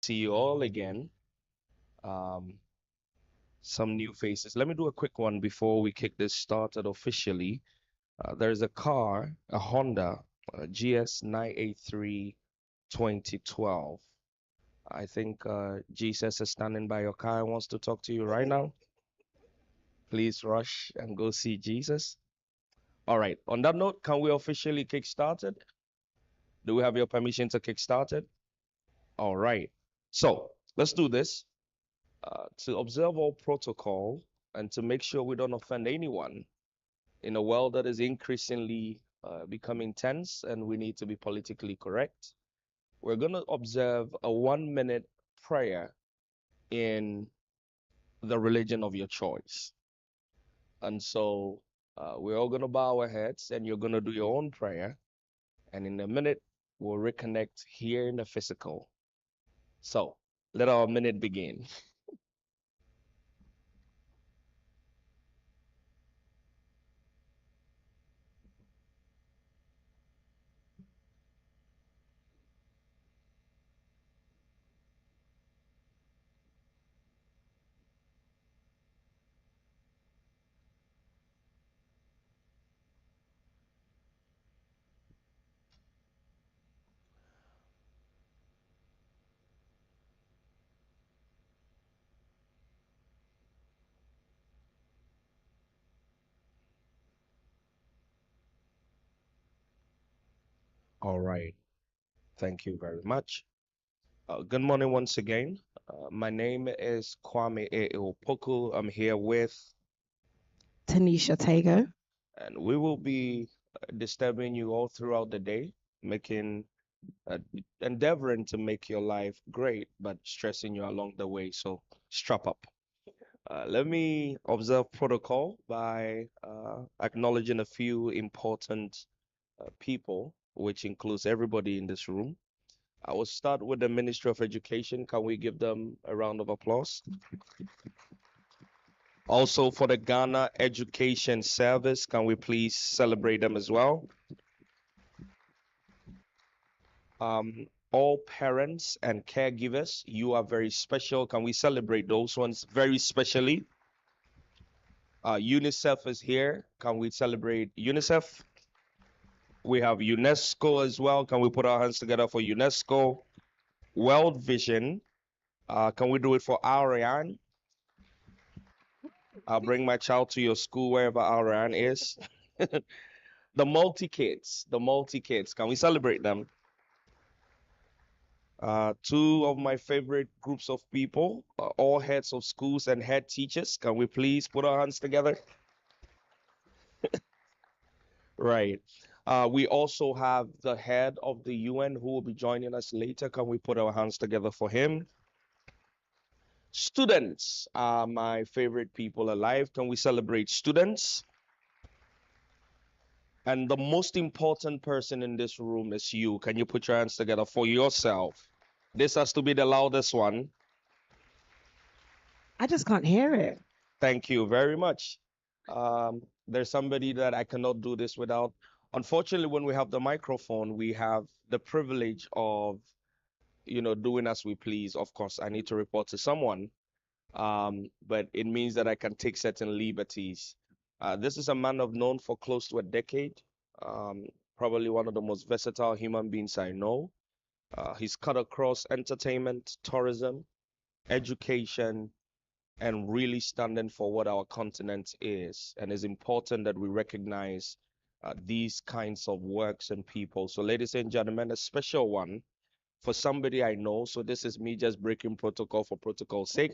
see you all again. Um, some new faces. Let me do a quick one before we kick this started officially. There's a car, a Honda GS 983 2012. I think Jesus is standing by your car and wants to talk to you right now. Please rush and go see Jesus. All right. On that note, can we officially kick started? Do we have your permission to kick started? All right. So let's do this. To observe all protocol and to make sure we don't offend anyone in a world that is increasingly becoming tense and we need to be politically correct. We're going to observe a 1 minute prayer in the religion of your choice. And so we're all going to bow our heads and you're going to do your own prayer. And in a minute, we'll reconnect here in the physical. So let our minute begin. All right. Thank you very much. Good morning once again. My name is Kwame Opoku. I'm here with, Tanisha Tago. and we will be disturbing you all throughout the day, making, uh, endeavoring to make your life great, but stressing you along the way. So strap up. Let me observe protocol by acknowledging a few important people, which includes everybody in this room. I will start with the Ministry of Education. Can we give them a round of applause? Also for the Ghana Education Service, can we please celebrate them as well? All parents and caregivers, you are very special. Can we celebrate those ones very specially? UNICEF is here. Can we celebrate UNICEF? We have UNESCO as well. Can we put our hands together for UNESCO? World Vision. Can we do it for Ariane? I'll bring my child to your school wherever Ariane is. The multi-kids, can we celebrate them? Two of my favorite groups of people, all heads of schools and head teachers. Can we please put our hands together? Right. We also have the head of the UN who will be joining us later. Can we put our hands together for him? Students are my favorite people alive. Can we celebrate students? And the most important person in this room is you. Can you put your hands together for yourself? This has to be the loudest one. I just can't hear it. Thank you very much. There's somebody that I cannot do this without. Unfortunately, when we have the microphone, we have the privilege of, doing as we please. Of course, I need to report to someone, but it means that I can take certain liberties. This is a man I've known for close to a decade, probably one of the most versatile human beings I know. He's cut across entertainment, tourism, education, and really standing for what our continent is. And it's important that we recognize these kinds of works and people. So, ladies and gentlemen, a special one for somebody I know. So, this is me just breaking protocol for protocol's sake.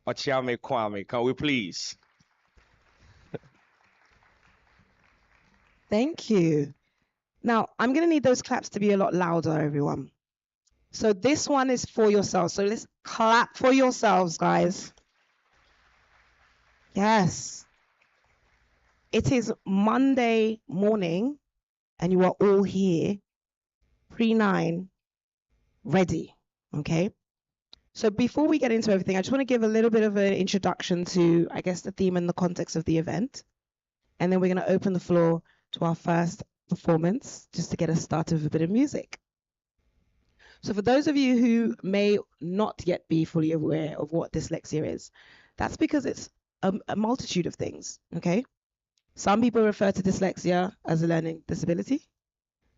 Ochiame Kwame, can we please? Thank you. Now, I'm going to need those claps to be a lot louder, everyone. So this one is for yourselves. So let's clap for yourselves, guys. Yes. It is Monday morning, and you are all here, pre-9, ready, okay? So before we get into everything, I just want to give a little bit of an introduction to, I guess, the theme and the context of the event. And then we're going to open the floor to our first performance, just to get us started with a bit of music. So for those of you who may not yet be fully aware of what dyslexia is, that's because it's a multitude of things, okay? Some people refer to dyslexia as a learning disability.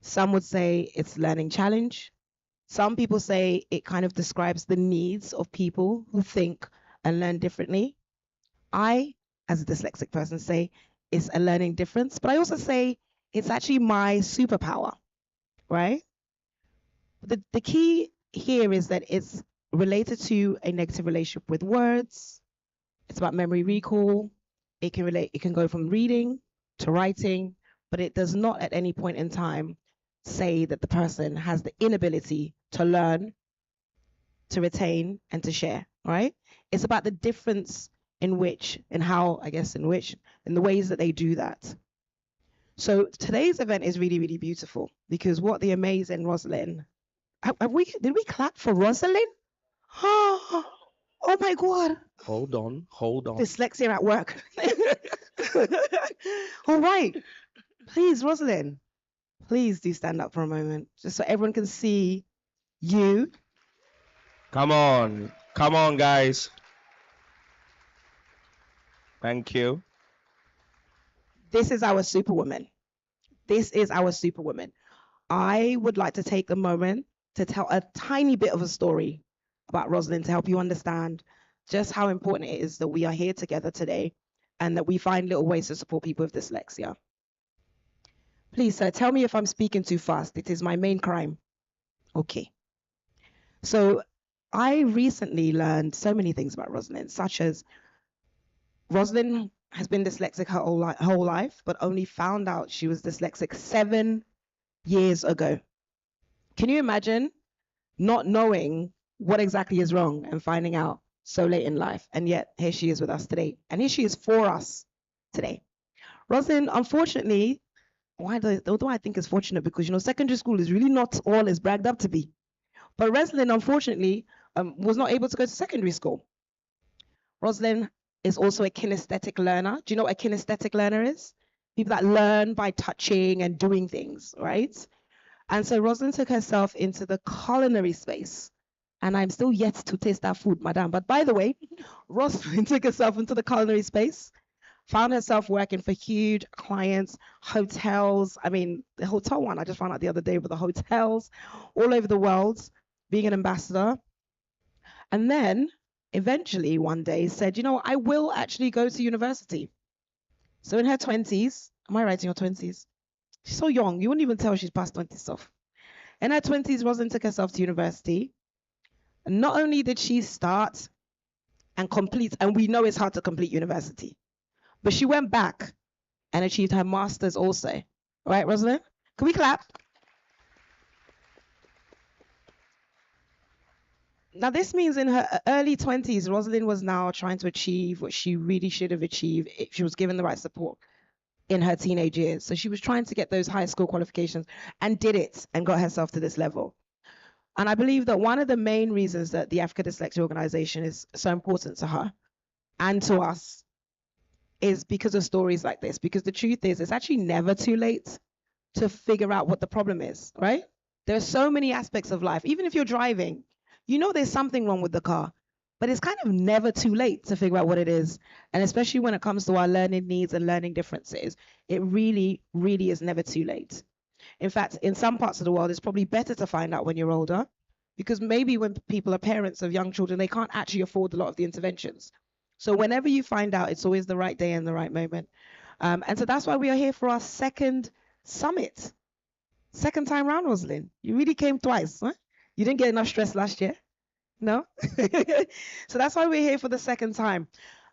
Some would say it's learning challenge. Some people say it kind of describes the needs of people who think and learn differently. I, as a dyslexic person, say it's a learning difference, but I also say it's actually my superpower, right? The key here is that it's related to a negative relationship with words. It's about memory recall. It can go from reading to writing, but it does not at any point in time say that the person has the inability to learn, to retain, and to share, right? It's about the difference in which and how, I guess, in the ways that they do that. So today's event is really, really beautiful because what the amazing Rosalind, did we clap for Rosalind? Oh my God. Hold on, hold on. Dyslexia at work. All right. Please, Rosalind, please do stand up for a moment just so everyone can see you. Come on, guys. Thank you. This is our superwoman. This is our superwoman. I would like to take a moment to tell a tiny bit of a story about Rosalind to help you understand just how important it is that we are here together today and that we find little ways to support people with dyslexia. Please, sir, tell me if I'm speaking too fast. It is my main crime. Okay. So I recently learned so many things about Rosalind, such as Rosalind has been dyslexic her whole life, but only found out she was dyslexic 7 years ago. Can you imagine not knowing what exactly is wrong and finding out so late in life? And yet here she is with us today. And here she is for us today. Rosalind, unfortunately, although I think it's fortunate because, secondary school is really not all it's bragged up to be. But Rosalind, unfortunately, was not able to go to secondary school. Rosalind is also a kinesthetic learner. Do you know what a kinesthetic learner is? People that learn by touching and doing things, right? And so Rosalind took herself into the culinary space. And I'm still yet to taste that food, madam. But by the way, Rosalind took herself into the culinary space, found herself working for huge clients, hotels. I mean, the hotel one, I just found out the other day, but the hotels all over the world, being an ambassador. And then eventually one day said, I will actually go to university. So in her 20s, am I right in your 20s? She's so young, you wouldn't even tell she's past 20 stuff. In her 20s, Rosalind took herself to university. And not only did she start and complete, and we know it's hard to complete university, but she went back and achieved her master's also. Right, Rosalind? Can we clap? Now, this means in her early 20s, Rosalind was now trying to achieve what she really should have achieved if she was given the right support in her teenage years. So she was trying to get those high school qualifications and did it and got herself to this level. And I believe that one of the main reasons that the Africa Dyslexia Organization is so important to her and to us is because of stories like this. Because the truth is, it's actually never too late to figure out what the problem is, right? There are so many aspects of life. Even if you're driving, there's something wrong with the car, but it's kind of never too late to figure out what it is. And especially when it comes to our learning needs and learning differences, it really, really is never too late. In fact, in some parts of the world, it's probably better to find out when you're older, because maybe when people are parents of young children, they can't actually afford a lot of the interventions. So whenever you find out, it's always the right day and the right moment. And so that's why we are here for our second summit. Second time round, Rosalind. You really came twice, huh? You didn't get enough stress last year? No? So that's why we're here for the second time.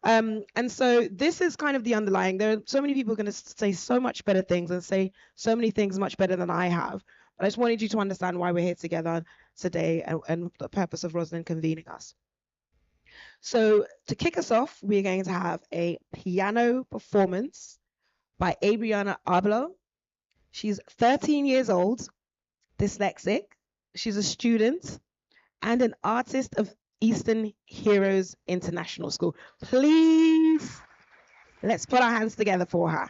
And so this is kind of the underlying. There are so many people going to say so much better things and say so many things much better than I have. But I just wanted you to understand why we're here together today and the purpose of Rosalind convening us. So to kick us off, we're going to have a piano performance by Adriana Arbelo. She's 13 years old, dyslexic. She's a student and an artist of Eastern Heroes International School. Please, let's put our hands together for her.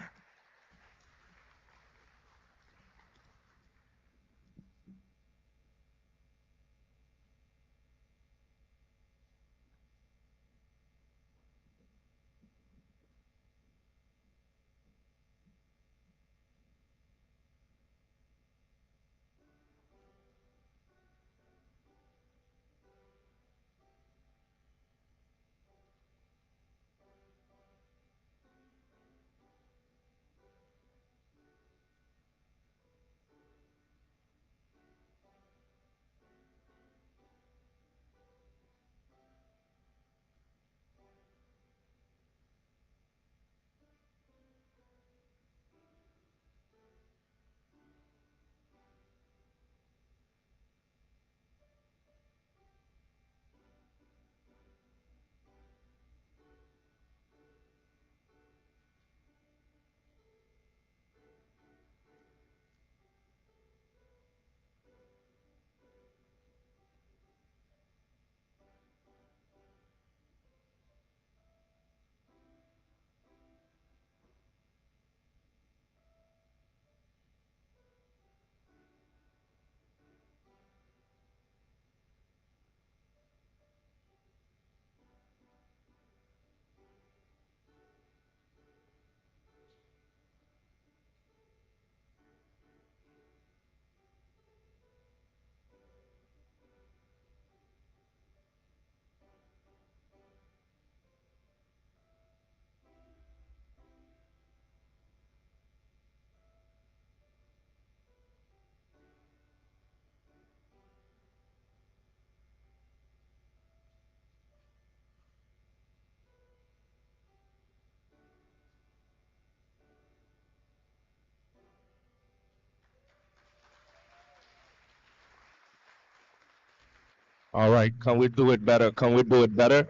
All right, can we do it better? Can we do it better?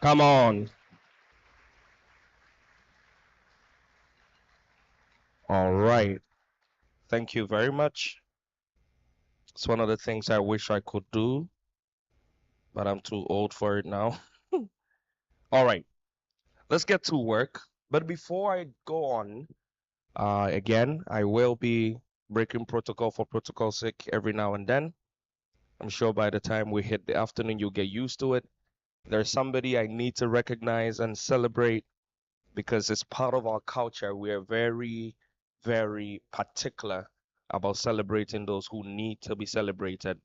Come on. All right. Thank you very much. It's one of the things I wish I could do, but I'm too old for it now. All right, let's get to work. But before I go on, again, I will be breaking protocol for protocol's sake every now and then. I'm sure by the time we hit the afternoon, you'll get used to it. There's somebody I need to recognize and celebrate because it's part of our culture. We are very, very particular about celebrating those who need to be celebrated.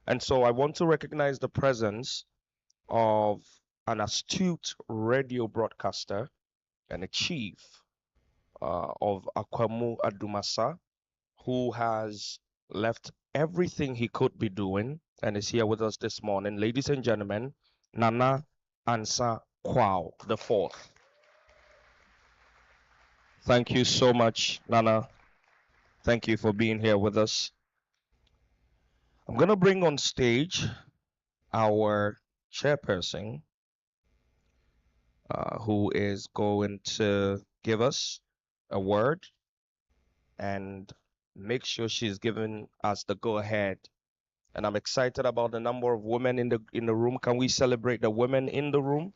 And so I want to recognize the presence of an astute radio broadcaster and a chief of Akwamu Adumasa, who has left everything he could be doing and is here with us this morning. Ladies and gentlemen, Nana Ansa Kwao the fourth. Thank you so much, Nana. Thank you for being here with us. I'm going to bring on stage our chairperson, who is going to give us a word and make sure she's giving us the go ahead. And I'm excited about the number of women in the room. Can we celebrate the women in the room?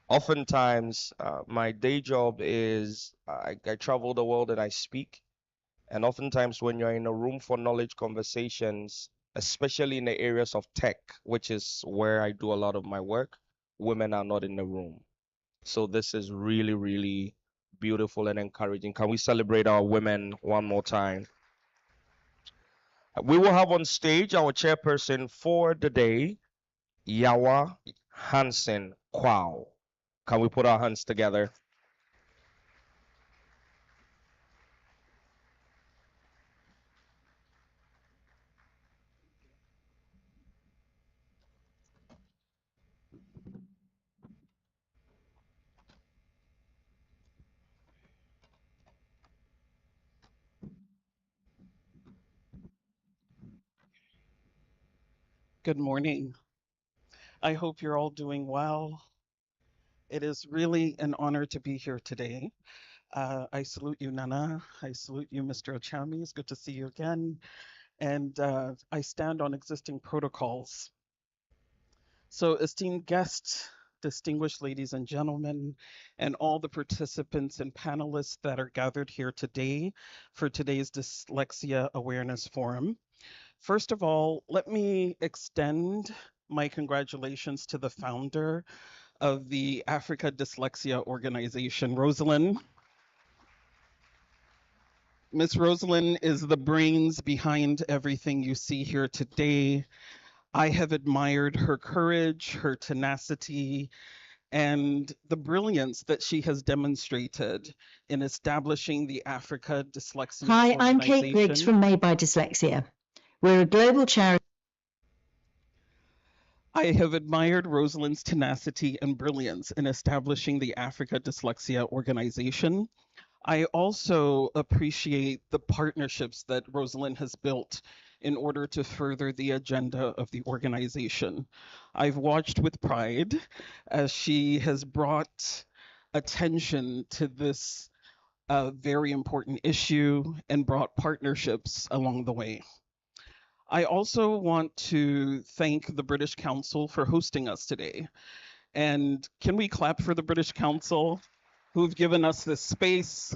Oftentimes, my day job is I travel the world and I speak. And oftentimes, when you're in a room for knowledge conversations, especially in the areas of tech, which is where I do a lot of my work, women are not in the room. So this is really, really beautiful and encouraging. Can we celebrate our women one more time? We will have on stage our chairperson for the day, Yawa Hansen Kwao. Can we put our hands together? Good morning. I hope you're all doing well. It is really an honor to be here today. I salute you, Nana. I salute you, Mr. Ochami. It's good to see you again. And I stand on existing protocols. So, esteemed guests, distinguished ladies and gentlemen, and all the participants and panelists that are gathered here today for today's Dyslexia Awareness Forum. First of all, let me extend my congratulations to the founder of the Africa Dyslexia Organization, Rosalind. Miss Rosalind is the brains behind everything you see here today. I have admired her courage, her tenacity, and the brilliance that she has demonstrated in establishing the Africa Dyslexia Hi, Organization. I'm Kate Briggs from Made by Dyslexia. We're a global charity. I have admired Rosalind's tenacity and brilliance in establishing the Africa Dyslexia Organization. I also appreciate the partnerships that Rosalind has built in order to further the agenda of the organization. I've watched with pride as she has brought attention to this very important issue and brought partnerships along the way. I also want to thank the British Council for hosting us today. And can we clap for the British Council who've given us this space,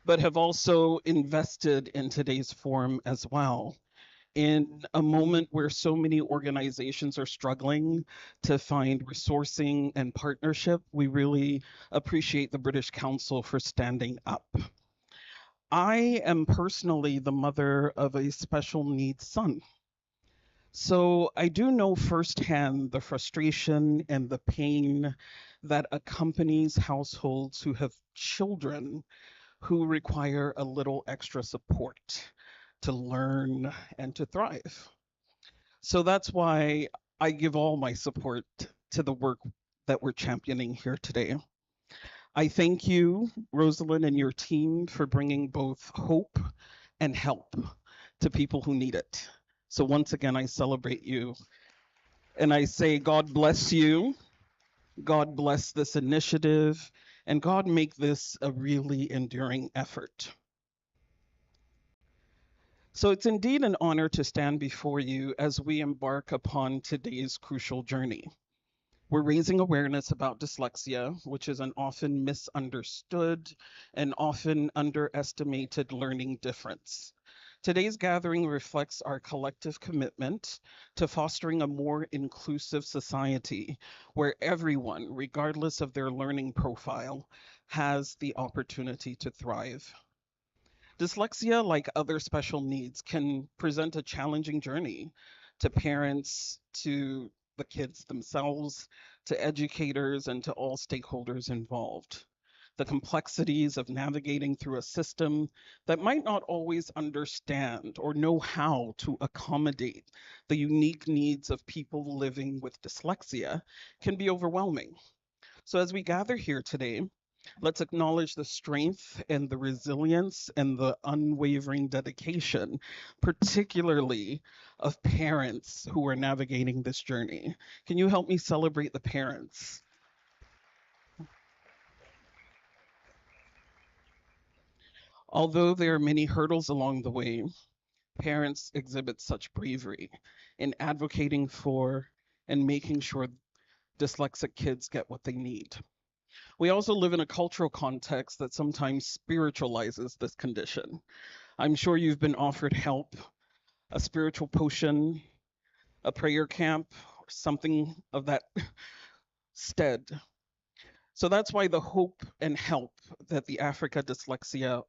but have also invested in today's forum as well. In a moment where so many organizations are struggling to find resourcing and partnership, we really appreciate the British Council for standing up. I am personally the mother of a special needs son. So I do know firsthand the frustration and the pain that accompanies households who have children who require a little extra support to learn and to thrive. So that's why I give all my support to the work that we're championing here today. I thank you, Rosalind, and your team for bringing both hope and help to people who need it. So once again, I celebrate you and I say, God bless you. God bless this initiative, and God make this a really enduring effort. So it's indeed an honor to stand before you as we embark upon today's crucial journey. We're raising awareness about dyslexia, which is an often misunderstood and often underestimated learning difference. Today's gathering reflects our collective commitment to fostering a more inclusive society where everyone, regardless of their learning profile, has the opportunity to thrive. Dyslexia, like other special needs, can present a challenging journey to parents, to the kids themselves, to educators, and to all stakeholders involved. The complexities of navigating through a system that might not always understand or know how to accommodate the unique needs of people living with dyslexia can be overwhelming. So, as we gather here today, let's acknowledge the strength and the resilience and the unwavering dedication, particularly of parents who are navigating this journey. Can you help me celebrate the parents? Although there are many hurdles along the way, parents exhibit such bravery in advocating for and making sure dyslexic kids get what they need. We also live in a cultural context that sometimes spiritualizes this condition. I'm sure you've been offered help, a spiritual potion, a prayer camp, or something of that stead. So that's why the hope and help that the Africa Dyslexia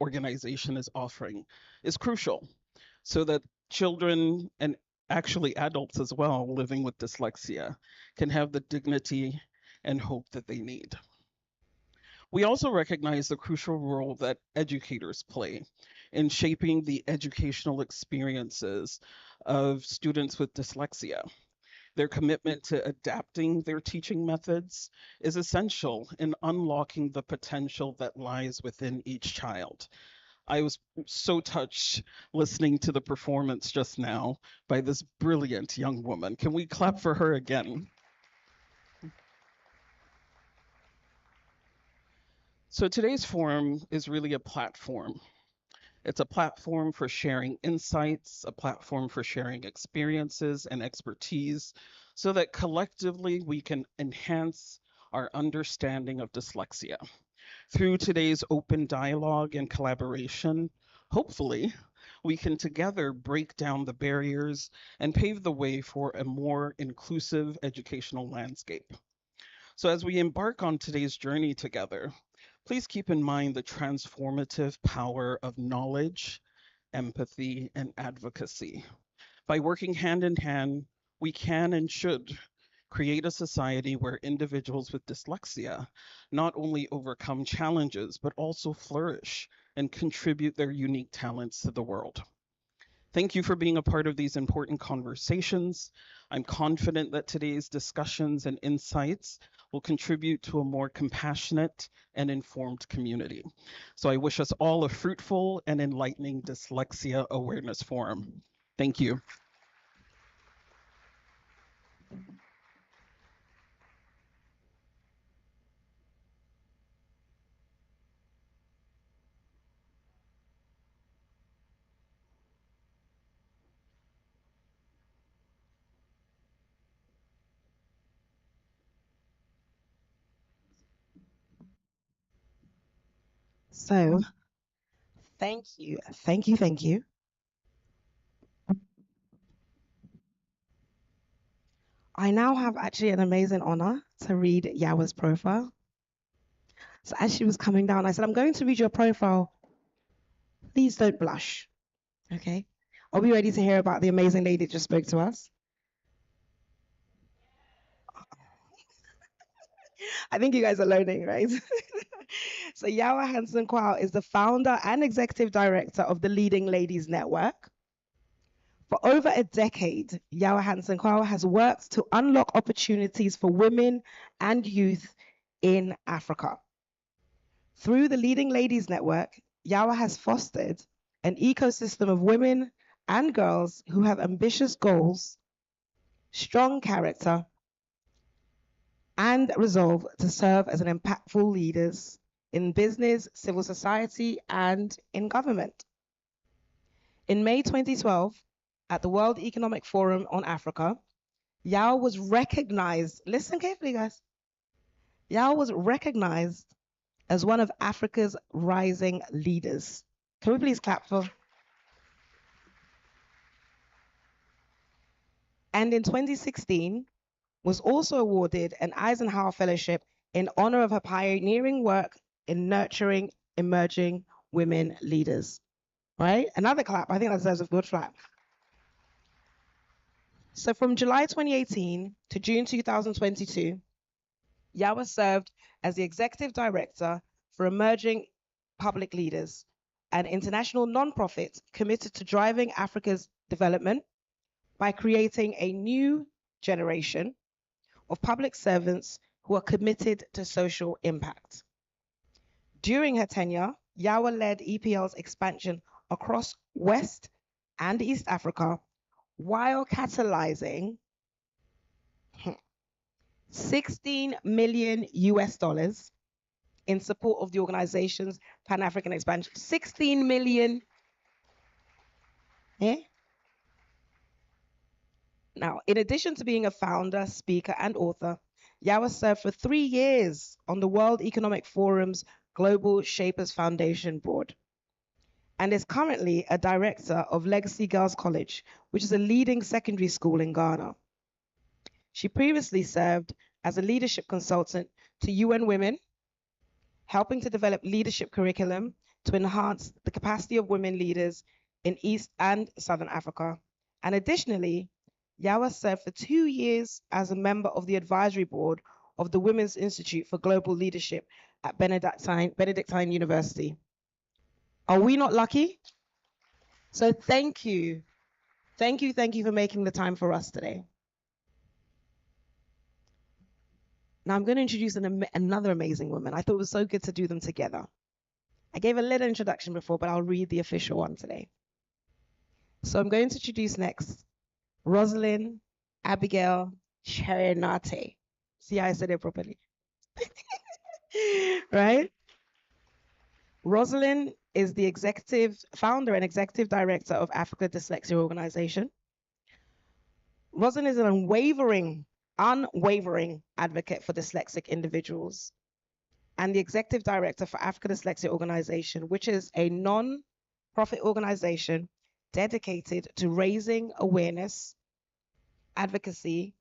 organization is offering is crucial so that children and actually adults as well living with dyslexia can have the dignity and hope that they need. We also recognize the crucial role that educators play in shaping the educational experiences of students with dyslexia. Their commitment to adapting their teaching methods is essential in unlocking the potential that lies within each child. I was so touched listening to the performance just now by this brilliant young woman. Can we clap for her again? So today's forum is really a platform. It's a platform for sharing insights, a platform for sharing experiences and expertise so that collectively we can enhance our understanding of dyslexia. Through today's open dialogue and collaboration, hopefully, we can together break down the barriers and pave the way for a more inclusive educational landscape. So, as we embark on today's journey together, please keep in mind the transformative power of knowledge, empathy, and advocacy. By working hand in hand, we can and should create a society where individuals with dyslexia not only overcome challenges, but also flourish and contribute their unique talents to the world. Thank you for being a part of these important conversations. I'm confident that today's discussions and insights will contribute to a more compassionate and informed community. So I wish us all a fruitful and enlightening Dyslexia Awareness Forum. Thank you. So, thank you, thank you, thank you. I now have actually an amazing honor to read Yawa's profile. So as she was coming down, I said, I'm going to read your profile. Please don't blush. Okay. Are we ready to hear about the amazing lady that just spoke to us? I think you guys are learning, right? So Yawa Hansen Kwao is the founder and executive director of the Leading Ladies Network. For over a decade, Yawa Hansen Kwao has worked to unlock opportunities for women and youth in Africa. Through the Leading Ladies Network, Yawa has fostered an ecosystem of women and girls who have ambitious goals, strong character, and resolve to serve as an impactful leaders in business, civil society, and in government. In May 2012, at the World Economic Forum on Africa, Yao was recognized, listen carefully, guys. Yao was recognized as one of Africa's rising leaders. Can we please clap for? And in 2016, was also awarded an Eisenhower Fellowship in honor of her pioneering work in nurturing emerging women leaders. Right? Another clap. I think that deserves a good clap. So from July 2018 to June 2022, Yawa served as the executive director for Emerging Public Leaders, an international nonprofit committed to driving Africa's development by creating a new generation of public servants who are committed to social impact. During her tenure, Yawa led EPL's expansion across West and East Africa while catalyzing 16 million US dollars in support of the organization's Pan-African expansion. 16 million. Eh? Now, in addition to being a founder, speaker, and author, Yawa served for 3 years on the World Economic Forum's Global Shapers Foundation board and is currently a director of Legacy Girls College, which is a leading secondary school in Ghana. She previously served as a leadership consultant to UN Women, helping to develop leadership curriculum to enhance the capacity of women leaders in East and Southern Africa. And additionally, Yawa served for 2 years as a member of the advisory board of the Women's Institute for Global Leadership at Benedictine University. Are we not lucky? So thank you. Thank you for making the time for us today. Now I'm going to introduce another amazing woman. I thought it was so good to do them together. I gave a little introduction before, but I'll read the official one today. So I'm going to introduce next Rosalind Abigail Cherenate. See how I said it properly? Right? Rosalind is the founder and executive director of Africa Dyslexia Organization. Rosalind is an unwavering advocate for dyslexic individuals and the executive director for Africa Dyslexia Organization, which is a non-profit organization dedicated to raising awareness, advocacy,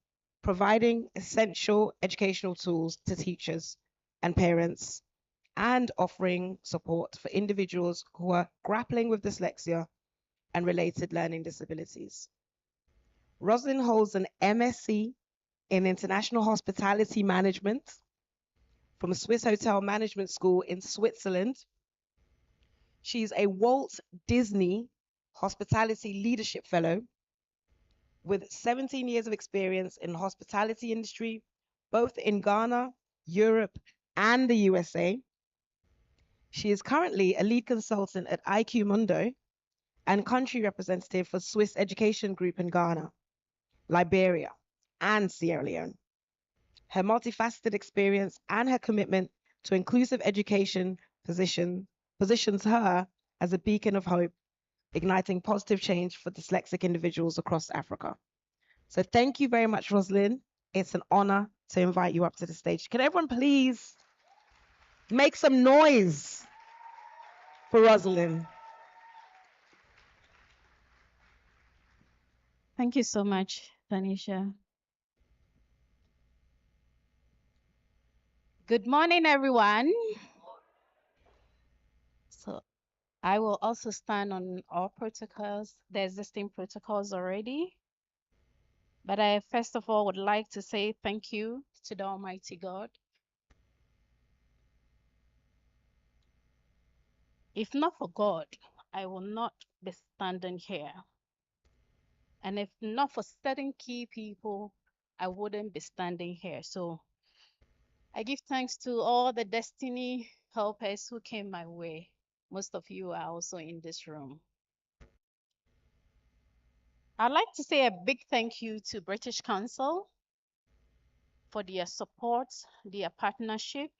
providing essential educational tools to teachers and parents, and offering support for individuals who are grappling with dyslexia and related learning disabilities. Rosalind holds an MSc in International Hospitality Management from Swiss Hotel Management School in Switzerland. She's a Walt Disney Hospitality Leadership Fellow with 17 years of experience in the hospitality industry, both in Ghana, Europe, and the USA. She is currently a lead consultant at IQ Mundo and country representative for Swiss Education Group in Ghana, Liberia, and Sierra Leone. Her multifaceted experience and her commitment to inclusive education positions her as a beacon of hope, igniting positive change for dyslexic individuals across Africa. So thank you very much, Rosalind. It's an honor to invite you up to the stage. Can everyone please make some noise for Rosalind? Thank you so much, Tanisha. Good morning, everyone. So I will also stand on all protocols, the existing protocols already. But I first of all would like to say thank you to the Almighty God. If not for God, I will not be standing here. And if not for certain key people, I wouldn't be standing here. So I give thanks to all the destiny helpers who came my way. Most of you are also in this room. I'd like to say a big thank you to British Council for their support, their partnership.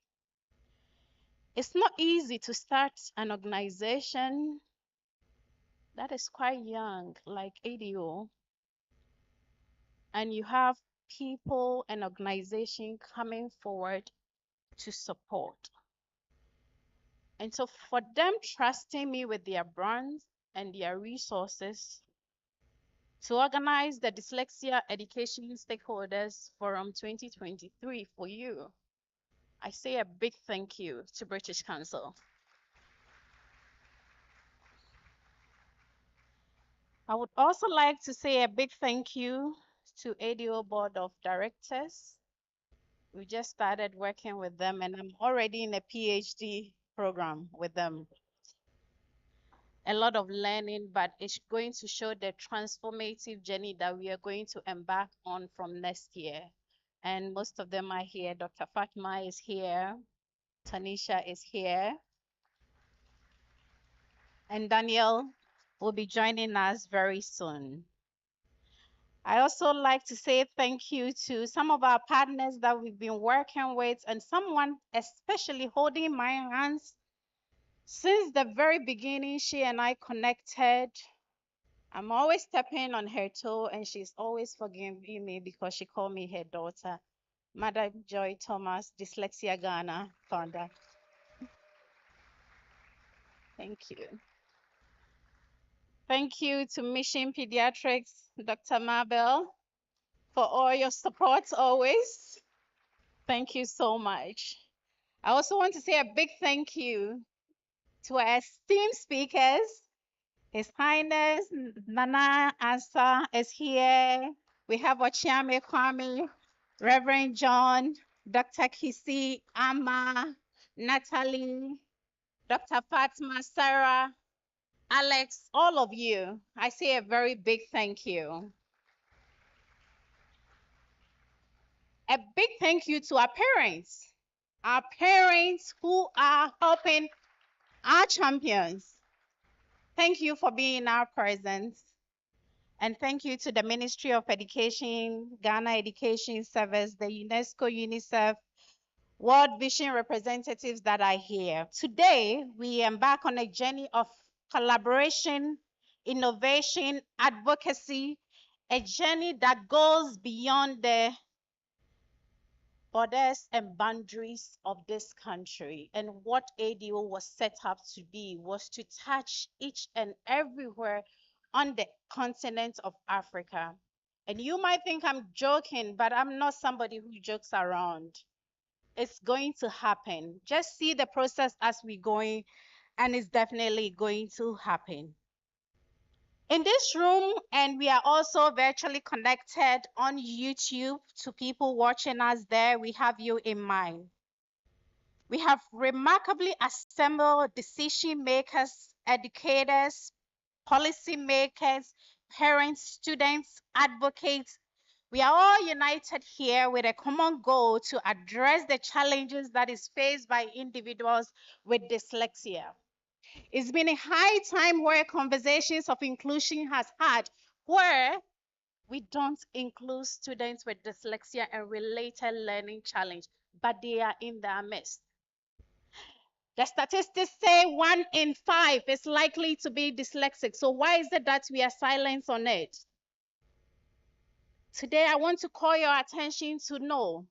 It's not easy to start an organization that is quite young, like ADO, and you have people and organization coming forward to support. And so for them trusting me with their brands and their resources to organize the Dyslexia Education Stakeholders Forum 2023 for you, I say a big thank you to British Council. I would also like to say a big thank you to ADO Board of Directors. We just started working with them and I'm already in a PhD program with them. A lot of learning, but it's going to show the transformative journey that we are going to embark on from next year. And most of them are here. Dr. Fatma is here. Tanisha is here. And Daniel will be joining us very soon. I also like to say thank you to some of our partners that we've been working with and someone especially holding my hands since the very beginning. She and I connected. I'm always stepping on her toe and she's always forgiving me because she called me her daughter. Mother Joy Thomas, Dyslexia Ghana founder. Thank you. Thank you to Mission Pediatrics, Dr. Mabel, for all your support always. Thank you so much. I also want to say a big thank you to our esteemed speakers. His Highness Nana Ansa is here. We have Ochiame Kwame, Reverend John, Dr. Kisi, Amma, Natalie, Dr. Fatma, Sarah, Alex, all of you. I say a very big thank you. A big thank you to our parents who are helping our champions. Thank you for being in our presence. And thank you to the Ministry of Education, Ghana Education Service, the UNESCO, UNICEF, World Vision representatives that are here. Today, we embark on a journey of collaboration, innovation, advocacy, a journey that goes beyond the borders and boundaries of this country. And what ADO was set up to be was to touch each and everywhere on the continent of Africa. And you might think I'm joking, but I'm not somebody who jokes around. It's going to happen. Just see the process as we're going, and it's definitely going to happen. In this room, and we are also virtually connected on YouTube to people watching us there, we have you in mind. We have remarkably assembled decision makers, educators, policy makers, parents, students, advocates. We are all united here with a common goal to address the challenges that is faced by individuals with dyslexia. It's been a high time where conversations of inclusion has had, where we don't include students with dyslexia and related learning challenge, but they are in their midst. The statistics say 1 in 5 is likely to be dyslexic. So why is it that we are silent on it? Today, I want to call your attention to know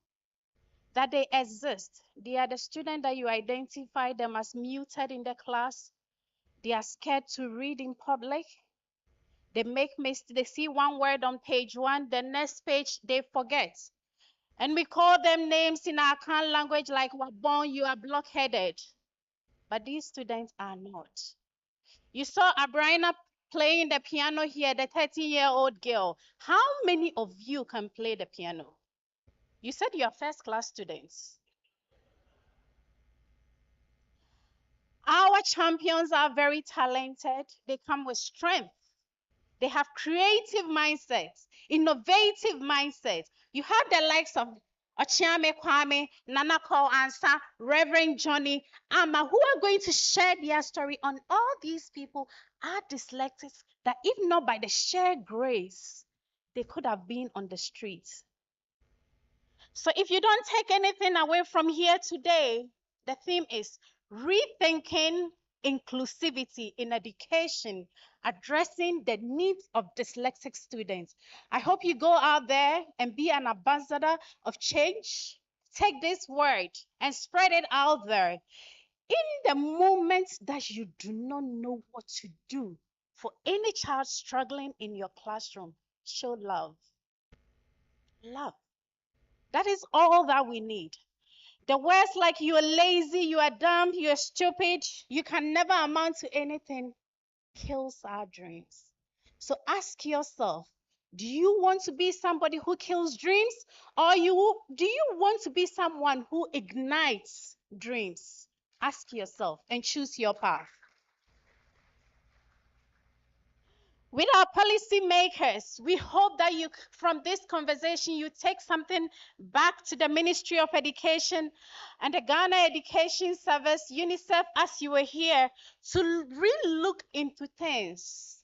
that they exist. They are the students that you identify them as muted in the class. They are scared to read in public. They make mistakes. They see one word on page 1, the next page they forget. And we call them names in our Accra language like Wabon, you are blockheaded. But these students are not. You saw Abrina playing the piano here, the 13-year-old girl. How many of you can play the piano? You said you are first-class students. Our champions are very talented. They come with strength. They have creative mindsets, innovative mindsets. You have the likes of Ochiame Kwame, Nana Cole Ansa, Reverend Johnny, Amma, who are going to share their story on all these people are dyslexics that if not by the sheer grace, they could have been on the streets. So if you don't take anything away from here today, the theme is rethinking inclusivity in education, addressing the needs of dyslexic students. I hope you go out there and be an ambassador of change. Take this word and spread it out there. In the moments that you do not know what to do for any child struggling in your classroom, show love. Love. That is all that we need. The words like you are lazy, you are dumb, you are stupid, you can never amount to anything kills our dreams. So ask yourself, do you want to be somebody who kills dreams, or do you want to be someone who ignites dreams? Ask yourself and choose your path. With our policymakers, we hope that from this conversation, you take something back to the Ministry of Education and the Ghana Education Service, UNICEF, as you were here, to really look into things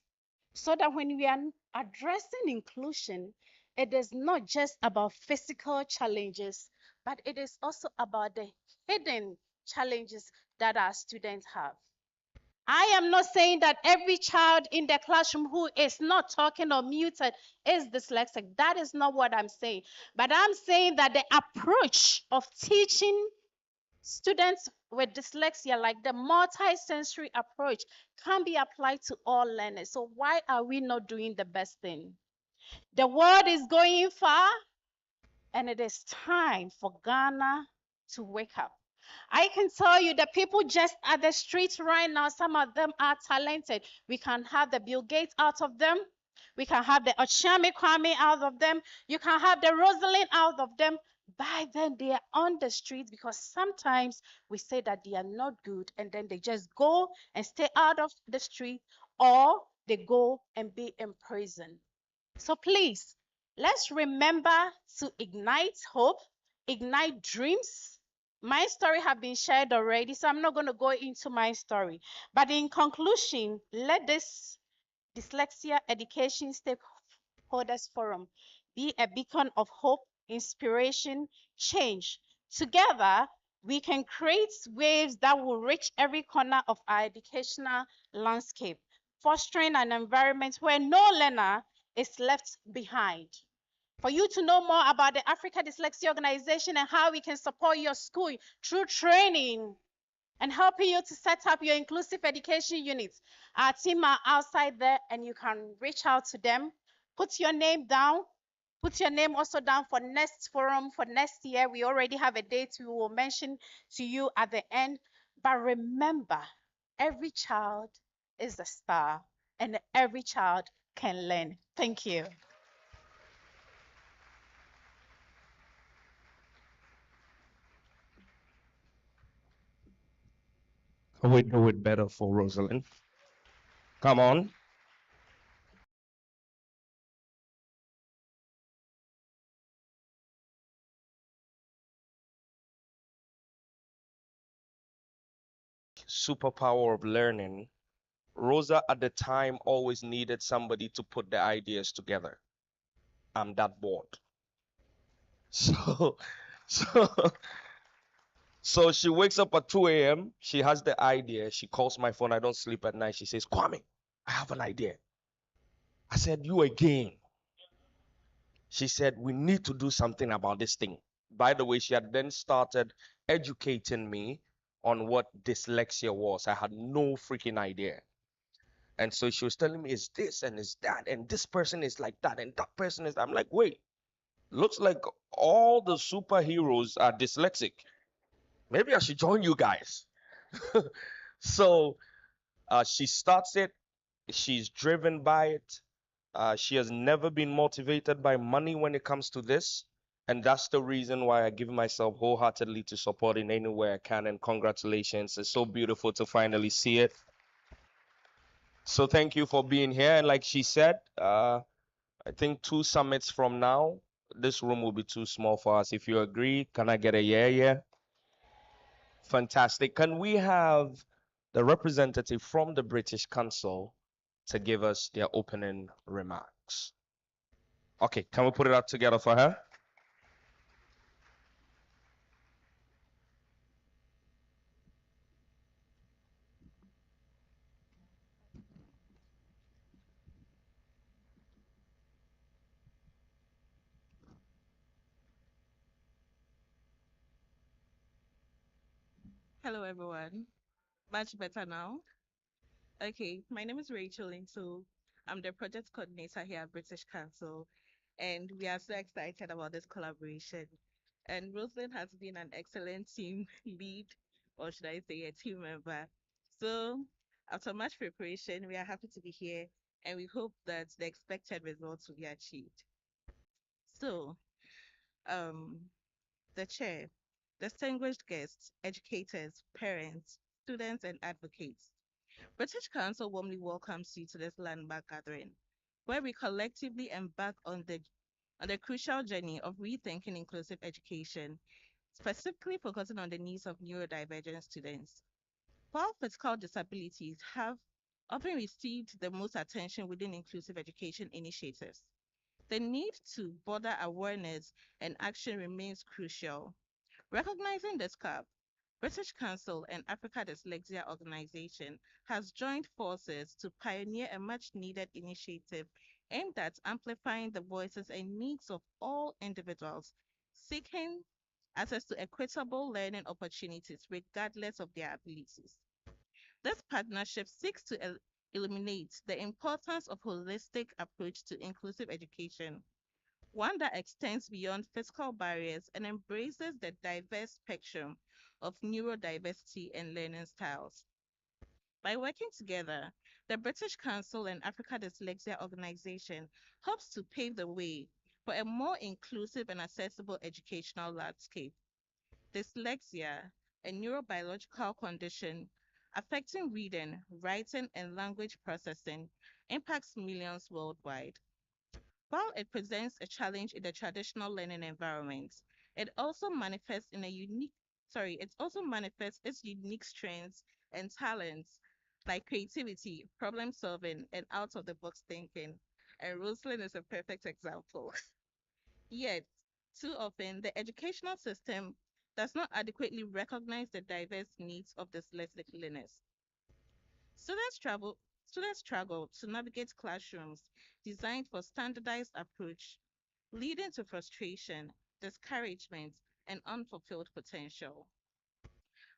so that when we are addressing inclusion, it is not just about physical challenges, but it is also about the hidden challenges that our students have. I am not saying that every child in the classroom who is not talking or muted is dyslexic. That is not what I'm saying. But I'm saying that the approach of teaching students with dyslexia, like the multi-sensory approach, can be applied to all learners. So why are we not doing the best thing? The world is going far, and it is time for Ghana to wake up. I can tell you the people just at the streets right now, some of them are talented. We can have the Bill Gates out of them. We can have the Ochame Kwame out of them. You can have the Rosalind out of them. By then, they are on the streets because sometimes we say that they are not good and then they just go and stay out of the street or they go and be in prison. So please, let's remember to ignite hope, ignite dreams. My story have been shared already, so I'm not going to go into my story. But in conclusion, let this Dyslexia Education Stakeholders Forum be a beacon of hope, inspiration, change. Together, we can create waves that will reach every corner of our educational landscape, fostering an environment where no learner is left behind. For you to know more about the Africa Dyslexia Organization and how we can support your school through training and helping you to set up your inclusive education units, our team are outside there and you can reach out to them. Put your name down. Put your name also down for next forum for next year. We already have a date we will mention to you at the end. But remember, every child is a star and every child can learn. Thank you. Can we do it better for Rosalind? Come on. Superpower of learning. Rosa at the time always needed somebody to put the ideas together. I'm that bored. So, so, so she wakes up at 2 a.m. She has the idea. She calls my phone. I don't sleep at night. She says, Kwame, I have an idea. I said, you again? She said, we need to do something about this thing. By the way, she had then started educating me on what dyslexia was. I had no freaking idea. And so she was telling me, it's this and it's that, and this person is like that, and that person is. I'm like, wait, looks like all the superheroes are dyslexic. Maybe I should join you guys. So she starts it. She's driven by it. She has never been motivated by money when it comes to this. And that's the reason why I give myself wholeheartedly to support in any way I can. And congratulations. It's so beautiful to finally see it. So thank you for being here. And like she said, I think 2 summits from now, this room will be too small for us. If you agree, can I get a yeah, yeah? Fantastic. Can we have the representative from the British Council to give us their opening remarks? Okay, can we put it up together for her? Hello, everyone. Much better now. Okay, my name is Rachel, and so I'm the project coordinator here at British Council, and we are so excited about this collaboration. And Rosalind has been an excellent team lead, or should I say, a team member. So, after much preparation, we are happy to be here, and we hope that the expected results will be achieved. So, um, the chair, distinguished guests, educators, parents, students, and advocates. British Council warmly welcomes you to this landmark gathering, where we collectively embark on the crucial journey of rethinking inclusive education, specifically focusing on the needs of neurodivergent students. While physical disabilities have often received the most attention within inclusive education initiatives, the need to broader awareness and action remains crucial. Recognizing this gap, British Council and Africa Dyslexia Organization has joined forces to pioneer a much needed initiative aimed at amplifying the voices and needs of all individuals seeking access to equitable learning opportunities regardless of their abilities. This partnership seeks to illuminate the importance of holistic approach to inclusive education, one that extends beyond physical barriers and embraces the diverse spectrum of neurodiversity and learning styles. By working together, the British Council and Africa Dyslexia Organization hopes to pave the way for a more inclusive and accessible educational landscape. Dyslexia, a neurobiological condition affecting reading, writing, and language processing, impacts millions worldwide. While it presents a challenge in the traditional learning environment, it also manifests in a unique it also manifests its unique strengths and talents like creativity, problem solving, and out of the box thinking. And Rosalind is a perfect example. Yet, too often, the educational system does not adequately recognize the diverse needs of dyslexic learners. Students travel Students struggle to navigate classrooms designed for standardized approach, leading to frustration, discouragement, and unfulfilled potential.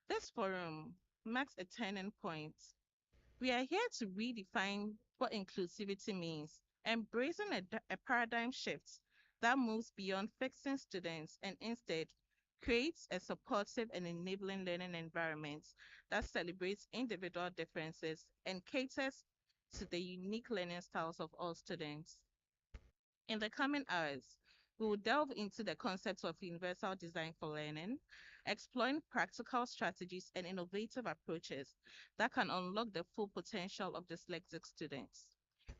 This forum marks a turning point. We are here to redefine what inclusivity means, embracing a paradigm shift that moves beyond fixing students and instead creates a supportive and enabling learning environment that celebrates individual differences and caters to the unique learning styles of all students. In the coming hours, we will delve into the concepts of universal design for learning, exploring practical strategies and innovative approaches that can unlock the full potential of dyslexic students.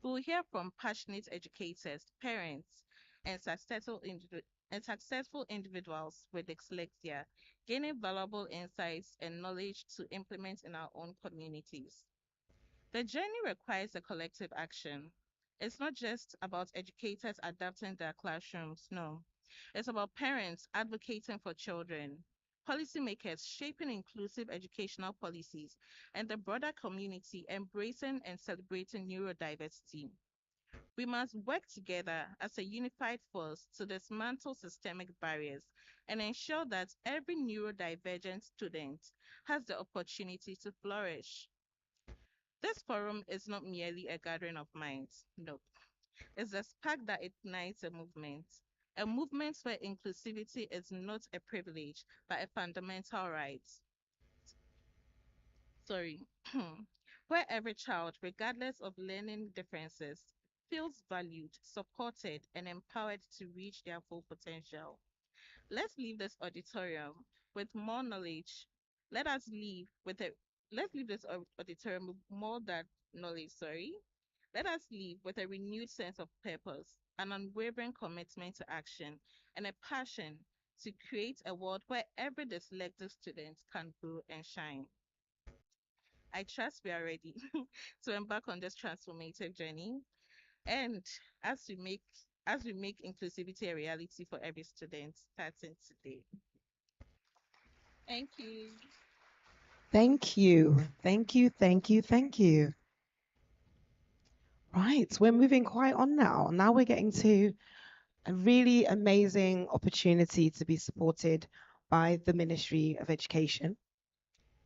We will hear from passionate educators, parents, and successful individuals with dyslexia, gaining valuable insights and knowledge to implement in our own communities. The journey requires a collective action. It's not just about educators adapting their classrooms, no. It's about parents advocating for children, policymakers shaping inclusive educational policies, and the broader community embracing and celebrating neurodiversity. We must work together as a unified force to dismantle systemic barriers and ensure that every neurodivergent student has the opportunity to flourish. This forum is not merely a gathering of minds. No, it's a spark that ignites a movement where inclusivity is not a privilege, but a fundamental right. Sorry, where every child, regardless of learning differences, feels valued, supported, and empowered to reach their full potential. Let's leave this auditorium with more knowledge. Let us leave with a Let's leave this auditorium with more than knowledge, sorry, Let us live with a renewed sense of purpose, an unwavering commitment to action, and a passion to create a world where every dyslexic student can grow and shine. I trust we are ready to embark on this transformative journey. And as we make as we make inclusivity a reality for every student starting today. Thank you. Thank you. Thank you. Thank you. Thank you. Right. We're moving quite on now. Now we're getting to a really amazing opportunity to be supported by the Ministry of Education.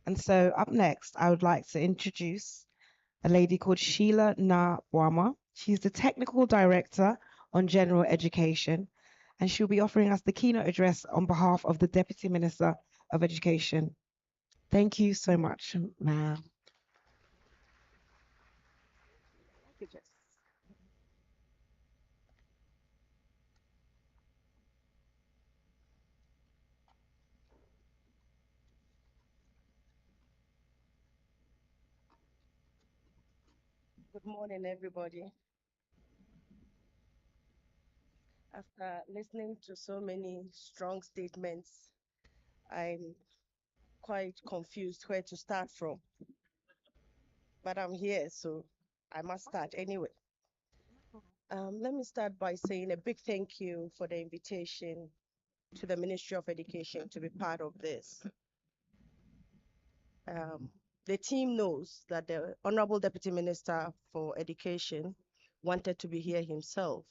And so up next, I would like to introduce a lady called Sheila Na Bwama. She's the Technical Director on General Education, and she'll be offering us the keynote address on behalf of the Deputy Minister of Education. Thank you so much, ma'am. Good morning, everybody. After listening to so many strong statements, I'm quite confused where to start from. But I'm here, so I must start anyway. Let me start by saying a big thank you for the invitation to the Ministry of Education to be part of this. Um, the team knows that the Honorable Deputy Minister for Education wanted to be here himself.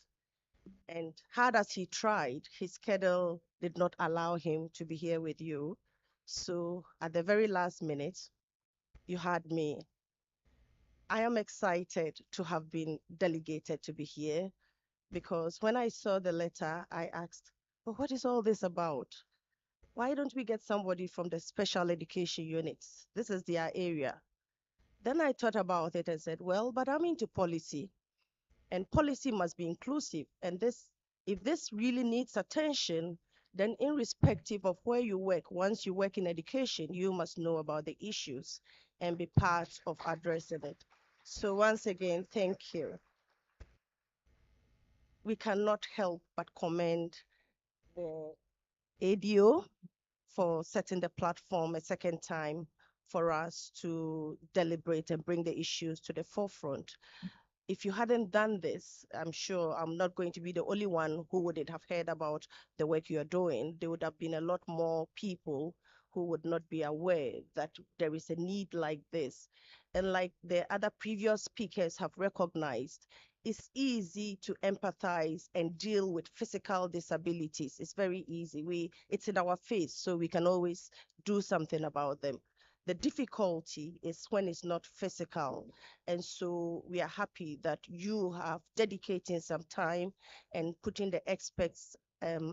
And hard as he tried, his schedule did not allow him to be here with you. So at the very last minute, you had me. I am excited to have been delegated to be here because when I saw the letter, I asked, well, what is all this about? Why don't we get somebody from the special education units? This is their area. Then I thought about it and said, well, but I'm into policy. And policy must be inclusive. And if this really needs attention, then irrespective of where you work, once you work in education, you must know about the issues and be part of addressing it. So once again, thank you. We cannot help but commend the ADO for setting the platform a second time for us to deliberate and bring the issues to the forefront. If you hadn't done this, I'm sure I'm not going to be the only one who wouldn't have heard about the work you're doing. There would have been a lot more people who would not be aware that there is a need like this. And like the other previous speakers have recognized, it's easy to empathize and deal with physical disabilities. It's very easy. It's in our face, so we can always do something about them. The difficulty is when it's not physical. And so we are happy that you have dedicating some time and putting the experts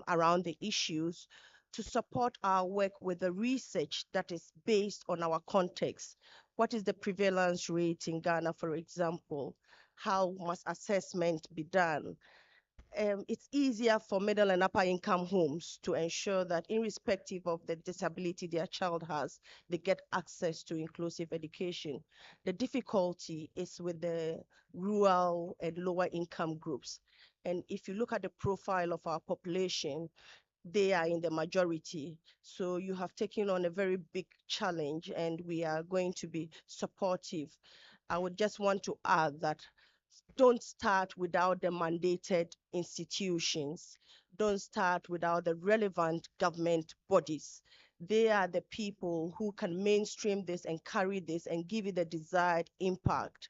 around the issues to support our work with the research that is based on our context. What is the prevalence rate in Ghana, for example? How must assessment be done? It's easier for middle and upper income homes to ensure that irrespective of the disability their child has, they get access to inclusive education. The difficulty is with the rural and lower income groups. And if you look at the profile of our population, they are in the majority. So you have taken on a very big challenge and we are going to be supportive. I would just want to add that don't start without the mandated institutions. Don't start without the relevant government bodies. They are the people who can mainstream this and carry this and give it the desired impact.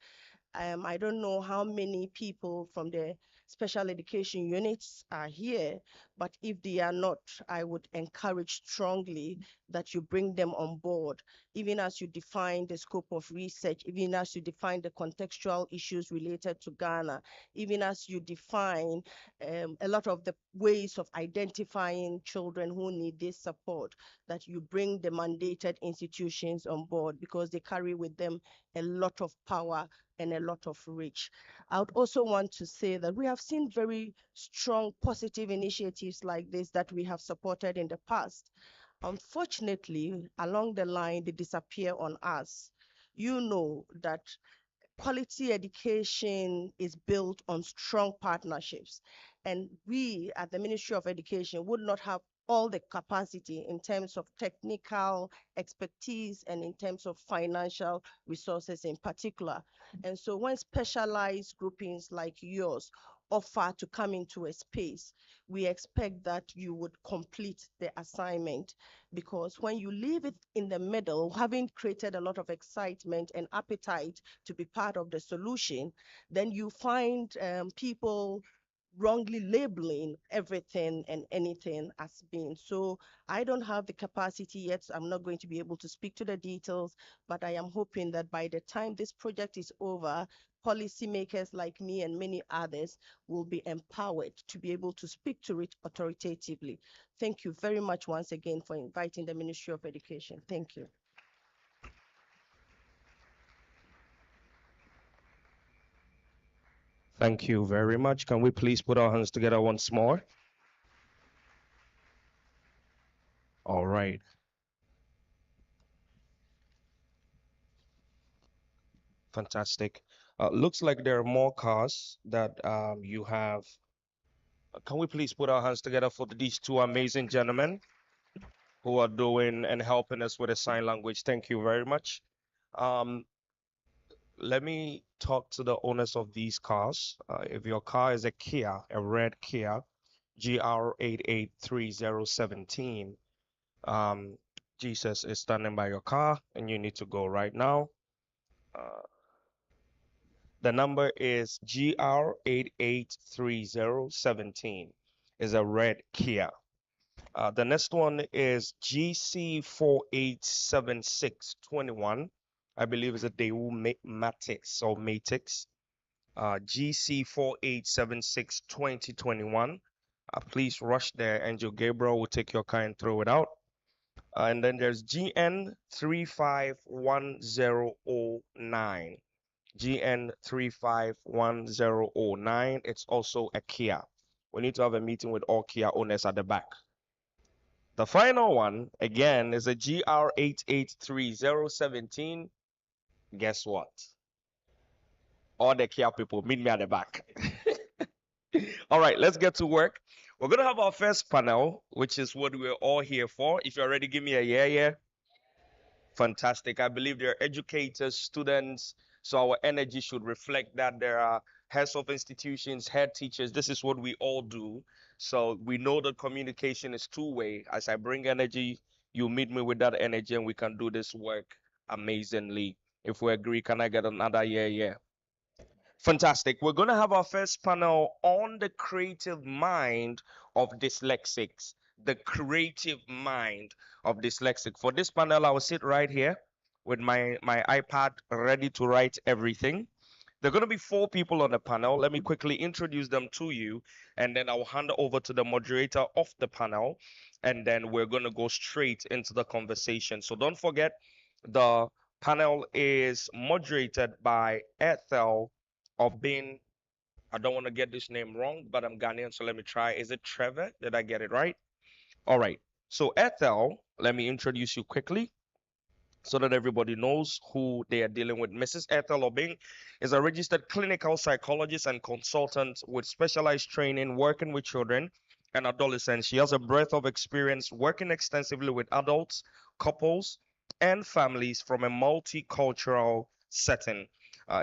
I don't know how many people from the special education units are here, but if they are not, I would encourage strongly that you bring them on board, even as you define the scope of research, even as you define the contextual issues related to Ghana, even as you define a lot of the ways of identifying children who need this support, that you bring the mandated institutions on board because they carry with them a lot of power and a lot of reach. I would also want to say that we have seen very strong positive initiatives like this that we have supported in the past. Unfortunately, along the line, they disappear on us. You know that quality education is built on strong partnerships. And we at the Ministry of Education would not have all the capacity in terms of technical expertise and in terms of financial resources in particular. And so when specialized groupings like yours offer to come into a space, we expect that you would complete the assignment, because when you leave it in the middle, having created a lot of excitement and appetite to be part of the solution, then you find people wrongly labeling everything and anything as being. So I don't have the capacity yet. So I'm not going to be able to speak to the details, but I am hoping that by the time this project is over, policymakers like me and many others will be empowered to be able to speak to it authoritatively. Thank you very much once again for inviting the Ministry of Education. Thank you. Thank you very much. Can we please put our hands together once more? All right. Fantastic. Looks like there are more cars that you have. Can we please put our hands together for these two amazing gentlemen who are doing and helping us with the sign language? Thank you very much. Um, Let me talk to the owners of these cars. If your car is a Kia, a red Kia, GR883017, Jesus is standing by your car and you need to go right now. Uh, the number is GR883017. Is a red Kia. The next one is GC487621. I believe it's a Daewoo Matix or Matix. GC4876 2021. Please rush there. Angel Gabriel will take your car and throw it out. And then there's GN351009. GN351009. It's also a Kia. We need to have a meeting with all Kia owners at the back. The final one, again, is a GR883017. Guess what? All the Kia people, meet me at the back. All right, let's get to work. We're going to have our first panel, which is what we're all here for. If you're ready, give me a yeah. Fantastic. I believe there are educators, students, so our energy should reflect that. There are heads of institutions, head teachers. This is what we all do. So we know that communication is two-way. As I bring energy, you meet me with that energy, and we can do this work amazingly. If we agree, can I get another yeah? Fantastic. We're going to have our first panel on the creative mind of dyslexics. The creative mind of dyslexic. For this panel, I will sit right here with my iPad ready to write everything. There are going to be 4 people on the panel. Let me quickly introduce them to you, and then I'll hand over to the moderator of the panel, and then we're going to go straight into the conversation. So don't forget, the panel is moderated by Ethel Obin. I don't want to get this name wrong, but I'm Ghanaian, so let me try. Is it Trevor? Did I get it right? All right. So Ethel, let me introduce you quickly so that everybody knows who they are dealing with. Mrs. Ethel Obing is a registered clinical psychologist and consultant with specialized training working with children and adolescents. She has a breadth of experience working extensively with adults, couples, and families from a multicultural setting.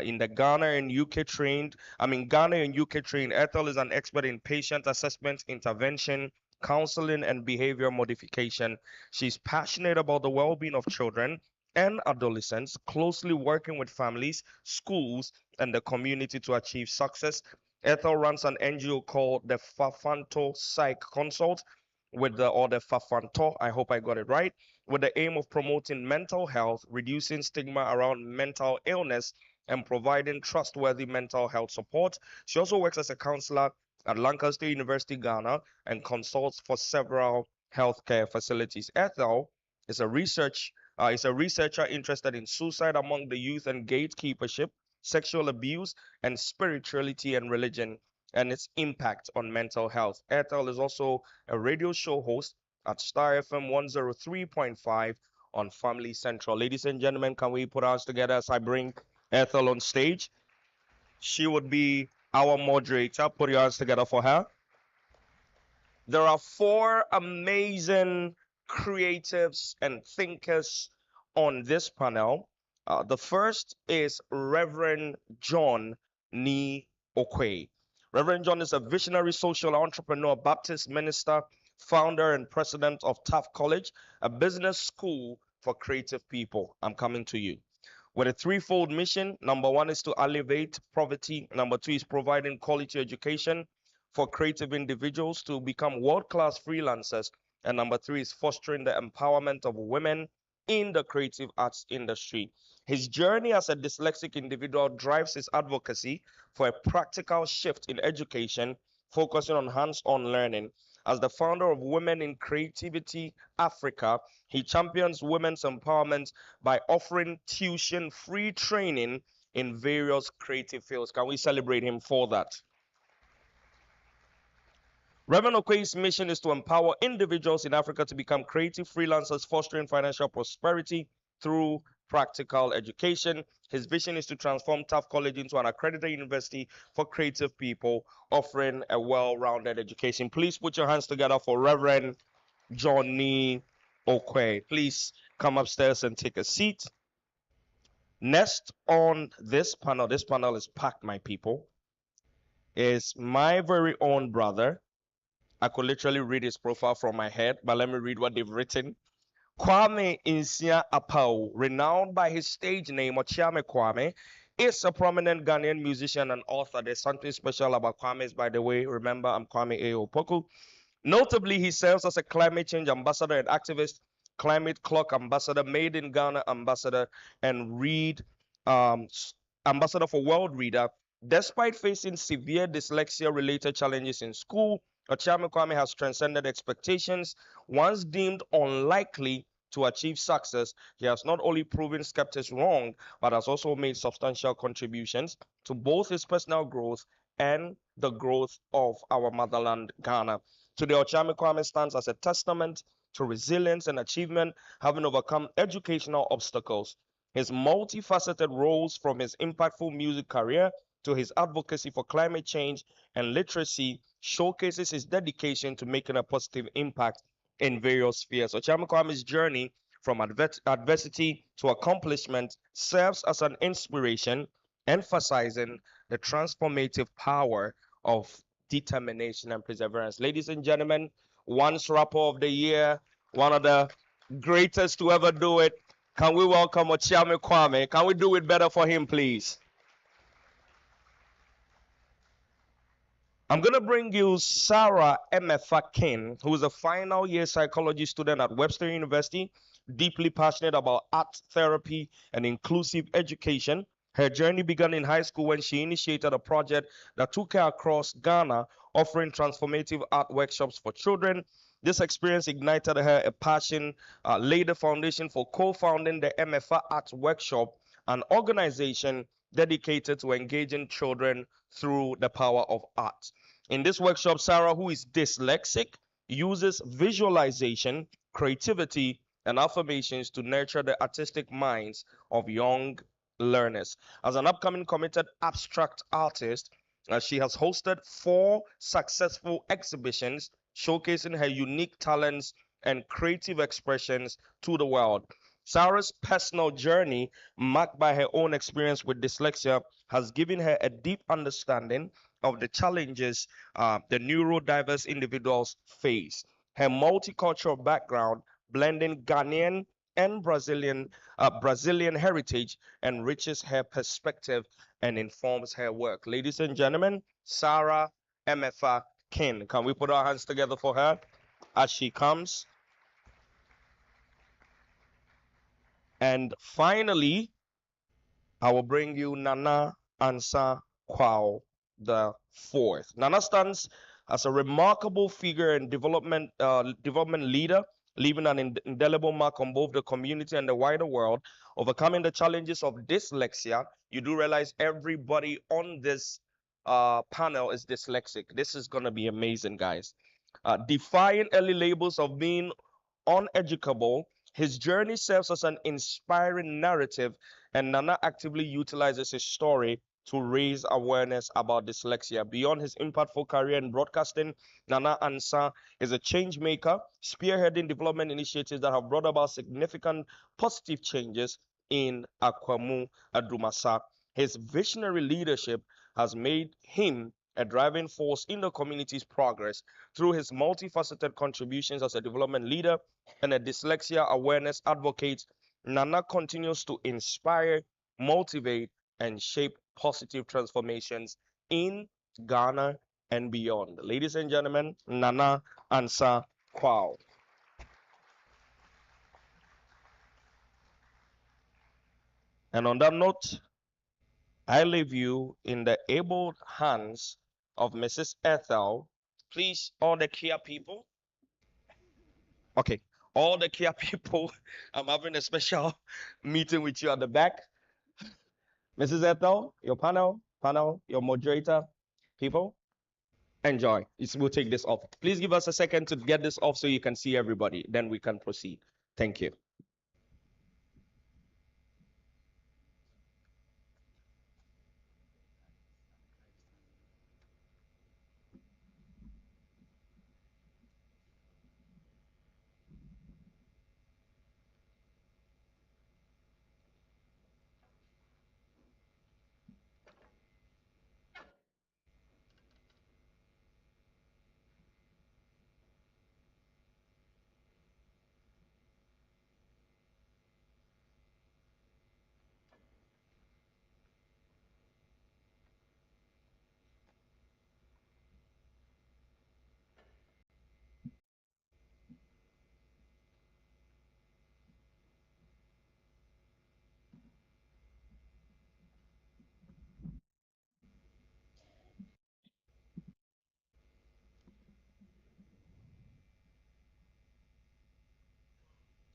In the Ghana and UK trained, Ghana and UK trained, Ethel is an expert in patient assessment, intervention, counseling, and behavior modification. She's passionate about the well-being of children and adolescents, closely working with families, schools, and the community to achieve success. Ethel runs an NGO called the Fafanto Psych Consult or the Fafanto, I hope I got it right, with the aim of promoting mental health, reducing stigma around mental illness, and providing trustworthy mental health support. She also works as a counselor at Lancaster University, Ghana, and consults for several healthcare facilities. Ethel is a researcher interested in suicide among the youth and gatekeepership, sexual abuse, and spirituality and religion, and its impact on mental health. Ethel is also a radio show host at Star FM 103.5 on Family Central. Ladies and gentlemen, can we put ours together as I bring Ethel on stage. She would be our moderator. Put your hands together for her. There are four amazing creatives and thinkers on this panel. The first is Reverend John Ni Okwe. Reverend John is a visionary social entrepreneur, Baptist minister, founder and president of Taft College, a business school for creative people. I'm coming to you. With a threefold mission. Number one is to alleviate poverty. Number two is providing quality education for creative individuals to become world-class freelancers. And number three is fostering the empowerment of women in the creative arts industry. His journey as a dyslexic individual drives his advocacy for a practical shift in education, focusing on hands-on learning. As the founder of Women in Creativity Africa, he champions women's empowerment by offering tuition-free training in various creative fields. Can we celebrate him for that? Reverend Okwe's mission is to empower individuals in Africa to become creative freelancers, fostering financial prosperity through practical education. His vision is to transform Taft College into an accredited university for creative people, offering a well-rounded education. Please put your hands together for Reverend Johnny Okwe. Please come upstairs and take a seat. Next on this panel is packed, my people, is my very own brother. I could literally read his profile from my head, but let me read what they've written. Kwame Insia Apau, renowned by his stage name Ochiame Kwame, is a prominent Ghanaian musician and author. There's something special about Kwame's, by the way. Remember, I'm Kwame Opoku. Notably, he serves as a climate change ambassador and activist, climate clock ambassador, made in Ghana ambassador, and ambassador for World Reader. Despite facing severe dyslexia-related challenges in school, Ochame Kwame has transcended expectations. Once deemed unlikely to achieve success, he has not only proven skeptics wrong, but has also made substantial contributions to both his personal growth and the growth of our motherland, Ghana. Today, Ochame Kwame stands as a testament to resilience and achievement, having overcome educational obstacles. His multifaceted roles, from his impactful music career to his advocacy for climate change and literacy, showcases his dedication to making a positive impact in various spheres. Ochame Kwame's journey from adversity to accomplishment serves as an inspiration, emphasizing the transformative power of determination and perseverance. Ladies and gentlemen, once rapper of the year, one of the greatest to ever do it. Can we welcome Ochame Kwame? Can we do it better for him, please? I'm going to bring you Sarah Emefa King, who is a final year psychology student at Webster University, deeply passionate about art therapy and inclusive education. Her journey began in high school when she initiated a project that took her across Ghana, offering transformative art workshops for children. This experience ignited her a passion, laid the foundation for co-founding the MFA Art Workshop, an organization dedicated to engaging children through the power of art. In this workshop, Sarah, who is dyslexic, uses visualization, creativity, and affirmations to nurture the artistic minds of young learners. As an upcoming committed abstract artist, she has hosted 4 successful exhibitions showcasing her unique talents and creative expressions to the world. Sarah's personal journey, marked by her own experience with dyslexia, has given her a deep understanding of the challenges the neurodiverse individuals face. Her multicultural background, blending Ghanaian and Brazilian heritage, enriches her perspective and informs her work. Ladies and gentlemen, Sarah Emefa King. Can we put our hands together for her as she comes? And finally, I will bring you Nana Ansa Kwao the fourth. Nana stands as a remarkable figure and development leader, leaving an indelible mark on both the community and the wider world, overcoming the challenges of dyslexia. You do realize everybody on this panel is dyslexic. This is going to be amazing, guys. Defying early labels of being uneducable, His journey serves as an inspiring narrative, and Nana actively utilizes his story to raise awareness about dyslexia. Beyond his impactful career in broadcasting, Nana Ansah is a change maker, spearheading development initiatives that have brought about significant positive changes in Akwamu Adumasa. His visionary leadership has made him a driving force in the community's progress through his multifaceted contributions as a development leader and a dyslexia awareness advocate. Nana continues to inspire, motivate, and shape positive transformations in Ghana and beyond. Ladies and gentlemen, Nana Ansah Kwao. And on that note, I leave you in the able hands of Mrs. Ethel. Please, all the Kia people. Okay, all the Kia people, I'm having a special meeting with you at the back. Mrs. Ethel, your panel, your moderator, people, enjoy. We'll take this off. Please give us a second to get this off so you can see everybody. Then we can proceed. Thank you.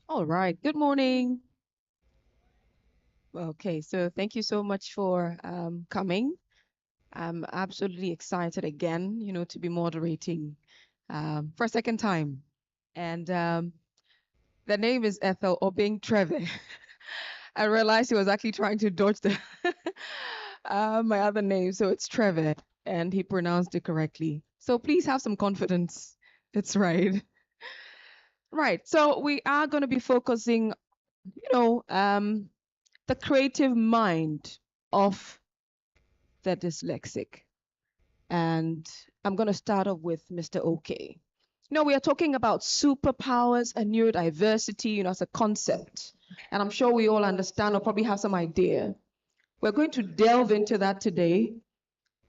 All right. Good morning. Okay, so thank you so much for coming. I'm absolutely excited again, to be moderating for a second time. And the name is Ethel Obing Trevor. I realized he was actually trying to dodge the my other name, so it's Trevor, and he pronounced it correctly. So please have some confidence. It's right. Right. So we are going to be focusing, the creative mind of the dyslexic. And I'm going to start off with Mr. OK. We are talking about superpowers and neurodiversity, as a concept. And I'm sure we all understand or probably have some idea. We're going to delve into that today.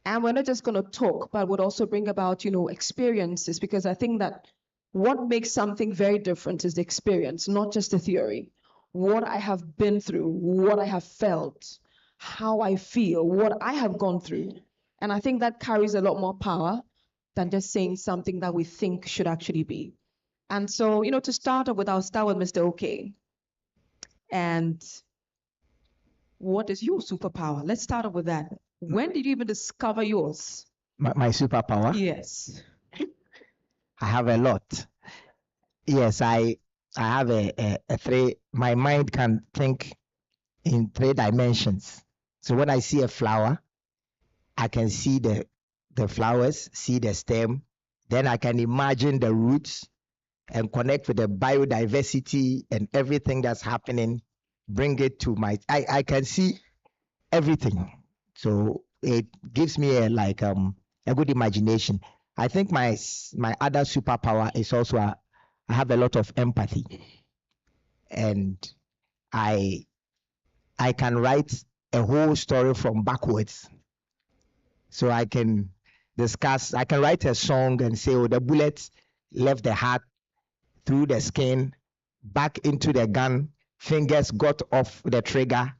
And we're not just going to talk, but would also bring about, experiences, because I think that what makes something very different is the experience, not just the theory. What I have been through, what I have felt, how I feel, what I have gone through. And I think that carries a lot more power than just saying something that we think should actually be. And so, to start off with, I'll start with Mr. OK. And what is your superpower? Let's start off with that. When did you even discover yours? My superpower? Yes. I have a lot. Yes, I have a three. My mind can think in 3 dimensions. So when I see a flower, I can see the flowers, see the stem. Then I can imagine the roots and connect with the biodiversity and everything that's happening. Bring it to I can see everything. So it gives me a good imagination. I think my other superpower is also I have a lot of empathy, and I can write a whole story from backwards. So I can write a song and say, oh, the bullet left the heart through the skin, back into the gun, fingers got off the trigger,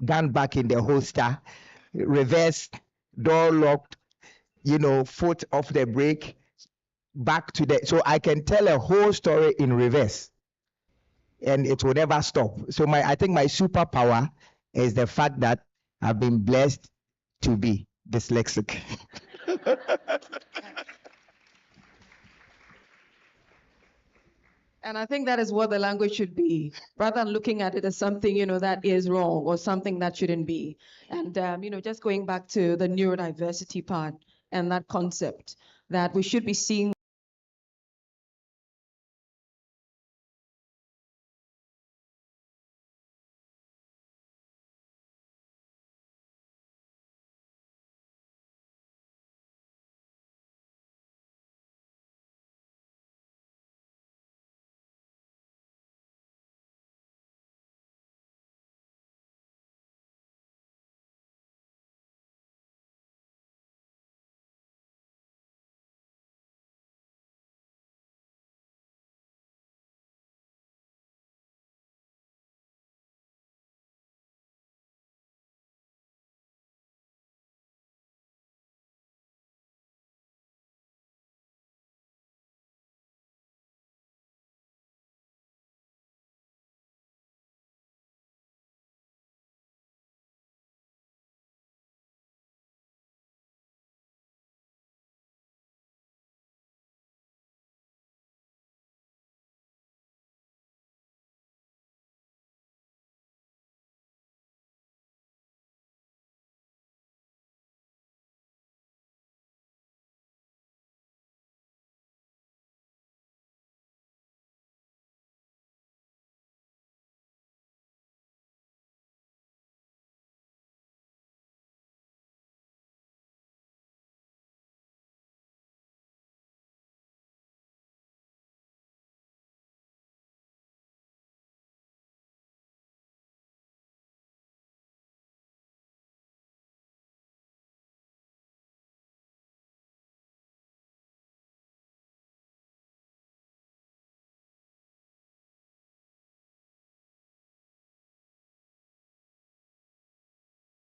gun back in the holster, reverse, door locked, foot off the brake, back to so I can tell a whole story in reverse and it will never stop. So I think my superpower is the fact that I've been blessed to be dyslexic. And I think that is what the language should be, rather than looking at it as something, that is wrong or something that shouldn't be. And, just going back to the neurodiversity part and that concept that we should be seeing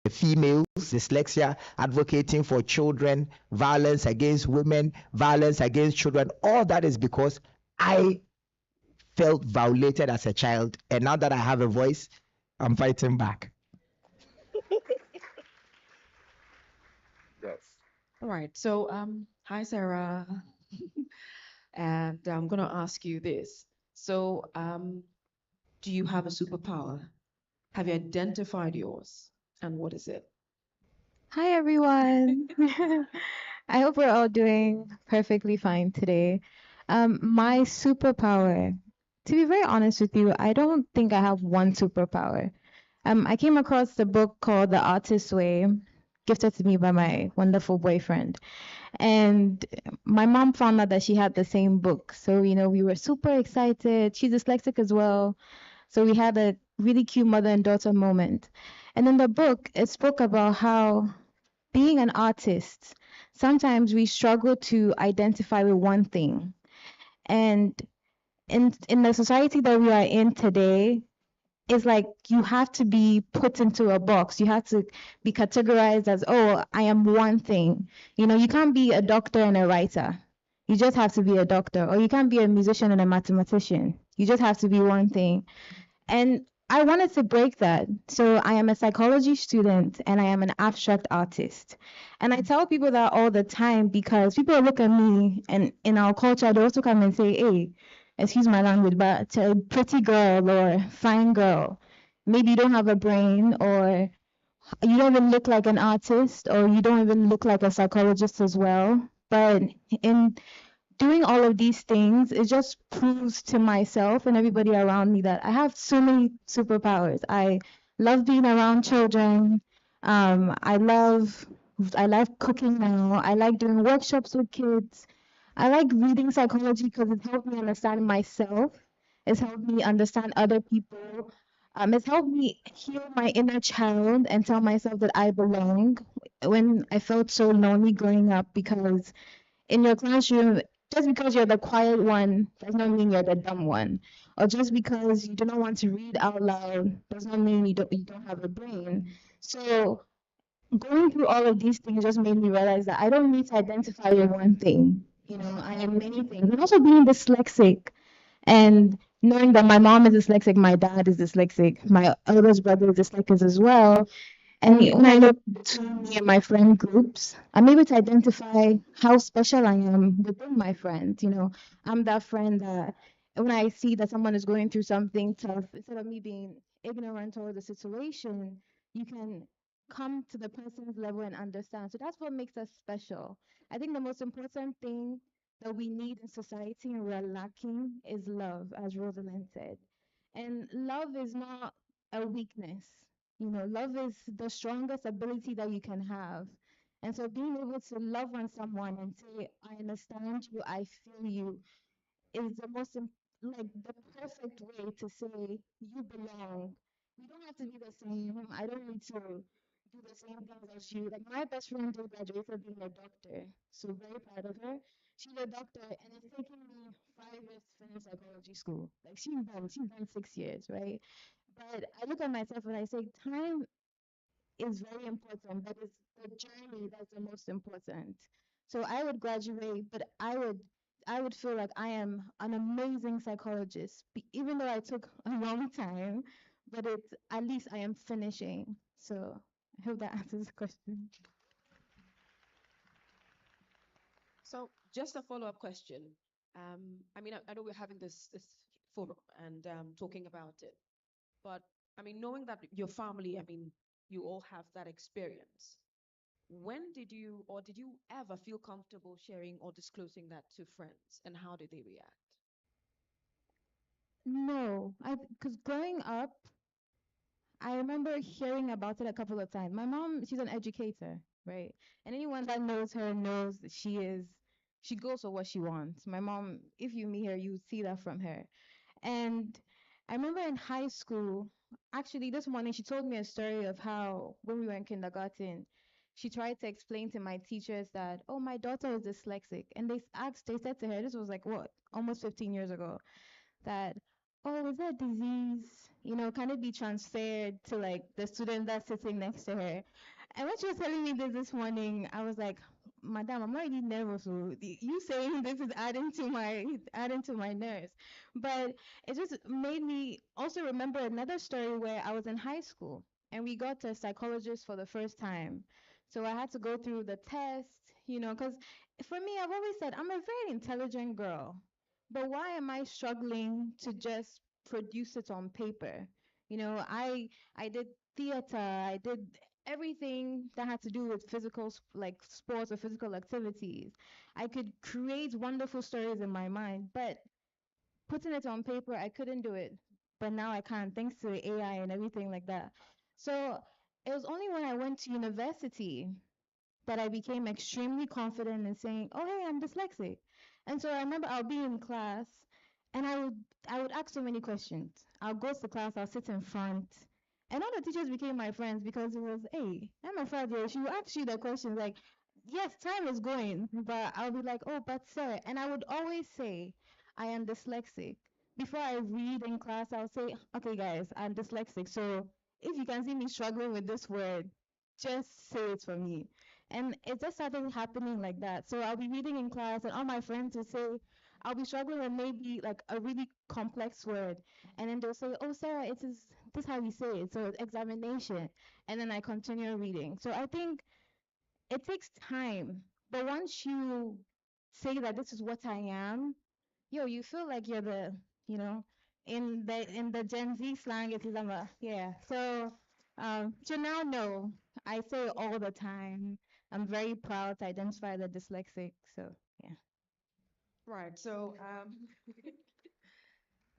females, dyslexia, advocating for children, violence against women, violence against children. All that is because I felt violated as a child, and now that I have a voice, I'm fighting back. Yes. All right. So, hi, Sarah. And I'm going to ask you this. So, do you have a superpower? Have you identified yours? And what is it? Hi everyone. I hope we're all doing perfectly fine today. My superpower, to be very honest with you, I don't think I have one superpower. I came across the book called The Artist's Way, gifted to me by my wonderful boyfriend. And my mom found out that she had the same book. So, we were super excited. She's dyslexic as well. So we had a really cute mother and daughter moment. And in the book, it spoke about how being an artist, sometimes we struggle to identify with one thing. And in the society that we are in today, it's like you have to be put into a box. You have to be categorized as, oh, I am one thing. You can't be a doctor and a writer. You just have to be a doctor. Or you can't be a musician and a mathematician. You just have to be one thing. And I wanted to break that. So I am a psychology student and I am an abstract artist. And I tell people that all the time because people look at me and in our culture, they also come and say, hey, excuse my language, but to a pretty girl or fine girl, maybe you don't have a brain or you don't even look like an artist or you don't even look like a psychologist as well. But in doing all of these things, it just proves to myself and everybody around me that I have so many superpowers. I love being around children. I love cooking now. I like doing workshops with kids. I like reading psychology because it's helped me understand myself. It's helped me understand other people. It's helped me heal my inner child and tell myself that I belong when I felt so lonely growing up because in your classroom, just because you're the quiet one does not mean you're the dumb one. Or just because you do not want to read out loud does not mean you don't have a brain. So going through all of these things just made me realize that I don't need to identify with one thing. I am many things. And also being dyslexic and knowing that my mom is dyslexic, my dad is dyslexic, my eldest brother is dyslexic as well, and when I look to me and my friend groups, I'm able to identify how special I am within my friends. I'm that friend that when I see that someone is going through something tough, instead of me being ignorant toward the situation, you can come to the person's level and understand. So that's what makes us special. I think the most important thing that we need in society and we're lacking is love, as Rosalind said. And love is not a weakness. You know, love is the strongest ability that you can have. And so being able to love on someone and say, I understand you, I feel you, is the like the perfect way to say you belong. We don't have to be the same. I don't need to do the same things as you. Like my best friend did graduate from being a doctor, so very proud of her. She's a doctor, and it's taken me 5 years to finish psychology school. Like she's done 6 years, right? But I look at myself and I say, time is very important, but it's the journey that's the most important. So I would graduate, but I would feel like I am an amazing psychologist, even though I took a long time, but it's at least I am finishing. So I hope that answers the question. So just a follow-up question. I mean, I know we're having this forum and talking about it, but I mean, knowing that your family, I mean, you all have that experience. When did you or did you ever feel comfortable sharing or disclosing that to friends, and how did they react? No, because growing up, I remember hearing about it a couple of times. My mom, she's an educator, right? And anyone that knows her knows that she goes for what she wants. My mom, if you meet her, you see that from her. And I remember in high school, actually, this morning, she told me a story of how when we were in kindergarten, she tried to explain to my teachers that, oh, my daughter is dyslexic. And they said to her, this was like, what, almost 15 years ago, that, oh, is that a disease? You know, can it be transferred to like the student that's sitting next to her? And when she was telling me this morning, I was like, Madam, I'm already nervous. So you saying this is adding to my nerves. But it just made me also remember another story where I was in high school and we got to a psychologist for the first time. So I had to go through the test, because for me, I've always said I'm a very intelligent girl. But why am I struggling to just produce it on paper? I did theater, I did everything that had to do with physical, like sports or physical activities. I could create wonderful stories in my mind, but putting it on paper, I couldn't do it. But now I can, thanks to AI and everything like that. So it was only when I went to university that I became extremely confident in saying, "Oh, hey, I'm dyslexic." And so I remember I'll be in class and I would ask so many questions. I'll go to class, I'll sit in front. And all the teachers became my friends because it was, hey, I'm a Friday. She will ask you the questions like, yes, time is going, but I'll be like, oh, but sir. And I would always say, I am dyslexic. Before I read in class, I'll say, okay, guys, I'm dyslexic. So if you can see me struggling with this word, just say it for me. And it just started happening like that. So I'll be reading in class, and all my friends will say, I'll be struggling with maybe like a really complex word. And then they'll say, oh, Sarah, it is this how you say it. So it's examination. And then I continue reading. So I think it takes time. But once you say that this is what I am, you feel like you're you know, in the Gen Z slang, it is yeah. So to now know, I say it all the time. I'm very proud to identify the dyslexic. So yeah. Right. So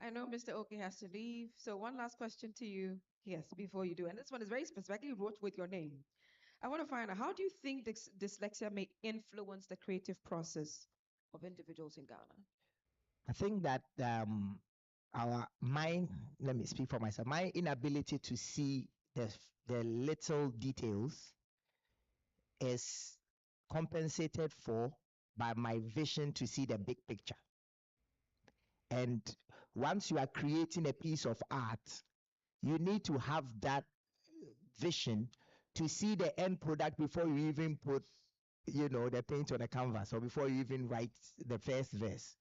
I know Mr. Oki has to leave. So one last question to you. Yes, before you do. And this one is very specifically wrote with your name. I want to find out, how do you think dyslexia may influence the creative process of individuals in Ghana? I think that our mind, let me speak for myself, my inability to see the little details is compensated for by my vision to see the big picture. And once you are creating a piece of art, you need to have that vision to see the end product before you even put, the paint on the canvas, or before you even write the first verse.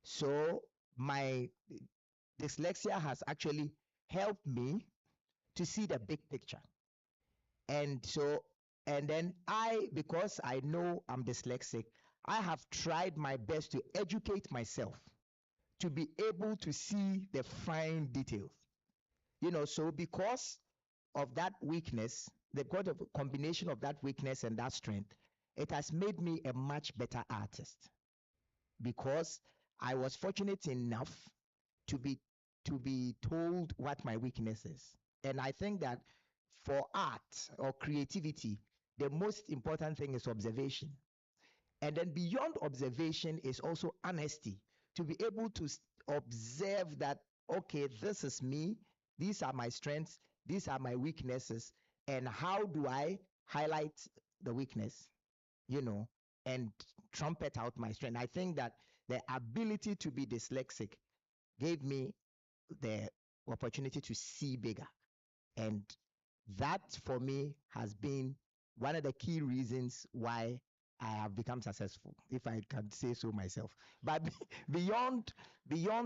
So my dyslexia has actually helped me to see the big picture. And so, and then because I know I'm dyslexic, I have tried my best to educate myself to be able to see the fine details. So because of that weakness, the combination of that weakness and that strength, it has made me a much better artist, because I was fortunate enough to be told what my weakness is. And I think that for art or creativity, the most important thing is observation. And then beyond observation is also honesty, to be able to observe that, okay, this is me, these are my strengths, these are my weaknesses, and how do I highlight the weakness, and trumpet out my strength. I think that the ability to be dyslexic gave me the opportunity to see bigger. And that for me has been one of the key reasons why I have become successful, if I can say so myself. But beyond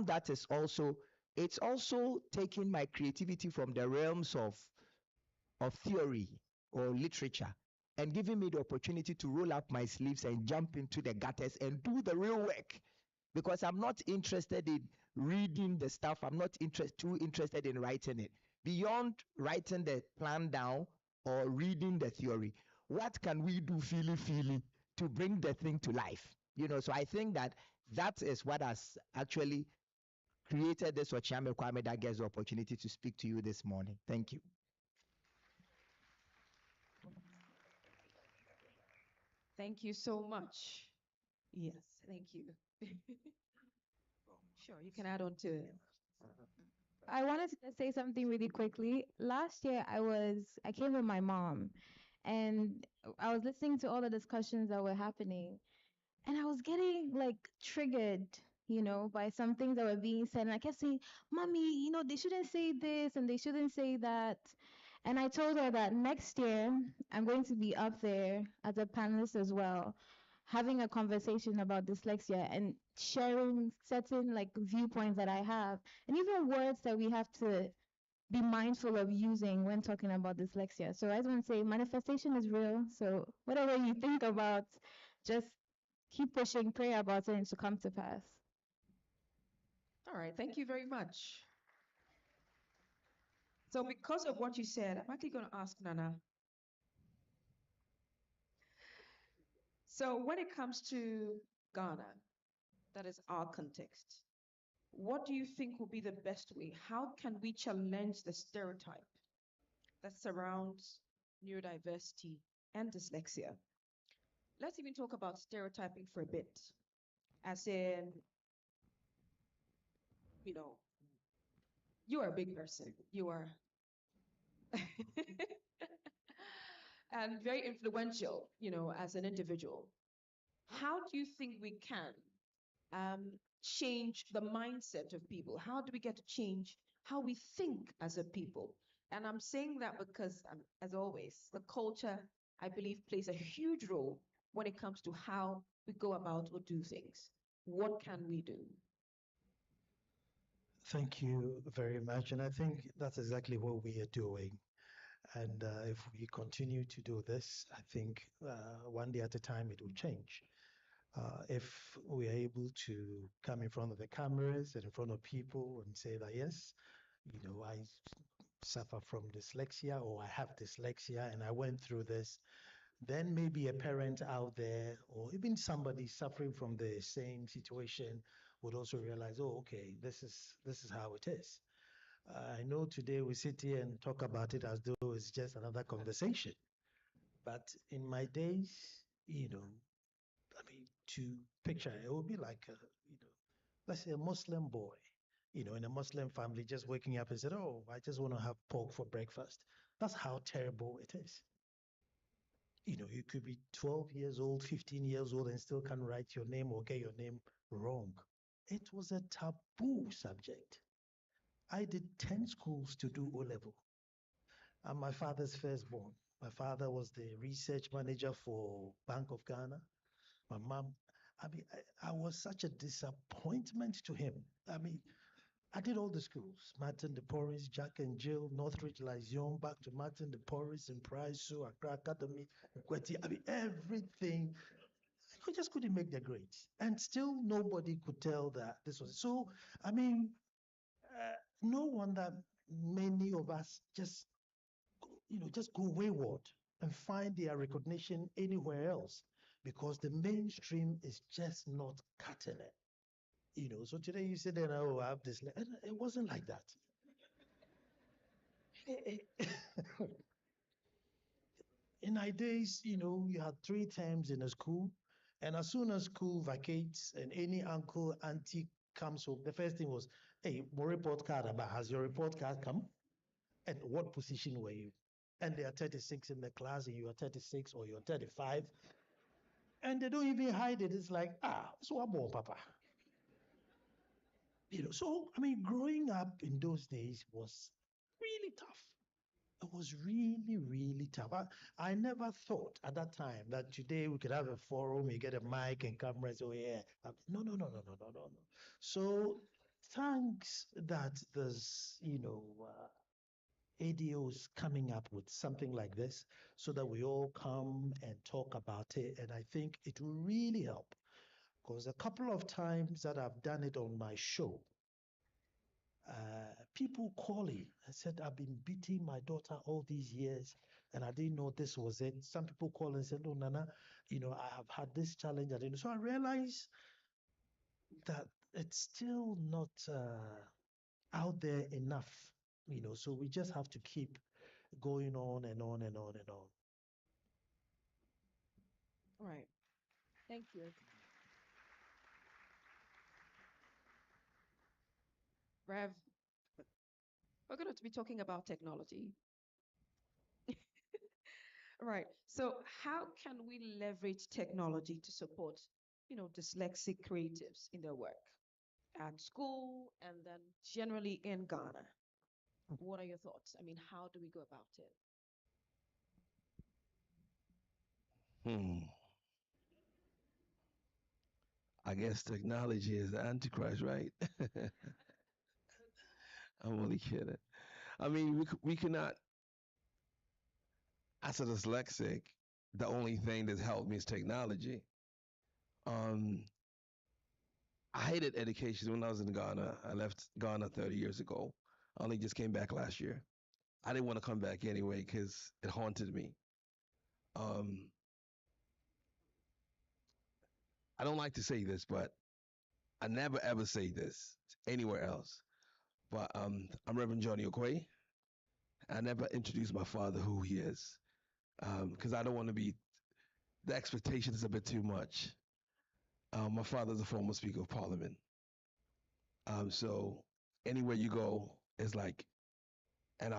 that is also, it's also taking my creativity from the realms of theory or literature and giving me the opportunity to roll up my sleeves and jump into the gutters and do the real work. Because I'm not interested in reading the stuff, I'm not too interested in writing it. Beyond writing the plan down or reading the theory, what can we do feely to bring the thing to life? So I think that is what has actually created this Ochiame Kwame that gets the opportunity to speak to you this morning. Thank you. Thank you so much. Yes, thank you. Sure, you can add on to it. I wanted to just say something really quickly. Last year, I came with my mom, and I was listening to all the discussions that were happening, and I was getting like triggered, by some things that were being said. And I kept saying, "Mommy, they shouldn't say this and they shouldn't say that." And I told her that next year I'm going to be up there as a panelist as well, having a conversation about dyslexia and sharing certain like viewpoints that I have, and even words that we have to be mindful of using when talking about dyslexia. So I just want to say manifestation is real. So whatever you think about, just keep pushing, pray about it, and to come to pass. All right, thank you very much. So because of what you said, I'm actually going to ask Nana. So when it comes to Ghana, that is our context, what do you think will be the best way? How can we challenge the stereotype that surrounds neurodiversity and dyslexia? Let's even talk about stereotyping for a bit. As in, you are a big person. You are and very influential, as an individual. How do you think we can change the mindset of people? How do we get to change how we think as a people? And I'm saying that because, as always, the culture, I believe, plays a huge role when it comes to how we go about or do things. What can we do? Thank you very much. And I think that's exactly what we are doing. And if we continue to do this, I think one day at a time it will change. If we are able to come in front of the cameras and in front of people and say that, yes, I suffer from dyslexia or I have dyslexia and I went through this, then maybe a parent out there or even somebody suffering from the same situation would also realize, oh, okay, this is how it is. I know today we sit here and talk about it as though it's just another conversation. But in my days, to picture, it would be like, let's say a Muslim boy, in a Muslim family just waking up and said, oh, I just want to have pork for breakfast. That's how terrible it is. You could be 12 years old, 15 years old, and still can't write your name or get your name wrong. It was a taboo subject. I did 10 schools to do O-level. I'm my father's firstborn. My father was the research manager for Bank of Ghana. My mom, I was such a disappointment to him. I did all the schools, Martin de Porres, Jack and Jill, Northridge, Lyceum, back to Martin de Porres and Price, Accra Academy, Kweti. Everything. we just couldn't make the grades, and still nobody could tell that this was so. I mean, no wonder many of us just just go wayward and find their recognition anywhere else because the mainstream is just not cutting it. So today you said that, oh, I have this. And it wasn't like that. In my days, you had 3 terms in a school, and as soon as school vacates and any uncle, auntie comes home, the first thing was, hey, my report card, about has your report card come? And what position were you? And there are 36 in the class, and you are 36 or you're 35. And they don't even hide it. It's like, so I'm more papa. So I mean, growing up in those days was really tough. It was really, really tough. I never thought at that time that today we could have a forum, you get a mic and cameras. Oh, yeah. No, no, no, no, no, no, no, no. So thanks that there's, ADOs coming up with something like this so that we all come and talk about it. And I think it will really help because a couple of times that I've done it on my show, people calling and said, I've been beating my daughter all these years and I didn't know this was it. Some people call and said, no, Nana, I have had this challenge. I didn't know. So I realized that it's still not out there enough, so we just have to keep going on and on and on and on. All right. Thank you. Rev, we're going to be talking about technology. Right. So how can we leverage technology to support, dyslexic creatives in their work at school and then generally in Ghana? What are your thoughts? I mean, how do we go about it? I guess technology is the Antichrist, right? I'm only kidding. I mean, we cannot, as a dyslexic, the only thing that's helped me is technology. Um, I hated education when I was in Ghana. I left Ghana 30 years ago. I only just came back last year. I didn't want to come back anyway because it haunted me. Um, I don't like to say this, but I never ever say this anywhere else. But I'm Reverend Johnny Okoye. I never introduced my father who he is because I don't want to be, the expectation is a bit too much. My father's a former Speaker of Parliament. So anywhere you go, it's like, and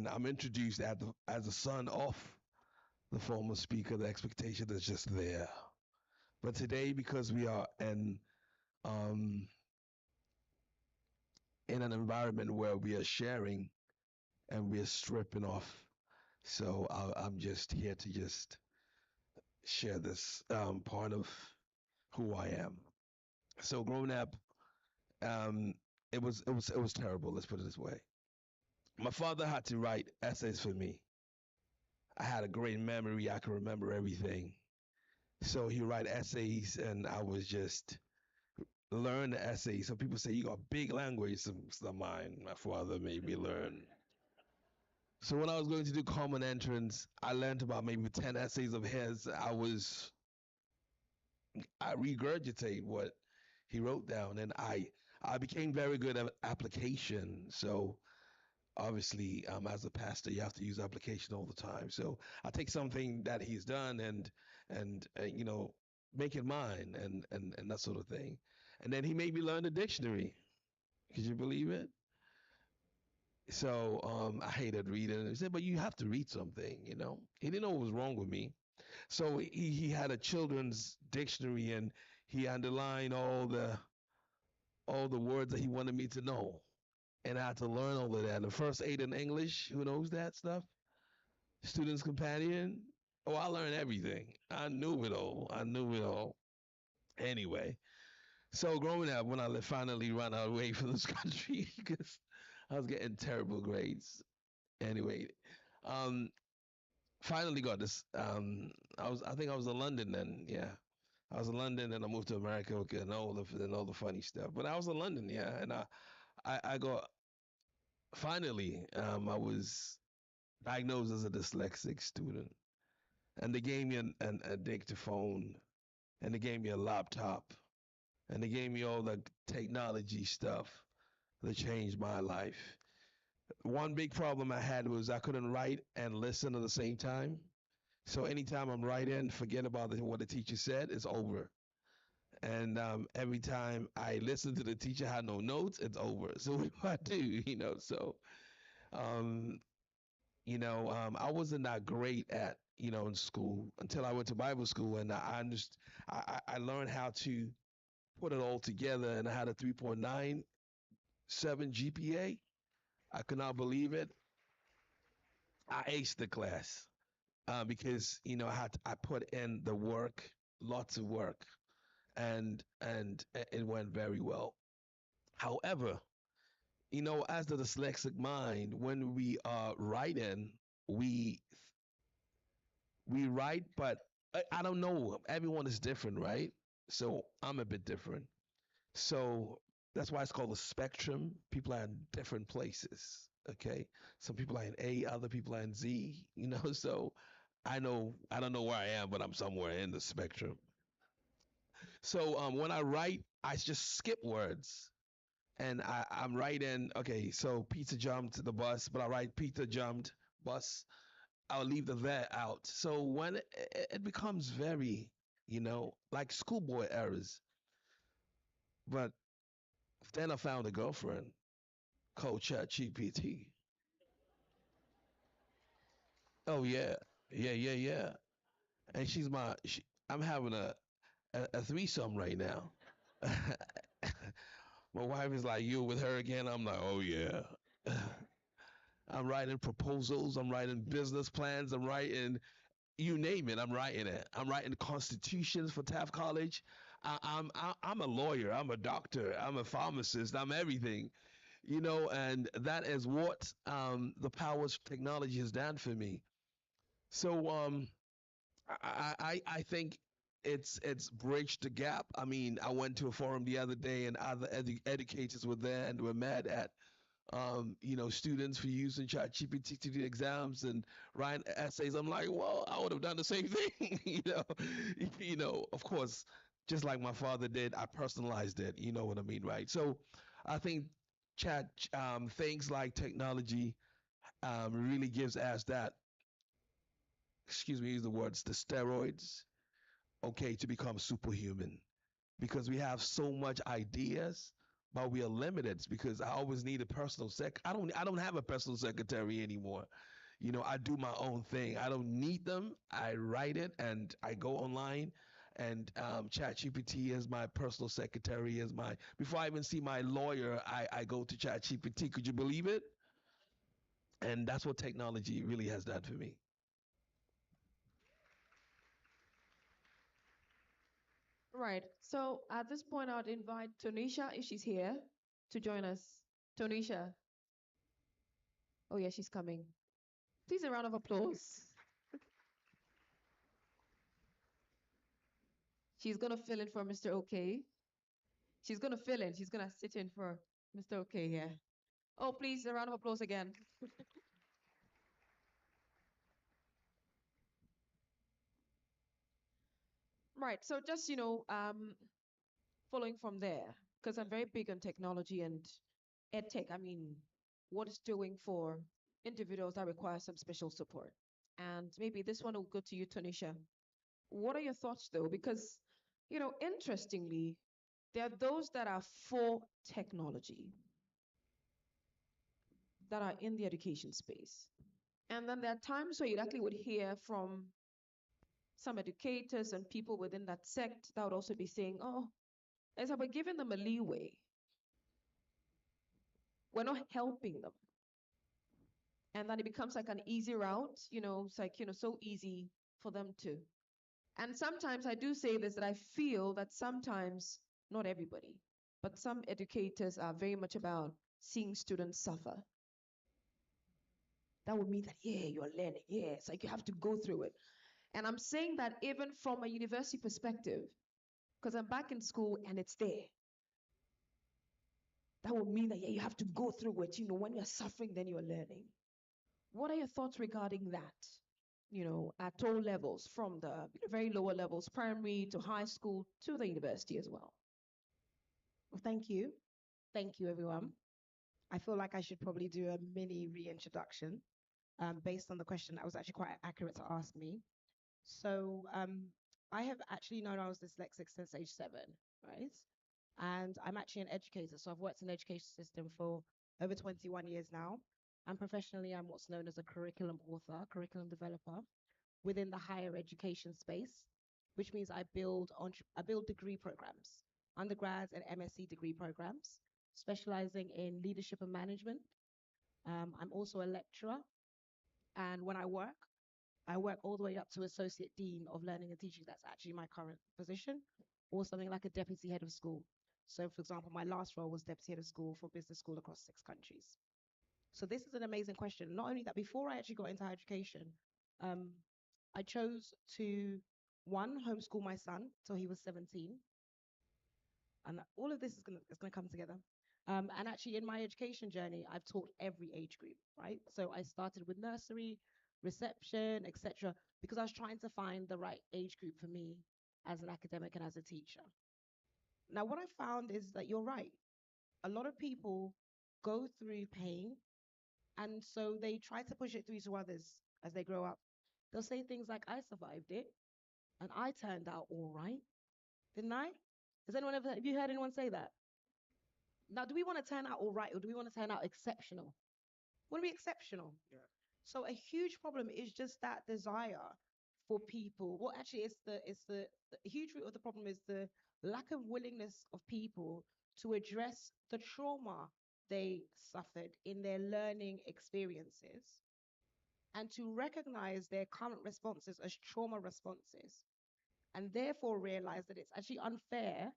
I'm introduced as a son of the former Speaker. The expectation is just there. But today, because we are um, in an environment where we are sharing and we are stripping off, so I'm just here to just share this part of who I am. So growing up, um, it was terrible. Let's put it this way. My father had to write essays for me. I had a great memory. I could remember everything. So he write essays, and I was just learn the essays. So people say you got big language. Some mine. My father made me learn. So when I was going to do common entrance, I learned about maybe 10 essays of his. I regurgitate what he wrote down, and I became very good at application. So obviously, as a pastor, you have to use application all the time. So I take something that he's done and make it mine and that sort of thing. And then he made me learn the dictionary. Could you believe it? So I hated reading. He said, "But you have to read something." He didn't know what was wrong with me. So he had a children's dictionary and he underlined all the words that he wanted me to know. And I had to learn all of that. The first aid in English, who knows that stuff? Student's companion. Oh, I learned everything. I knew it all. I knew it all. Anyway, so growing up, when I finally ran away from this country because I was getting terrible grades. Anyway, um, finally got this. I think I was in London then. Yeah, I was in London, and I moved to America, okay, and all the funny stuff. But I was in London, yeah, and I got finally, I was diagnosed as a dyslexic student, and they gave me a dictaphone, and they gave me a laptop, and they gave me all the technology stuff that changed my life. One big problem I had was I couldn't write and listen at the same time. So anytime I'm writing, forget about what the teacher said, it's over. And every time I listen to the teacher had no notes, it's over. So what do I do? Um, I wasn't that great at in school until I went to Bible school, and I learned how to put it all together, and I had a 3.97 GPA. I could not believe it. I aced the class because I put in the work, lots of work, and it went very well. However, as the dyslexic mind, when we are writing, we we write, but I don't know. Everyone is different, right? So I'm a bit different. So that's why it's called a spectrum. People are in different places. Okay, some people are in A, other people are in Z. So I don't know where I am, but I'm somewhere in the spectrum. So when I write, I just skip words. And I'm writing, okay, so Peter jumped the bus, but I write Peter jumped bus. I'll leave the there out. So when it becomes very, like schoolboy errors. But then I found a girlfriend called ChatGPT. Oh yeah, yeah. And I'm having a threesome right now. My wife is like, you with her again? I'm like, oh yeah. I'm writing proposals. I'm writing business plans. I'm writing, you name it. I'm writing it. I'm writing constitutions for Taft College. I'm a lawyer. I'm a doctor. I'm a pharmacist. I'm everything, and that is what the powers of technology has done for me. So I think it's bridged the gap. I mean, I went to a forum the other day, and other educators were there, and were mad at students for using ChatGPT to do exams and writing essays. I'm like, well, I would have done the same thing. Of course, just like my father did, I personalized it. You know what I mean, right? So, I think things like technology really gives us that. Excuse me, use the words, the steroids. Okay, to become superhuman because we have so much ideas, but we are limited because I always need a personal sec. I don't have a personal secretary anymore. I do my own thing. I don't need them. I write it and I go online, and ChatGPT is my personal secretary. Is my Before I even see my lawyer, I go to ChatGPT. Could you believe it? And that's what technology really has done for me. Right. So at this point, I'd invite Tonisha, if she's here, to join us. Tonisha. Oh, yeah, she's coming. Please, a round of applause. She's going to fill in for Mr. OK. She's going to fill in. She's going to sit in for Mr. OK here. Oh, please, a round of applause again. Right. So just, following from there, because I'm very big on technology and ed tech, I mean, what it's doing for individuals that require some special support. And maybe this one will go to you, Tanisha. What are your thoughts, though? Because, interestingly, there are those that are for technology that are in the education space. And then there are times where you actually would hear from some educators and people within that sect that would also be saying, oh, as we're giving them a leeway, we're not helping them. And then it becomes like an easy route, it's like, so easy for them to. And sometimes I do say this, that I feel that sometimes, not everybody, but some educators are very much about seeing students suffer. That would mean that, yeah, you're learning. Yeah, it's like you have to go through it. And I'm saying that even from a university perspective, because I'm back in school and it's there. That would mean that, yeah, you have to go through it. When you're suffering, then you're learning. What are your thoughts regarding that? At all levels, from the very lower levels, primary to high school to the university as well. Well, thank you. Thank you, everyone. I feel like I should probably do a mini reintroduction based on the question that was actually quite accurate to ask me. So I have actually known I was dyslexic since age 7, right? And I'm actually an educator. So I've worked in the education system for over 21 years now. And professionally, I'm what's known as a curriculum author, curriculum developer within the higher education space, which means I build degree programs, undergrads and MSc degree programs, specializing in leadership and management. I'm also a lecturer. And when I work all the way up to Associate Dean of Learning and Teaching. That's actually my current position, or something like a Deputy Head of School. So, for example, my last role was Deputy Head of School for business school across 6 countries. So this is an amazing question. Not only that, before I actually got into higher education, I chose to, one, homeschool my son till he was 17. And all of this is gonna come together. And actually, in my education journey, I've taught every age group, right? So I started with nursery, reception, etc., because I was trying to find the right age group for me as an academic and as a teacher. Now, what I found is that you're right. A lot of people go through pain, and so they try to push it through to others as they grow up. They'll say things like, I survived it, and I turned out all right, didn't I? Have you heard anyone say that? Now, do we want to turn out all right, or do we want to turn out exceptional? We want to be exceptional. Yeah. So a huge problem is just that desire for people. Well, actually, the huge root of the problem is the lack of willingness of people to address the trauma they suffered in their learning experiences and to recognize their current responses as trauma responses, and therefore realize that it's actually unfair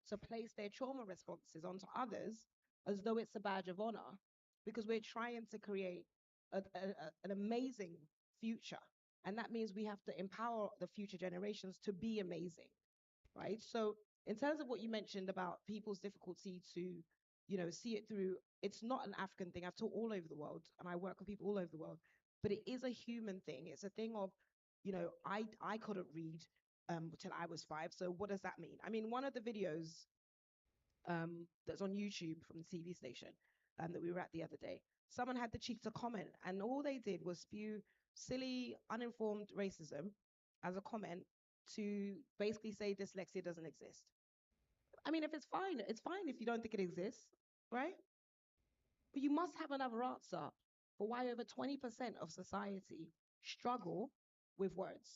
to place their trauma responses onto others as though it's a badge of honor, because we're trying to create an amazing future. And that means we have to empower the future generations to be amazing, right? So in terms of what you mentioned about people's difficulty to, see it through, it's not an African thing. I've taught all over the world and I work with people all over the world, but it is a human thing. It's a thing of, I couldn't read till I was 5. So what does that mean? I mean, one of the videos that's on YouTube from the TV station that we were at the other day, someone had the cheek to comment, and all they did was spew silly, uninformed racism as a comment to basically say dyslexia doesn't exist. I mean, if it's fine if you don't think it exists, right? But you must have another answer for why over 20% of society struggle with words.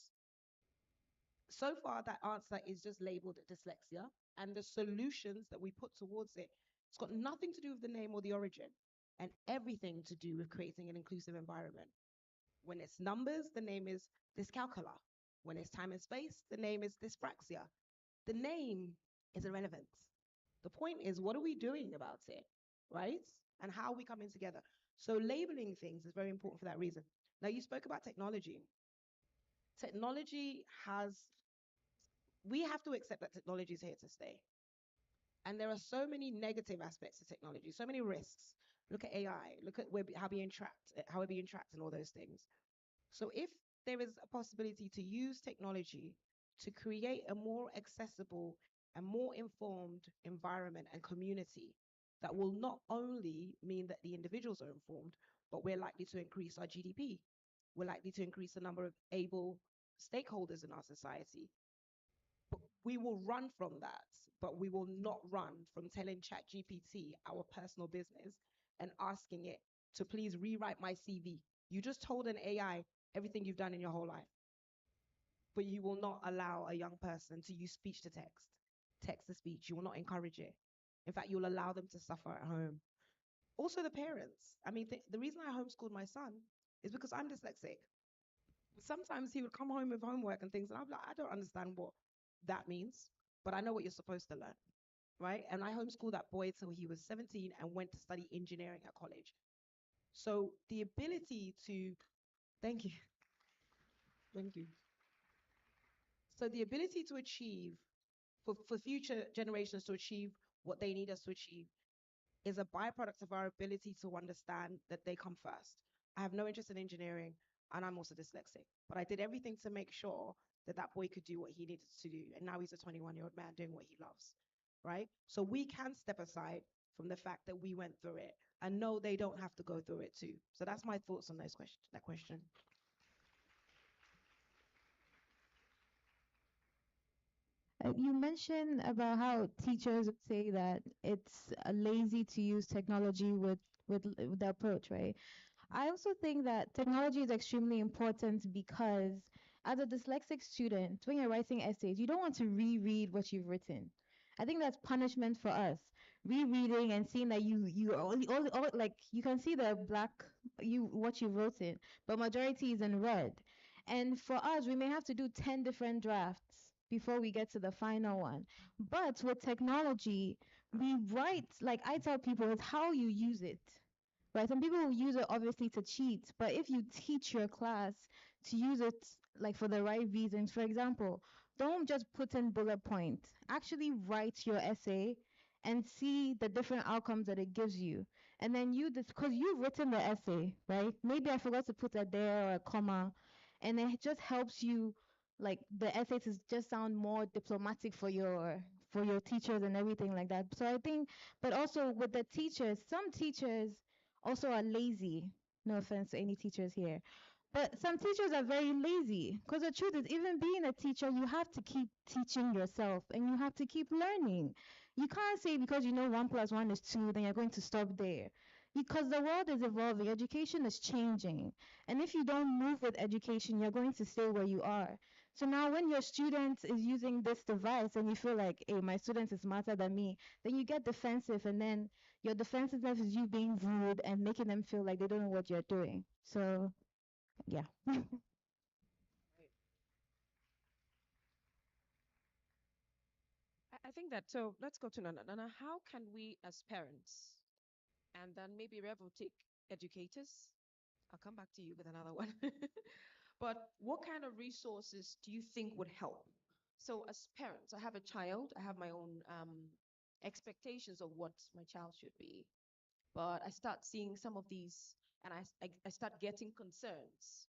So far, that answer is just labeled dyslexia, and the solutions that we put towards it, it's got nothing to do with the name or the origin, and everything to do with creating an inclusive environment. When it's numbers, the name is dyscalculia. When it's time and space, the name is dyspraxia. The name is irrelevant. The point is, what are we doing about it, right? And how are we coming together? So labeling things is very important for that reason. Now, you spoke about technology. We have to accept that technology is here to stay. And there are so many negative aspects of technology, so many risks. Look at AI, look at how we're being tracked and all those things. So if there is a possibility to use technology to create a more accessible and more informed environment and community, that will not only mean that the individuals are informed, but we're likely to increase our GDP. We're likely to increase the number of able stakeholders in our society. We will run from that, but we will not run from telling ChatGPT our personal business and asking it to please rewrite my CV. You just told an AI everything you've done in your whole life, but you will not allow a young person to use speech to text to speech. You will not encourage it. In fact, you'll allow them to suffer at home. Also, the parents. I mean, the reason I homeschooled my son is because I'm dyslexic. Sometimes he would come home with homework and things, and I'm like, I don't understand what that means, but I know what you're supposed to learn, right? And I homeschooled that boy till he was 17 and went to study engineering at college. So the ability to, thank you. So the ability to achieve for future generations to achieve what they need us to achieve is a byproduct of our ability to understand that they come first. I have no interest in engineering, and I'm also dyslexic, but I did everything to make sure that that boy could do what he needed to do. And now he's a 21-year-old man doing what he loves, right? So we can step aside from the fact that we went through it and know they don't have to go through it too. So that's my thoughts on that question. You mentioned about how teachers would say that it's lazy to use technology with the approach, right? I also think that technology is extremely important because as a dyslexic student, when you're writing essays, you don't want to reread what you've written. I think that's punishment for us. Rereading and seeing that you only like you can see the black what you wrote in, but majority is in red. And for us, we may have to do 10 different drafts before we get to the final one. But with technology, we write, like I tell people, it's how you use it. Right, some people will use it obviously to cheat, but if you teach your class to use it like for the right reasons, for example, don't just put in bullet points. Actually write your essay and see the different outcomes that it gives you. And then because you've written the essay, right? Maybe I forgot to put a there or a comma, and it just helps you like the essay to just sound more diplomatic for your teachers and everything like that. So I think, but also with the teachers, some teachers also are lazy. No offense to any teachers here. But some teachers are very lazy because the truth is, even being a teacher, you have to keep teaching yourself and you have to keep learning. You can't say because you know 1 + 1 is 2, then you're going to stop there. Because the world is evolving, education is changing. And if you don't move with education, you're going to stay where you are. So now when your student is using this device and you feel like, hey, my student is smarter than me, then you get defensive, and then your defensiveness is you being rude and making them feel like they don't know what you're doing. So yeah. I think that, so let's go to Nana. Nana, how can we as parents, and then maybe Rev will take educators? I'll come back to you with another one. But what kind of resources do you think would help? So as parents, I have a child, I have my own expectations of what my child should be. But I start seeing some of these and I start getting concerns.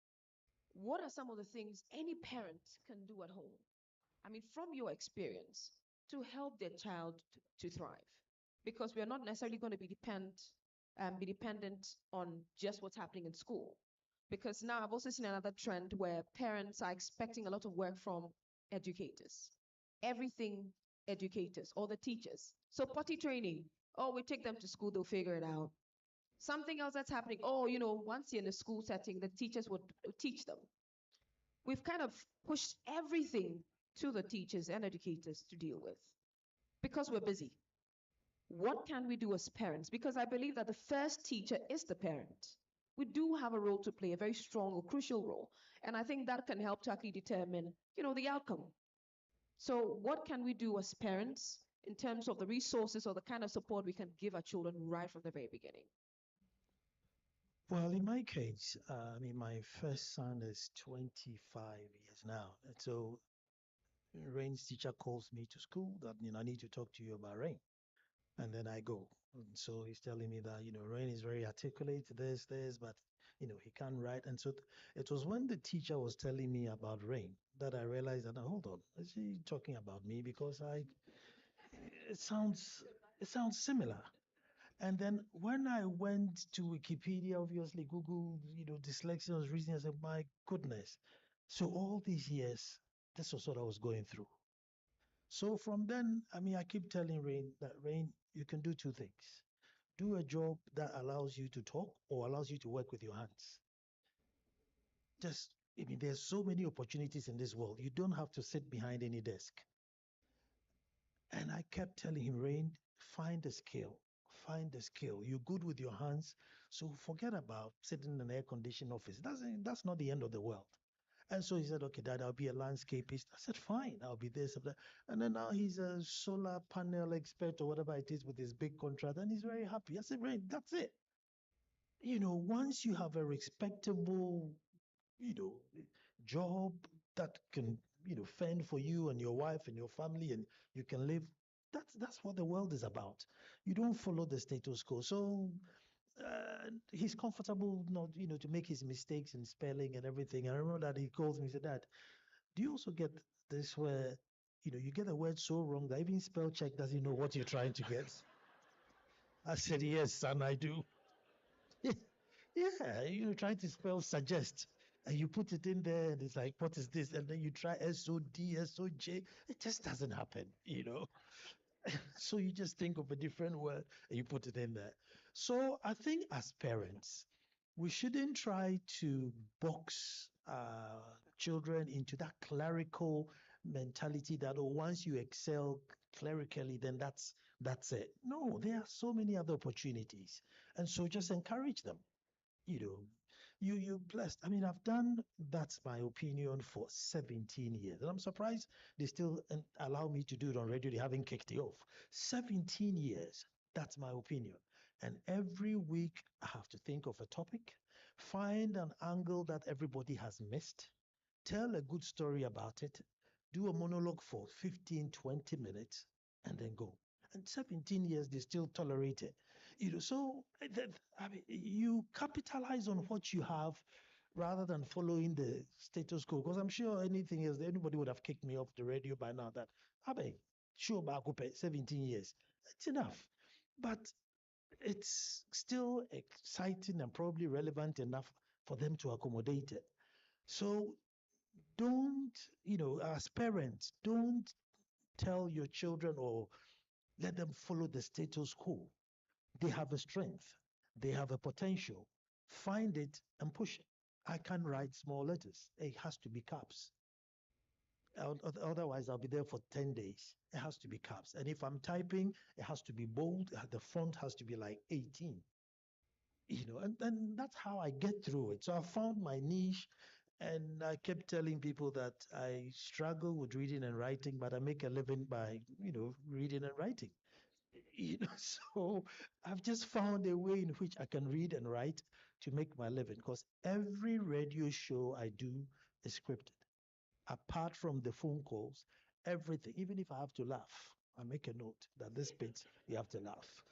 What are some of the things any parent can do at home? I mean, from your experience, to help their child to thrive, because we are not necessarily going to be dependent on just what's happening in school. Because now I've also seen another trend where parents are expecting a lot of work from educators. Everything educators or the teachers. So potty training, oh, we take them to school, they'll figure it out. Something else that's happening, oh, once you're in a school setting, the teachers would teach them. We've kind of pushed everything to the teachers and educators to deal with because we're busy. What can we do as parents? Because I believe that the first teacher is the parent. We do have a role to play, a very strong or crucial role. And I think that can help to actually determine, the outcome. So what can we do as parents in terms of the resources or the kind of support we can give our children right from the very beginning? Well, in my case, my first son is 25 years now. And so Rain's teacher calls me to school that, I need to talk to you about Rain. And then I go. And so he's telling me that, Rain is very articulate, this, but, he can't write. And so it was when the teacher was telling me about Rain that I realized that, hold on, is he talking about me? Because it sounds similar. And then when I went to Wikipedia, obviously Google, dyslexia was reason, I said, my goodness. So all these years, this was what I was going through. So from then, I keep telling Rain that Rain, you can do two things. Do a job that allows you to talk or allows you to work with your hands. There's so many opportunities in this world. You don't have to sit behind any desk. And I kept telling him, Rain, find a skill. Find a skill. You're good with your hands. So forget about sitting in an air-conditioned office. That's not the end of the world. And so he said, okay, Dad, I'll be a landscapist. I said, fine, I'll be this. And then now he's a solar panel expert or whatever it is with his big contract. And he's very happy. I said, Rain, that's it. Once you have a respectable, job that can, fend for you and your wife and your family, and you can live. That's what the world is about. You don't follow the status quo. So he's comfortable not, to make his mistakes in spelling and everything. I remember that he calls me and said, Dad, do you also get this where, you get a word so wrong that even spell check doesn't know what you're trying to get? I said, yes, son, I do. Yeah, trying to spell suggest. And you put it in there and it's like, what is this? And then you try SOD, SOJ. It just doesn't happen. So you just think of a different word and you put it in there. So I think as parents, we shouldn't try to box children into that clerical mentality that, oh, once you excel clerically, then that's it. No, there are so many other opportunities. And so just encourage them. You know, you blessed. I mean, I've done, that's my opinion, for 17 years. And I'm surprised they still allow me to do it on radio. They haven't kicked it off. 17 years. That's my opinion. And every week I have to think of a topic, find an angle that everybody has missed, tell a good story about it, do a monologue for 15, 20 minutes, and then go. And 17 years, they still tolerate it. So I mean, you capitalize on what you have rather than following the status quo. Because I'm sure anything else, anybody would have kicked me off the radio by now. That I mean, sure, back up 17 years, it's enough. But it's still exciting and probably relevant enough for them to accommodate it. So don't, as parents, don't tell your children or let them follow the status quo. They have a strength, they have a potential. Find it and push it. I can't write small letters. It has to be caps. Otherwise, I'll be there for 10 days. It has to be caps. And if I'm typing, it has to be bold. The font has to be like 18. And that's how I get through it. So I found my niche, and I kept telling people that I struggle with reading and writing, but I make a living by, reading and writing. So I've just found a way in which I can read and write to make my living, because every radio show I do is scripted. Apart from the phone calls, everything, even if I have to laugh, I make a note that this bit you have to laugh.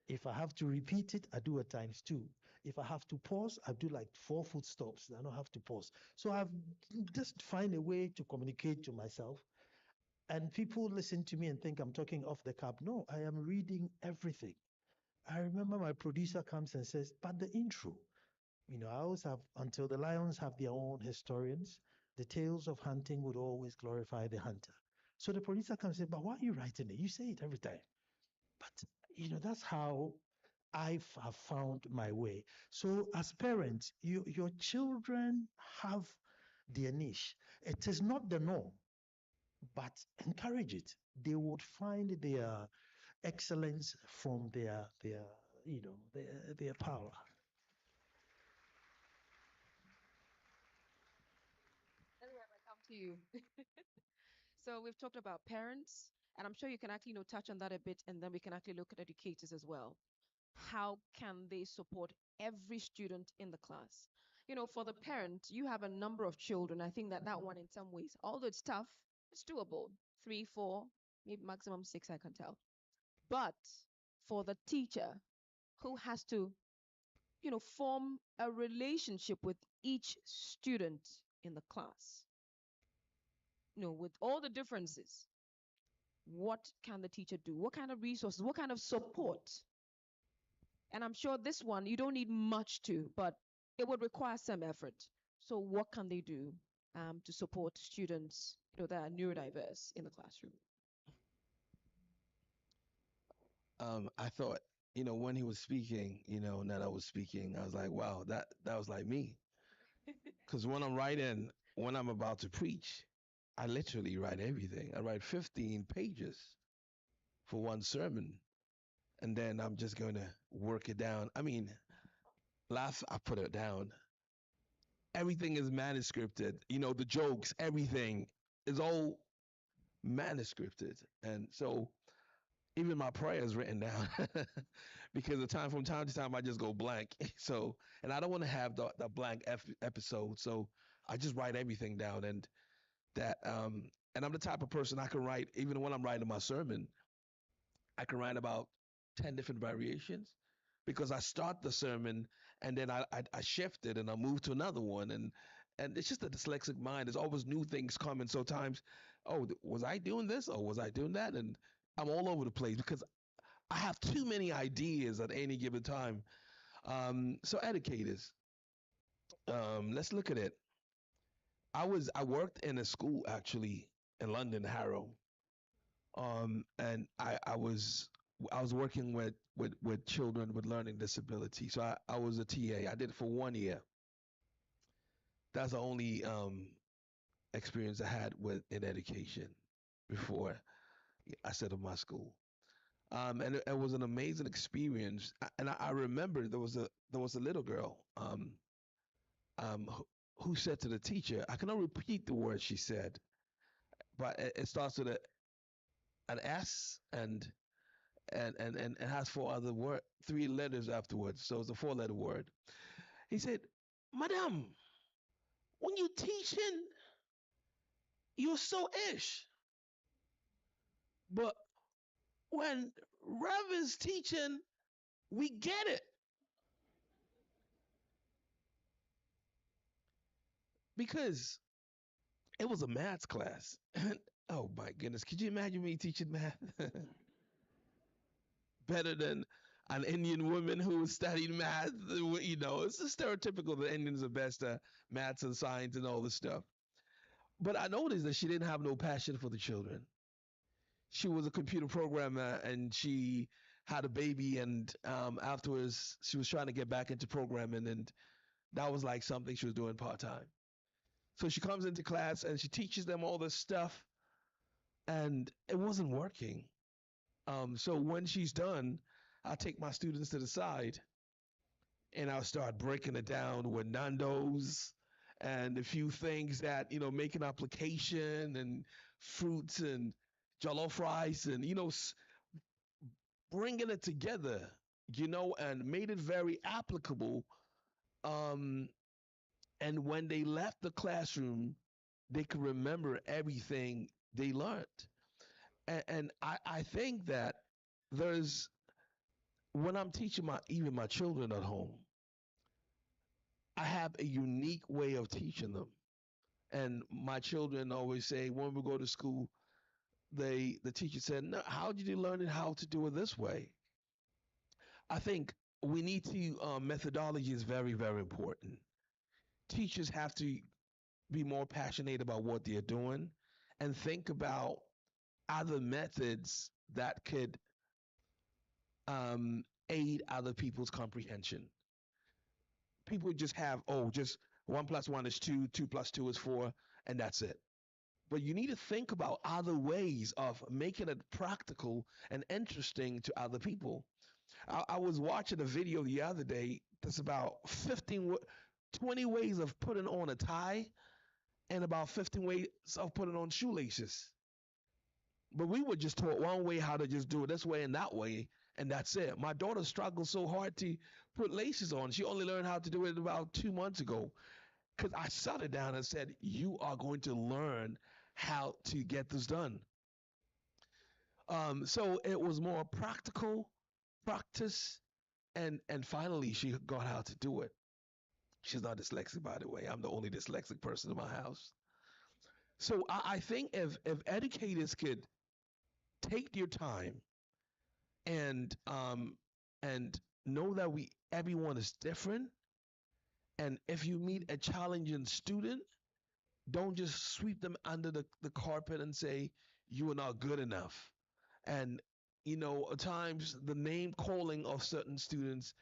If I have to repeat it, I do it times two. If I have to pause, I do like 4 foot stops. I don't have to pause. So I've just find a way to communicate to myself. And people listen to me and think I'm talking off the cuff. No, I am reading everything. I remember my producer comes and says, but the intro, I always have, until the lions have their own historians, the tales of hunting would always glorify the hunter. So the producer comes and says, but why are you writing it? You say it every time. But, that's how I have found my way. So as parents, your children have their niche. It is not the norm, but encourage it. They would find their excellence from their power. Anyway, I come to you. So we've talked about parents, and I'm sure you can actually, touch on that a bit, and then we can actually look at educators as well. How can they support every student in the class? For the parent, you have a number of children. I think that one, in some ways, although it's tough, it's doable. 3, 4, maybe maximum 6, I can tell. But for the teacher who has to, form a relationship with each student in the class, with all the differences, what can the teacher do? What kind of resources? What kind of support? And I'm sure this one, you don't need much to, but it would require some effort. So what can they do to support students, that are neurodiverse in the classroom? I thought, when he was speaking, and that I was speaking, I was like, wow, that was like me. Because when I'm about to preach, I literally write everything. I write 15 pages for one sermon, and then I'm just going to work it down. I mean, last I put it down, everything is manuscripted. The jokes, everything is all manuscripted. And so even my prayer is written down because from time to time I just go blank. So, and I don't want to have the blank episode. So I just write everything down. And that and I'm the type of person I can write, even when I'm writing my sermon, I can write about 10 different variations because I start the sermon and then I shift it and I move to another one. And it's just a dyslexic mind. There's always new things coming. So times, oh, was I doing this or was I doing that? And I'm all over the place because I have too many ideas at any given time. So educators, let's look at it. I worked in a school actually in London, Harrow, and I was working with children with learning disability. So I was a TA. I did it for 1 year. That's the only experience I had with in education before I set up my school. And it was an amazing experience. And I remember there was a little girl who said to the teacher, I cannot repeat the word she said, but it starts with an S and has three letters afterwards. So it's a four-letter word. He said, Madam, when you're teaching, you're so ish. But when Rev is teaching, we get it. Because it was a math class. And oh my goodness, could you imagine me teaching math? Better than an Indian woman who was studying math. You know, it's a stereotypical that Indians are best at maths and science and all this stuff. But I noticed that she didn't have no passion for the children. She was a computer programmer and she had a baby, and afterwards she was trying to get back into programming, and that was like something she was doing part time. So she comes into class and she teaches them all this stuff, and it wasn't working. So when she's done, I'll take my students to the side and I'll start breaking it down with Nando's and a few things that, you know, make an application and fruits and jollof rice and, you know, bringing it together, you know, and made it very applicable. Um, and when they left the classroom, they could remember everything they learned. And I think that there's, when I'm teaching even my children at home, I have a unique way of teaching them. And my children always say when we go to school, the teacher said, no, how did you learn how to do it this way? I think we need to, methodology is very, very important. Teachers have to be more passionate about what they're doing and think about other methods that could aid other people's comprehension. People just have, oh, just 1 + 1 is 2, 2 + 2 is 4, and that's it. But you need to think about other ways of making it practical and interesting to other people. I was watching a video the other day that's about 20 ways of putting on a tie and about 15 ways of putting on shoelaces. But we were just taught one way how to just do it this way and that way, and that's it. My daughter struggled so hard to put laces on. She only learned how to do it about 2 months ago because I sat her down and said, you are going to learn how to get this done. So it was more practical practice, and finally she got how to do it. She's not dyslexic, by the way. I'm the only dyslexic person in my house. So I think if educators could take your time and know that everyone is different, and if you meet a challenging student, don't just sweep them under the carpet and say you are not good enough. And you know, at times the name calling of certain students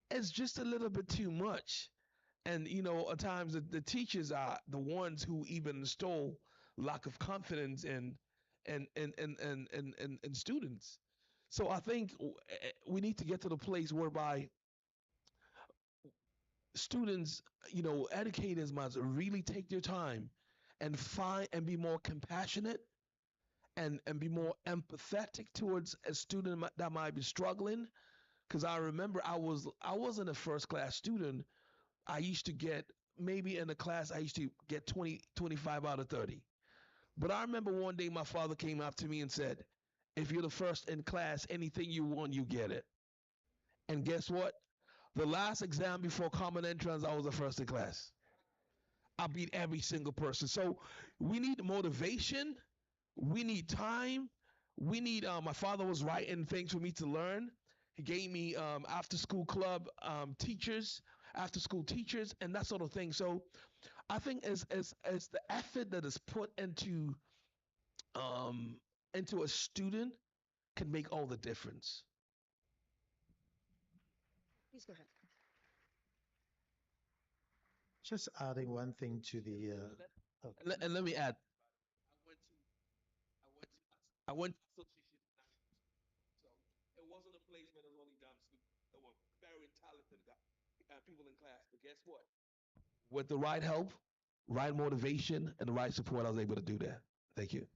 is just a little bit too much. And you know, at times the teachers are the ones who even install lack of confidence in students. So I think we need to get to the place whereby students, you know, educators must really take their time and find and be more compassionate and be more empathetic towards a student that might be struggling. Because I remember I wasn't a first class student. I used to get maybe in a class I used to get 20, 25 out of 30. But I remember one day my father came up to me and said, if you're the first in class, anything you want, you get it. And guess what? The last exam before common entrance, I was the first in class. I beat every single person. So we need motivation. We need time. We need, my father was writing things for me to learn. He gave me after school club teachers, after school teachers, and that sort of thing. So I think as the effort that is put um, into a student can make all the difference. Please go ahead. Just adding one thing to the. And let me add, I went to association, so it wasn't a place where there was only dumb students. There were very talented people in class. But guess what? With the right help, right motivation, and the right support, I was able to do that. Thank you.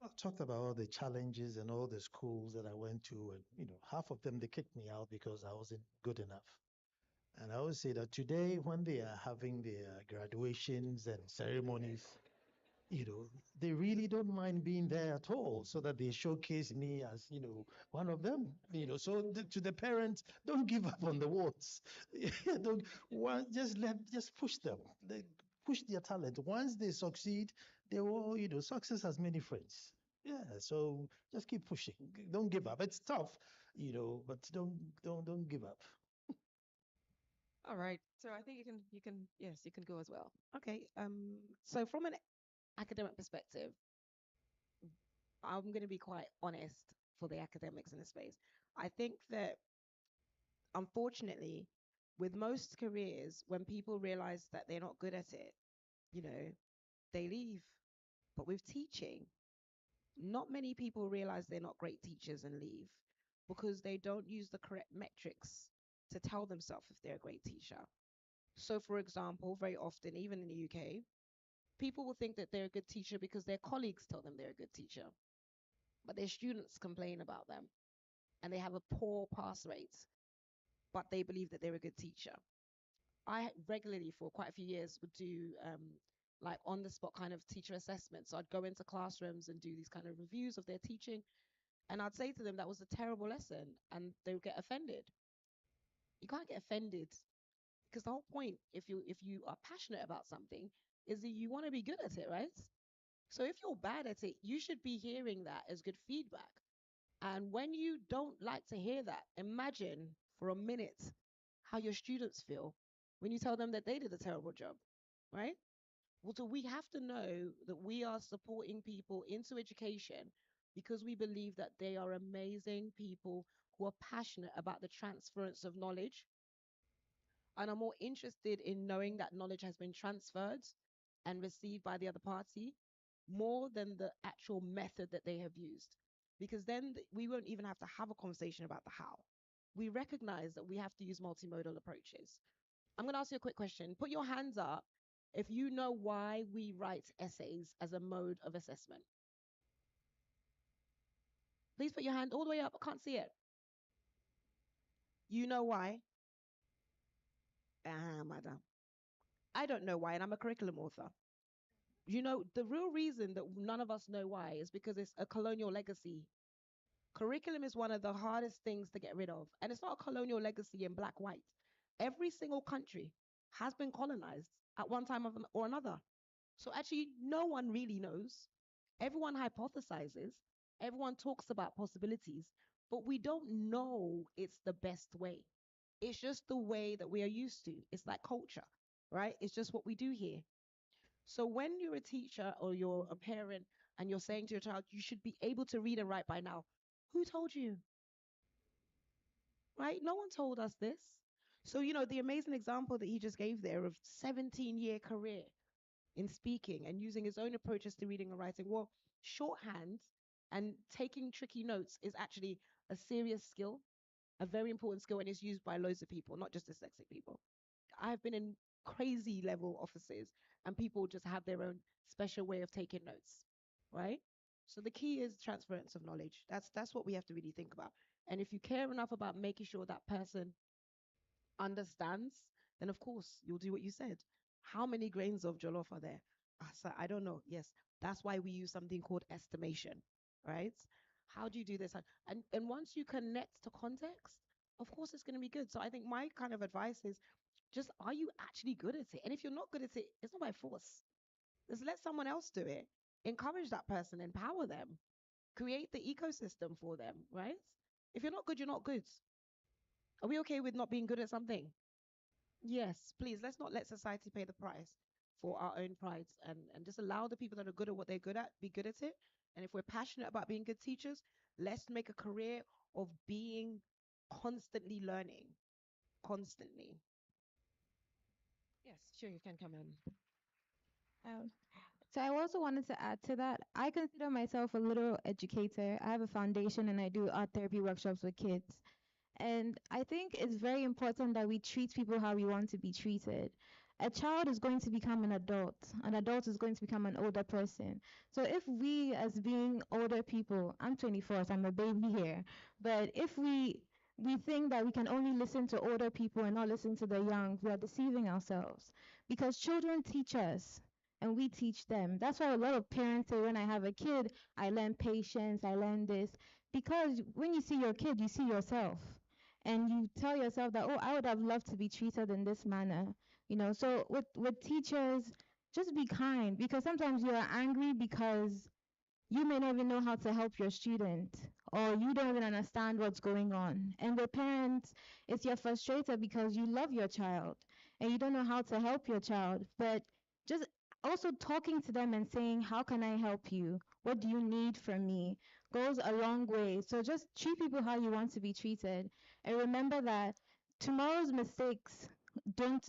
I talked about all the challenges and all the schools that I went to, and half of them they kicked me out because I wasn't good enough. And I always say that today, when they are having their graduations and ceremonies, they really don't mind being there at all, so that they showcase me as, one of them. So to the parents, don't give up on the wards. Don't just push them. They push their talent. Once they succeed, they will. Success has many friends. Yeah. So just keep pushing. Don't give up. It's tough, but don't give up. All right. So I think yes, you can go as well. Okay. So from an academic perspective, I'm going to be quite honest for the academics in this space. I think that unfortunately, with most careers, when people realize that they're not good at it, they leave. But with teaching, not many people realize they're not great teachers and leave because they don't use the correct metrics to tell themselves if they're a great teacher. So, for example, very often, even in the UK, people will think that they're a good teacher because their colleagues tell them they're a good teacher, but their students complain about them and they have a poor pass rate, but they believe that they're a good teacher. I regularly, for quite a few years, would do like on the spot kind of teacher assessments. So I'd go into classrooms and do these kind of reviews of their teaching, and I'd say to them that was a terrible lesson, and they would get offended. You can't get offended because the whole point, if you are passionate about something, is that you want to be good at it, right? So if you're bad at it, you should be hearing that as good feedback. And when you don't like to hear that, imagine for a minute how your students feel when you tell them that they did a terrible job, right? Well, so we have to know that we are supporting people into education because we believe that they are amazing people who are passionate about the transference of knowledge and are more interested in knowing that knowledge has been transferred and received by the other party more than the actual method that they have used. Because then we won't even have to have a conversation about the how. We recognize that we have to use multimodal approaches. I'm going to ask you a quick question. Put your hands up if you know why we write essays as a mode of assessment. Please put your hand all the way up. I can't see it. You know why? Madam. I don't know why, and I'm a curriculum author. The real reason that none of us know why is because it's a colonial legacy. Curriculum is one of the hardest things to get rid of. And it's not a colonial legacy in black, white. Every single country has been colonized at one time or another. So actually, no one really knows. Everyone hypothesizes. Everyone talks about possibilities, but we don't know it's the best way. It's just the way that we are used to. It's like culture, right? It's just what we do here. So when you're a teacher or you're a parent and you're saying to your child, you should be able to read and write by now, who told you? Right? No one told us this. So, the amazing example that he just gave there of 17-year career in speaking and using his own approaches to reading and writing. Well, shorthand and taking tricky notes is actually a serious skill, a very important skill, and it's used by loads of people, not just dyslexic people. I've been in crazy level offices and people just have their own special way of taking notes, right? So the key is transference of knowledge. That's what we have to really think about. And if you care enough about making sure that person understands, then of course you'll do what you said. How many grains of jollof are there? I don't know. Yes, that's why we use something called estimation, right? How do you do this? And once you connect to context, of course it's going to be good. So I think my kind of advice is just, are you actually good at it? And if you're not good at it, it's not by force. Just let someone else do it. Encourage that person, empower them, create the ecosystem for them, right? If you're not good, you're not good. Are we okay with not being good at something? Yes, please, let's not let society pay the price for our own prides, and just allow the people that are good at what they're good at be good at it. And if we're passionate about being good teachers, let's make a career of being constantly learning, constantly. Yes, sure, you can come in. Um, so I also wanted to add to that. I consider myself a little educator. I have a foundation and I do art therapy workshops with kids. And I think it's very important that we treat people how we want to be treated. A child is going to become an adult is going to become an older person. So if we, as being older people, I'm 24, so I'm a baby here, but if we think that we can only listen to older people and not listen to the young, we are deceiving ourselves. Because children teach us and we teach them. That's why a lot of parents say, when I have a kid, I learn patience, I learn this. Because when you see your kid, you see yourself and you tell yourself that, oh, I would have loved to be treated in this manner. So with teachers, just be kind, because sometimes you are angry because you may not even know how to help your student, or you don't even understand what's going on. And with parents, it's you're frustrated because you love your child and you don't know how to help your child. But just also talking to them and saying, how can I help you? What do you need from me? Goes a long way. So just treat people how you want to be treated. And remember that tomorrow's mistakes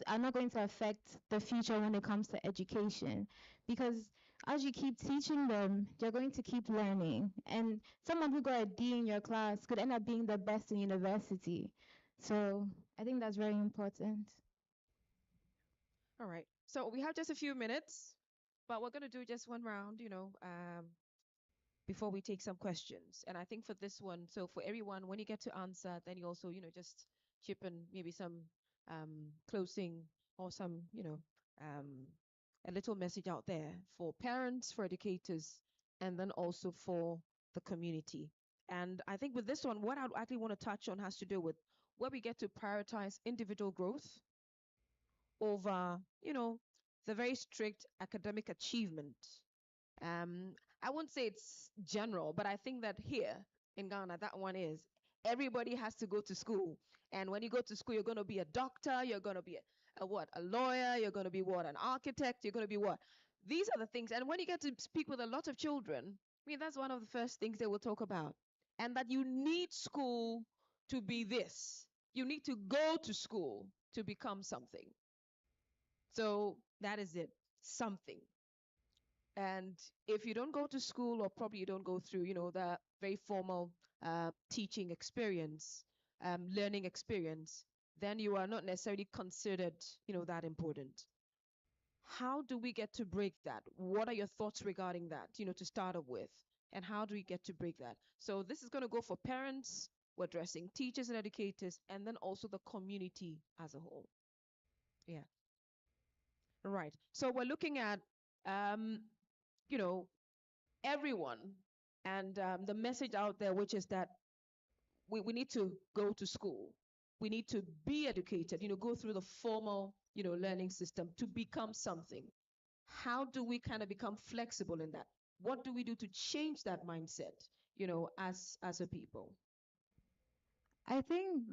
are not going to affect the future when it comes to education, because as you keep teaching them, you're going to keep learning. And someone who got a D in your class could end up being the best in university. So I think that's very important. All right. So we have just a few minutes, but we're going to do just one round, before we take some questions. And I think for this one, so for everyone, when you get to answer, then you also, just chip in maybe some closing or some, a little message out there for parents, for educators, and then also for the community. And I think with this one, what I actually want to touch on has to do with where we get to prioritize individual growth over, the very strict academic achievement. I won't say it's general, but I think that here in Ghana, that one is everybody has to go to school. And when you go to school, you're going to be a doctor, you're going to be a what? A lawyer, you're going to be what? An architect, you're going to be what? These are the things. And when you get to speak with a lot of children, I mean, that's one of the first things they will talk about. And that you need school to be this. You need to go to school to become something. So that is it, something. And if you don't go to school, or probably you don't go through, the very formal teaching experience, learning experience, then you are not necessarily considered, that important. How do we get to break that? What are your thoughts regarding that, to start off with? And how do we get to break that? So this is going to go for parents, we're addressing teachers and educators, and then also the community as a whole. Yeah. Right. So we're looking at, everyone, and the message out there, which is that we need to go to school. We need to be educated, go through the formal, learning system to become something. How do we kind of become flexible in that? What do we do to change that mindset, as a people? I think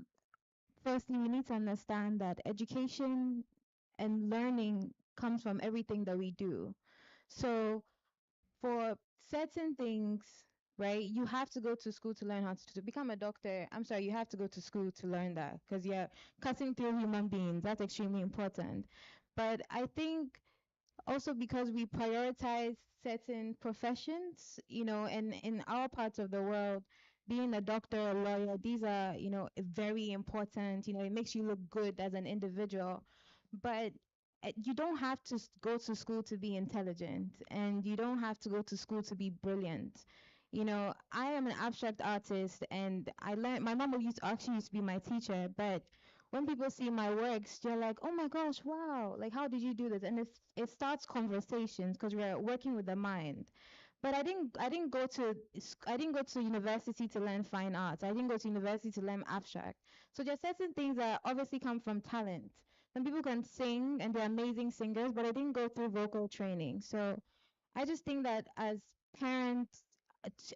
firstly, we need to understand that education and learning comes from everything that we do. So for certain things, right, you have to go to school to learn how to become a doctor. I'm sorry, you have to go to school to learn that, because you're cutting through human beings. That's extremely important. But I think also because we prioritize certain professions, and in our parts of the world, being a doctor or lawyer, these are, very important. It makes you look good as an individual. But you don't have to go to school to be intelligent, and you don't have to go to school to be brilliant. I am an abstract artist, and I learned, my mom actually used to be my teacher, but when people see my works, they're like, "Oh my gosh, wow! Like, how did you do this?" And it starts conversations because we're working with the mind. But I didn't go to university to learn fine arts. I didn't go to university to learn abstract. So there's certain things that obviously come from talent. Some people can sing and they're amazing singers, but I didn't go through vocal training. So I just think that as parents,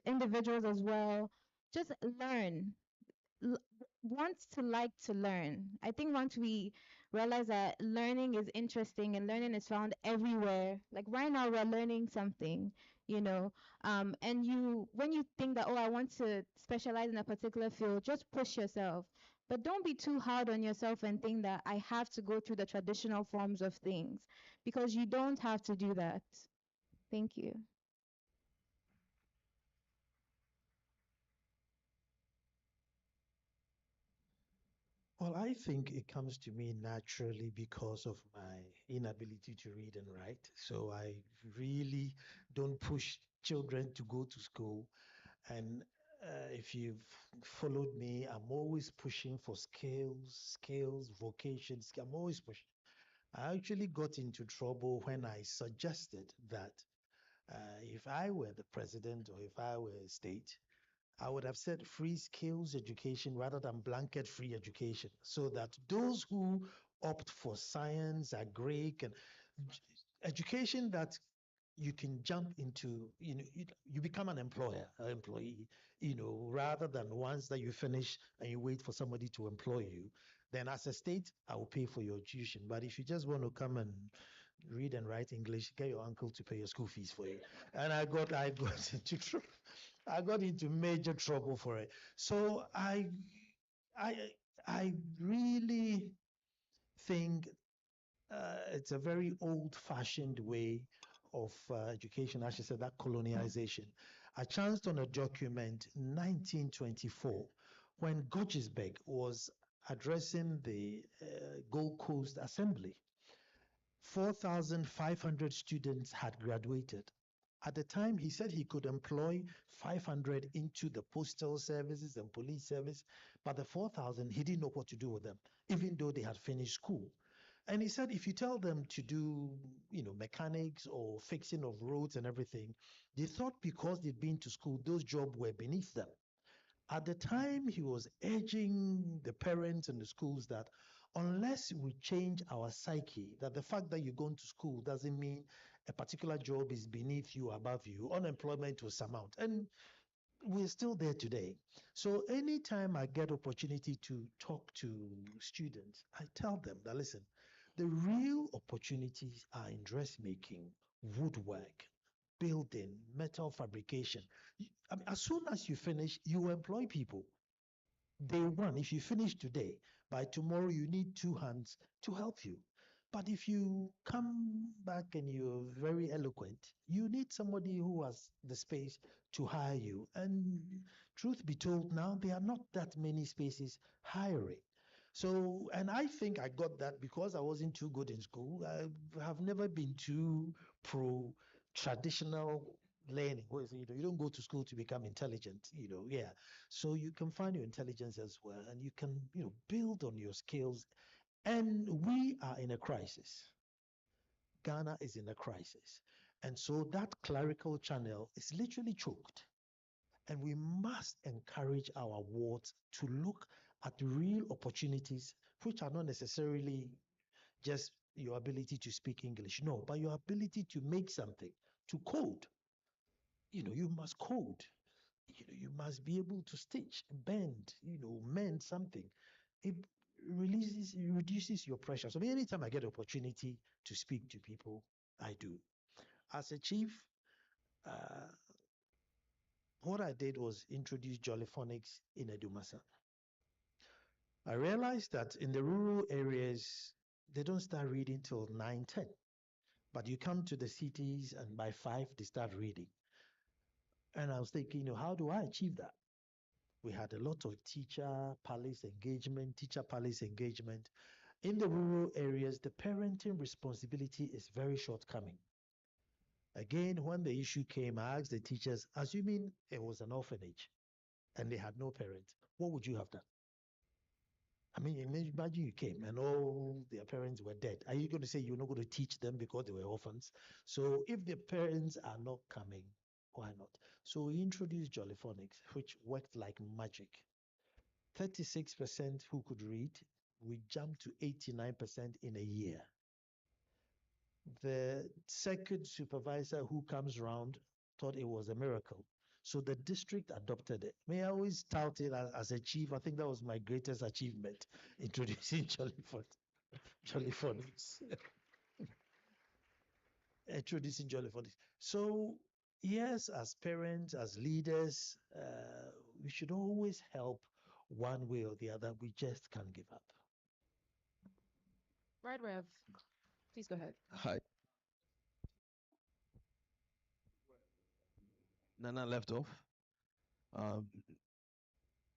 individuals as well, just learn. l- Want to like to learn. I think once we realize that learning is interesting and learning is found everywhere. Like right now we're learning something, you know. And when you think that, oh, I want to specialize in a particular field, just push yourself. But don't be too hard on yourself and think that I have to go through the traditional forms of things, because you don't have to do that. Thank you. Well, I think it comes to me naturally because of my inability to read and write. So I really don't push children to go to school. And if you've followed me, I'm always pushing for skills, vocations. I'm always pushing. I actually got into trouble when I suggested that if I were the president or if I were a state, I would have said free skills education rather than blanket free education, so that those who opt for science, agric, and education that you can jump into, you become an employee, rather than once that you finish and you wait for somebody to employ you. Then as a state, I will pay for your tuition. But if you just want to come and read and write English, get your uncle to pay your school fees for you. And I got into major trouble for it. So I I really think it's a very old-fashioned way of education. As you said, that colonialization. I chanced on a document in 1924 when Gotchisberg was addressing the Gold Coast Assembly. 4,500 students had graduated. At the time, he said he could employ 500 into the postal services and police service, but the 4,000, he didn't know what to do with them, even though they had finished school. And he said, if you tell them to do, mechanics or fixing of roads and everything, they thought because they'd been to school, those jobs were beneath them. At the time, he was urging the parents and the schools that unless we change our psyche, that the fact that you're going to school doesn't mean a particular job is beneath you, above you, unemployment will surmount. And we're still there today. So anytime I get opportunity to talk to students, I tell them that, listen, the real opportunities are in dressmaking, woodwork, building, metal fabrication. I mean, as soon as you finish, you employ people. Day one, if you finish today, by tomorrow you need two hands to help you. But if you come back and you're very eloquent, you need somebody who has the space to hire you. And truth be told, now there are not that many spaces hiring. So, and I think I got that because I wasn't too good in school. I have never been too pro traditional learning. You don't go to school to become intelligent, yeah. So you can find your intelligence as well, and you can, build on your skills. And we are in a crisis. Ghana is in a crisis. And so that clerical channel is literally choked. And we must encourage our wards to look at real opportunities, which are not necessarily just your ability to speak English, no, but your ability to make something, to code. You must code. You must be able to stitch, bend, mend something. It it reduces your pressure. So anytime I get opportunity to speak to people, I do. As a chief, uh, what I did was introduce Jollyphonics in Edumasa. I realized that in the rural areas, they don't start reading till 9, 10. But you come to the cities and by 5, they start reading. And I was thinking, how do I achieve that? We had a lot of teacher palace engagement. In the rural areas, the parenting responsibility is very shortcoming. Again, when the issue came, I asked the teachers, assuming it was an orphanage and they had no parent, what would you have done? I mean, imagine you came and all their parents were dead. Are you going to say you're not going to teach them because they were orphans? So if the parents are not coming, why not? So we introduced Jollyphonics, which worked like magic. 36% who could read, we jumped to 89% in a year. The circuit supervisor who comes around thought it was a miracle. So the district adopted it. May I always tout it as a chief? I think that was my greatest achievement, introducing Jollyphonics. Introducing Jollyphonics. So yes, as parents, as leaders, we should always help one way or the other. We just can't give up. Right, Rev. Please go ahead. Hi. Nana left off. Um,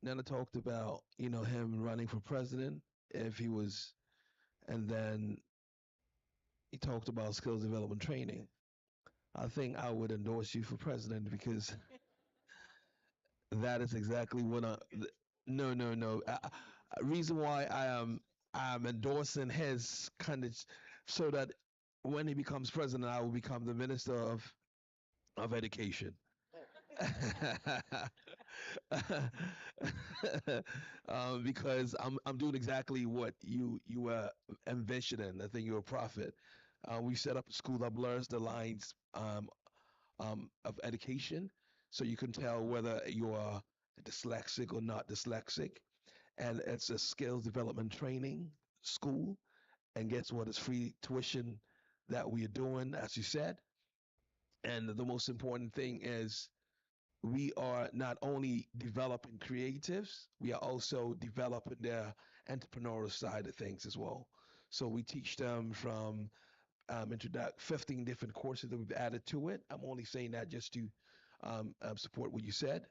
Nana talked about, him running for president if he was, and then he talked about skills development training. I think I would endorse you for president because that is exactly what I. No, no, no. Reason why I'm endorsing his kind of so that when he becomes president, I will become the minister of education. Because I'm doing exactly what you were envisioning. I think you're a prophet. We set up a school that blurs the lines of education, so you can tell whether you are dyslexic or not dyslexic. And it's a skills development training school. And guess what? It's free tuition that we are doing, as you said. And the most important thing is we are not only developing creatives, we are also developing their entrepreneurial side of things as well. So we teach them from 15 different courses that we've added to it. I'm only saying that just to support what you said.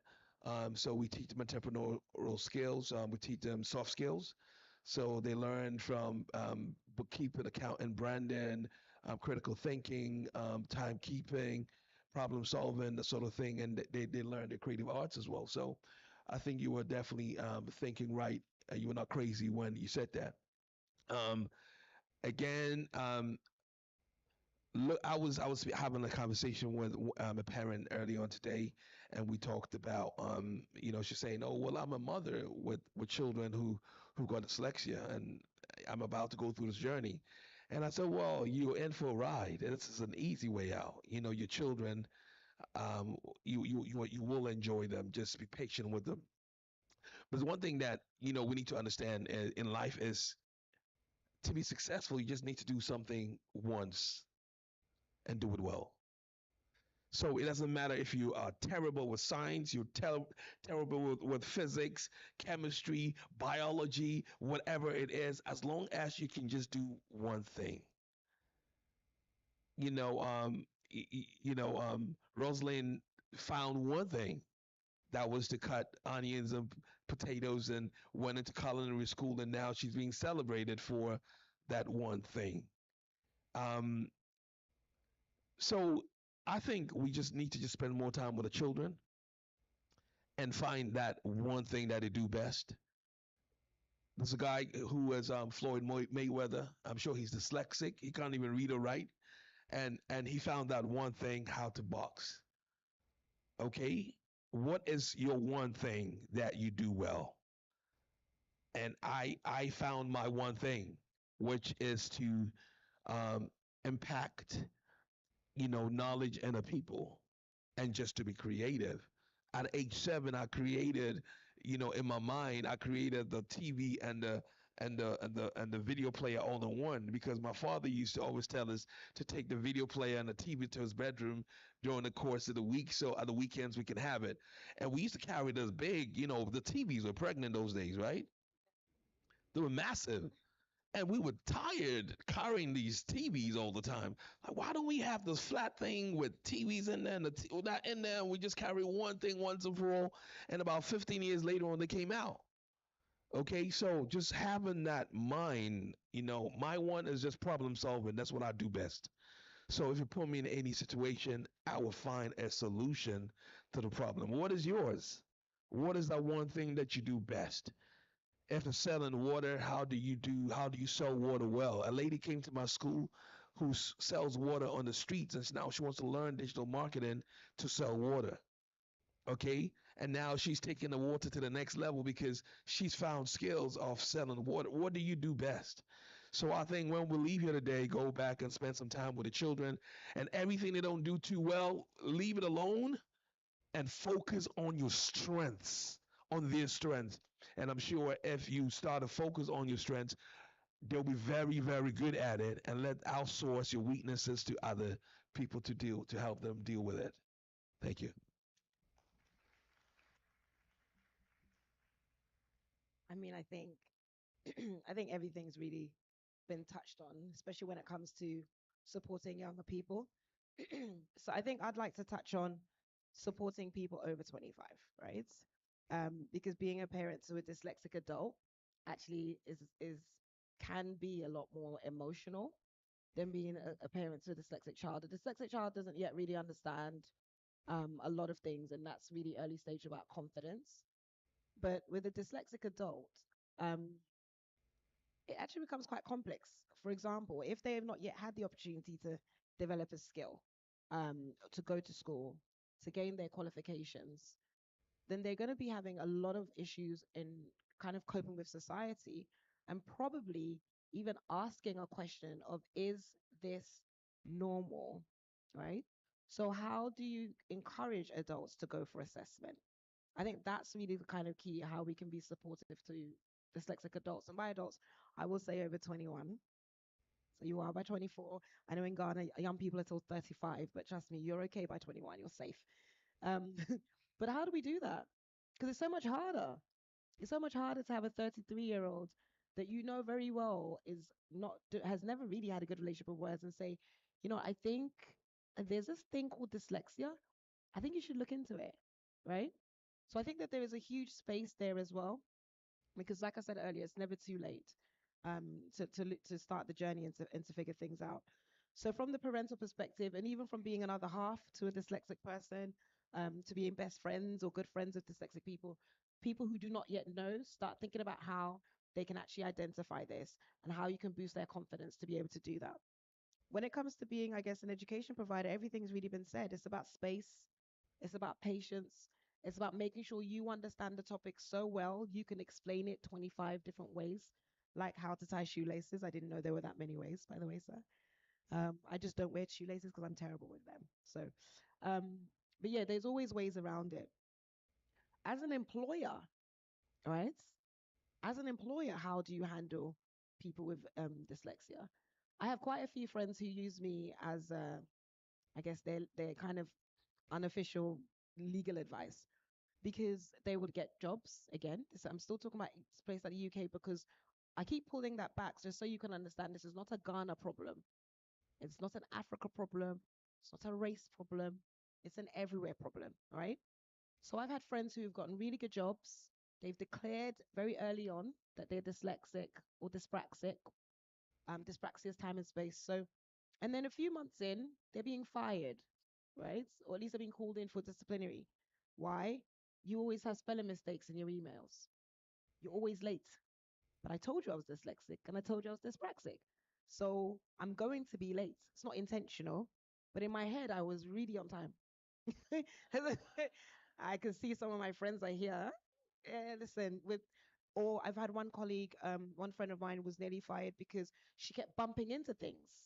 So we teach them entrepreneurial skills. We teach them soft skills. So they learn from bookkeeping, accounting, branding, critical thinking, timekeeping, problem solving, the sort of thing, and they learn the creative arts as well. So I think you were definitely thinking right. You were not crazy when you said that. Um, again, look, I was having a conversation with a parent early on today, and we talked about she's saying, oh well, I'm a mother with children who got dyslexia, and I'm about to go through this journey. And I said, well, you're in for a ride. This is an easy way out. Your children, you will enjoy them. Just be patient with them. But the one thing that we need to understand in life is to be successful, you just need to do something once and do it well. So it doesn't matter if you are terrible with science, you're terrible with physics, chemistry, biology, whatever it is, as long as you can just do one thing. You know, Rosalind found one thing that was to cut onions and potatoes and went into culinary school, and now she's being celebrated for that one thing. Um, so I think we just need to just spend more time with the children and find that one thing that they do best. There's a guy who is Floyd Mayweather. I'm sure he's dyslexic. He can't even read or write, and he found out one thing: how to box. Okay, what is your one thing that you do well? And I found my one thing, which is to um, impact knowledge in a people, and just to be creative. At age 7, I created, in my mind, I created the TV and the video player all in one, because my father used to always tell us to take the video player and the TV to his bedroom during the course of the week, so on the weekends we can have it. And we used to carry this big, the TVs were pregnant those days, right? They were massive. And we were tired carrying these TVs all the time. Like, why don't we have this flat thing with TVs in there and that in there? And we just carry one thing once and for all. And about 15 years later on, they came out. Okay, so just having that mind, my one is just problem solving. That's what I do best. So if you put me in any situation, I will find a solution to the problem. What is yours? What is that one thing that you do best? If it's selling water, how do you sell water well? A lady came to my school who sells water on the streets, and now she wants to learn digital marketing to sell water. Okay, and now she's taking the water to the next level because she's found skills of selling water. What do you do best? So I think when we leave here today, go back and spend some time with the children, and everything they don't do too well, leave it alone and focus on your strengths, on their strengths. And I'm sure if you start to focus on your strengths, they'll be very, very good at it, and let outsource your weaknesses to other people to help them deal with it. Thank you. I mean, I think I think everything's really been touched on, especially when it comes to supporting younger people. So I think I'd like to touch on supporting people over 25, right? Because being a parent to a dyslexic adult actually is can be a lot more emotional than being a parent to a dyslexic child. A dyslexic child doesn't yet really understand a lot of things, and that's really early stage about confidence. But with a dyslexic adult, um, it actually becomes quite complex. For example, if they have not yet had the opportunity to develop a skill, to go to school, to gain their qualifications, then they're going to be having a lot of issues in kind of coping with society, and probably even asking a question of, is this normal? Right? So, how do you encourage adults to go for assessment? I think that's really the kind of key how we can be supportive to dyslexic adults. And by adults, I will say over 21. So you are by 24. I know in Ghana, young people are till 35, but trust me, you're okay by 21. You're safe. Um, but how do we do that? Because it's so much harder. It's so much harder to have a 33-year-old that you know very well is not has never really had a good relationship with words and say, I think there's this thing called dyslexia. I think you should look into it, right? So I think that there is a huge space there as well, because like I said earlier, it's never too late to start the journey and to figure things out. So from the parental perspective, and even from being another half to a dyslexic person, to being best friends or good friends with dyslexic people, people who do not yet know, start thinking about how they can actually identify this and how you can boost their confidence to be able to do that. When it comes to being, I guess, an education provider, everything's really been said. It's about space, it's about patience, it's about making sure you understand the topic so well you can explain it 25 different ways, like how to tie shoelaces. I didn't know there were that many ways, by the way, sir. I just don't wear shoelaces because I'm terrible with them. So, um, but yeah, there's always ways around it. As an employer, right? As an employer, how do you handle people with dyslexia? I have quite a few friends who use me as, I guess, they're kind of unofficial legal advice, because they would get jobs again. So I'm still talking about place like the UK, because I keep pulling that back just so you can understand this is not a Ghana problem. It's not an Africa problem. It's not a race problem. It's an everywhere problem, right? So I've had friends who've gotten really good jobs. They've declared very early on that they're dyslexic or dyspraxic. Dyspraxia is time and space. So, and then a few months in, they're being fired, right? Or at least they're being called in for disciplinary. Why? You always have spelling mistakes in your emails. You're always late. But I told you I was dyslexic and I told you I was dyspraxic. So I'm going to be late. It's not intentional, but in my head, I was really on time. I can see some of my friends are here. Listen, or I've had one colleague, one friend of mine was nearly fired because she kept bumping into things,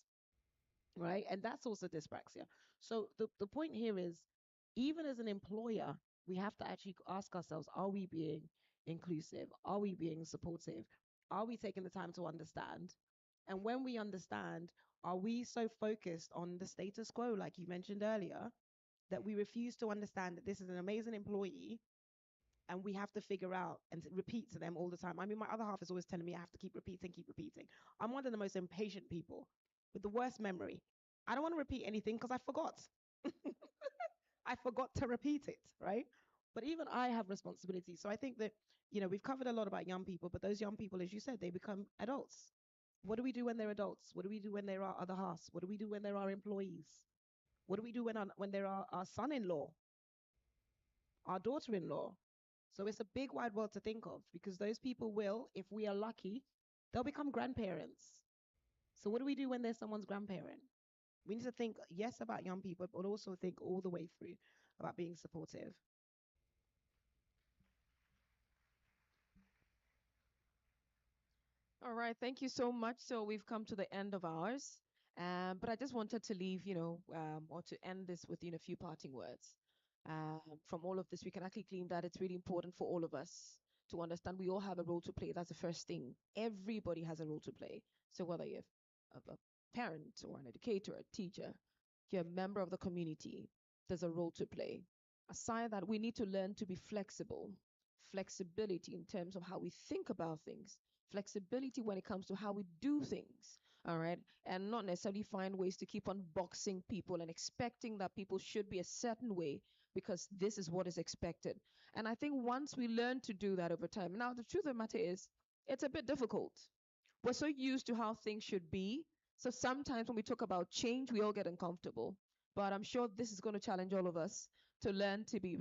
right? And that's also dyspraxia. So the point here is, even as an employer, we have to actually ask ourselves, are we being inclusive? Are we being supportive? Are we taking the time to understand? And when we understand, are we so focused on the status quo, like you mentioned earlier, that we refuse to understand that this is an amazing employee and we have to figure out and repeat to them all the time? I mean, my other half is always telling me I have to keep repeating, keep repeating. I'm one of the most impatient people with the worst memory. I don't want to repeat anything because I forgot. I forgot to repeat it, right? But even I have responsibility. So I think that, we've covered a lot about young people, but those young people, as you said, they become adults. What do we do when they're adults? What do we do when they're our other halves? What do we do when they're our employees? What do we do when they're our son-in-law, our daughter-in-law? So it's a big wide world to think of, because those people will, if we are lucky, they'll become grandparents. So what do we do when there's someone's grandparent? We need to think, yes, about young people, but also think all the way through about being supportive. All right, thank you so much. So we've come to the end of ours, but I just wanted to leave, or to end this with, a few parting words. From all of this, we can actually claim that it's really important for all of us to understand we all have a role to play. That's the first thing. Everybody has a role to play. So whether you're a parent or an educator, a teacher, you're a member of the community, there's a role to play. Aside that, we need to learn to be flexible. Flexibility in terms of how we think about things, flexibility when it comes to how we do things, all right? And not necessarily find ways to keep on boxing people and expecting that people should be a certain way because this is what is expected. And I think once we learn to do that over time, now the truth of the matter is, it's a bit difficult. We're so used to how things should be. So sometimes when we talk about change, we all get uncomfortable. But I'm sure this is going to challenge all of us to learn to be,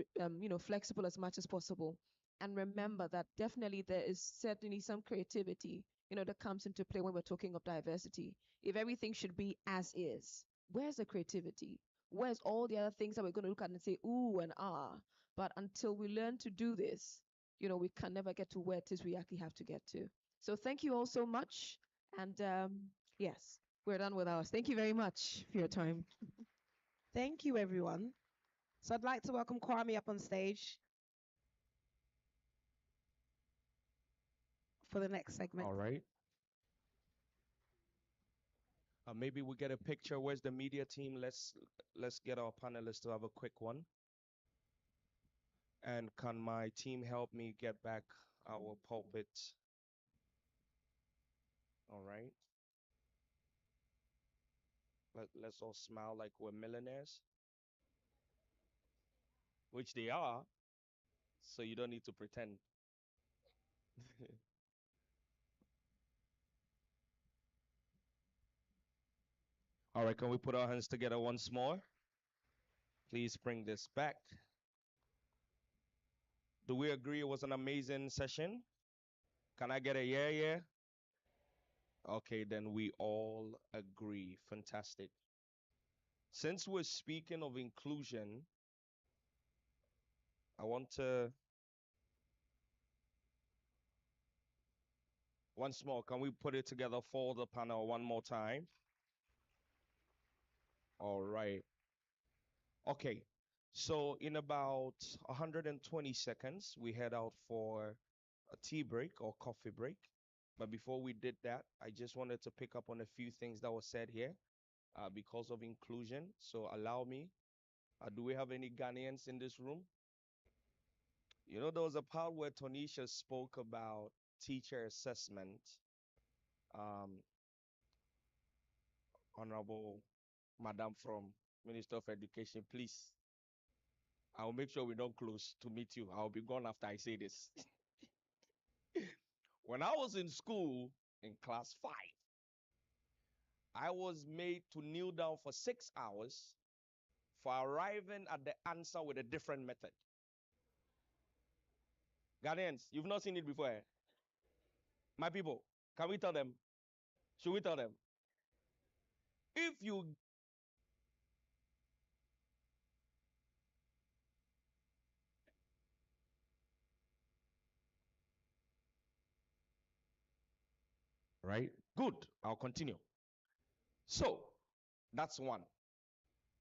flexible as much as possible. And remember that definitely there is certainly some creativity, that comes into play when we're talking of diversity. If everything should be as is, where's the creativity? Where's all the other things that we're going to look at and say, ooh and ah? But until we learn to do this, we can never get to where it is we actually have to get to. So thank you all so much. And yes, we're done with ours. Thank you very much for your time. Thank you, everyone. So I'd like to welcome Kwame up on stage for the next segment. All right. Maybe we get a picture. Where's the media team? Let's get our panelists to have a quick one. And can my team help me get back our pulpit? All right. Let's all smile like we're millionaires, which they are. So you don't need to pretend. All right, can we put our hands together once more? Please bring this back. Do we agree it was an amazing session? Can I get a yeah, yeah? Okay, then we all agree. Fantastic. Since we're speaking of inclusion, I want to once more, can we put it together for the panel one more time? All right. Okay. So in about 120 seconds, we head out for a tea break or coffee break. But before we did that, I just wanted to pick up on a few things that were said here because of inclusion. So allow me. Do we have any Ghanaians in this room? There was a part where Tonisha spoke about teacher assessment. Honorable Madam from Minister of Education, please. I'll make sure we don't close to meet you. I'll be gone after I say this. When I was in school in class 5, I was made to kneel down for 6 hours for arriving at the answer with a different method. Ghanaians, you've not seen it before. Eh? My people, can we tell them? Should we tell them? If you right? Good. I'll continue. So, that's one.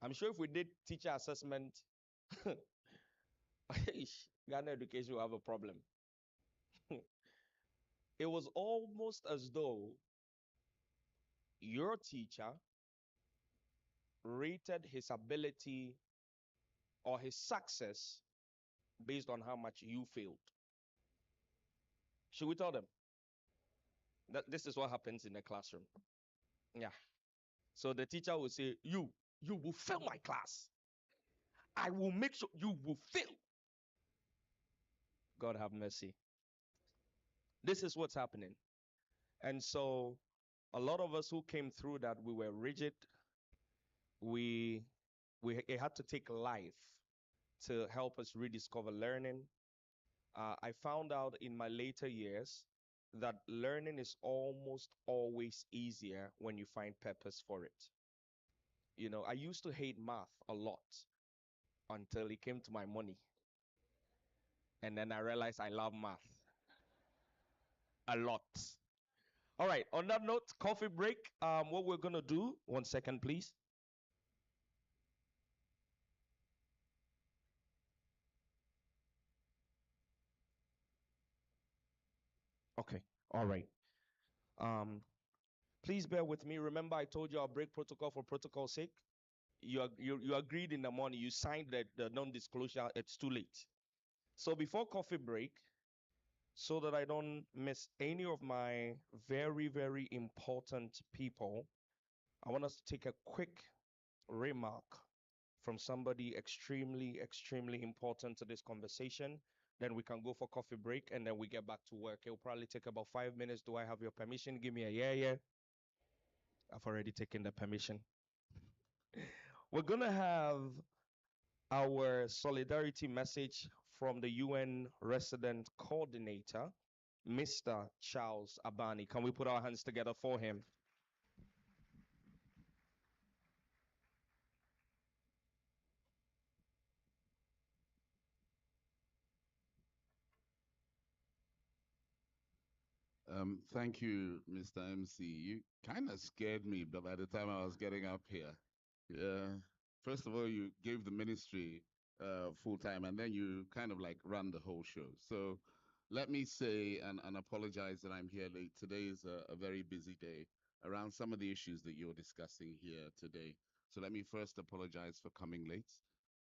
I'm sure if we did teacher assessment, Ghana education will have a problem. It was almost as though your teacher rated his ability or his success based on how much you failed. Should we tell them that this is what happens in the classroom? Yeah. So the teacher will say, you will fail my class. I will make sure you will fail. God have mercy. This is what's happening. And so a lot of us who came through that, we were rigid. It had to take life to help us rediscover learning. I found out in my later years that learning is almost always easier when you find purpose for it. You know, I used to hate math a lot until it came to my money. And then I realized I love math a lot. All right, on that note, coffee break. What we're going to do, 1 second, please. Okay, all right. Um, Please bear with me. Remember, I told you I'll break protocol for protocol's sake. You agreed in the morning. You signed the non-disclosure. It's too late. So before coffee break, so that I don't miss any of my very, very important people, I want us to take a quick remark from somebody extremely, extremely important to this conversation. Then we can go for coffee break and then we get back to work. It'll probably take about 5 minutes. Do I have your permission? Give me a yeah, yeah. I've already taken the permission. We're going to have our solidarity message from the UN resident coordinator, Mr. Charles Abani. Can we put our hands together for him? Thank you, Mr. MC. You kind of scared me by the time I was getting up here. Yeah. First of all, you gave the ministry full time, and then you kind of like ran the whole show. So let me say and apologize that I'm here late. Today is a very busy day around some of the issues that you're discussing here today. So let me first apologize for coming late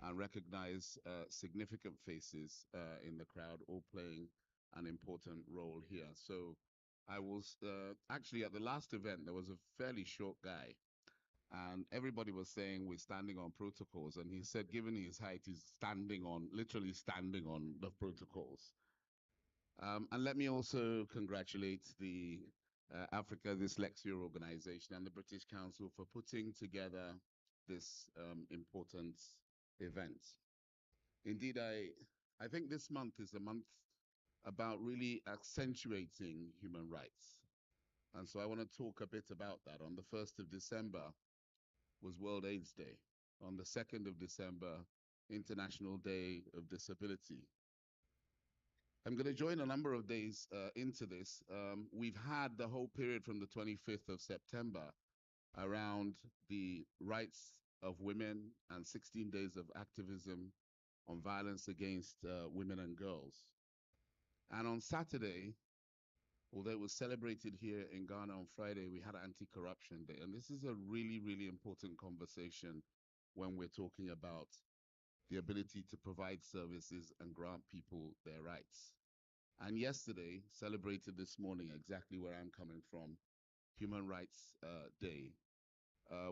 and recognize significant faces in the crowd, all playing an important role here. So I was actually at the last event, there was a fairly short guy, and everybody was saying we're standing on protocols. And he said, given his height, he's standing on, literally standing on the protocols. And let me also congratulate the Africa Dyslexia Organization and the British Council for putting together this important event. Indeed, I think this month is a month about really accentuating human rights. And so I want to talk a bit about that. On the 1st of December was World AIDS Day. On the 2nd of December, International Day of Disability. I'm going to join a number of days into this. We've had the whole period from the 25th of September around the rights of women and 16 days of activism on violence against women and girls. And on Saturday, although it was celebrated here in Ghana on Friday, we had Anti-Corruption Day. And this is a really, really important conversation when we're talking about the ability to provide services and grant people their rights. And yesterday, celebrated this morning, exactly where I'm coming from, Human Rights Day,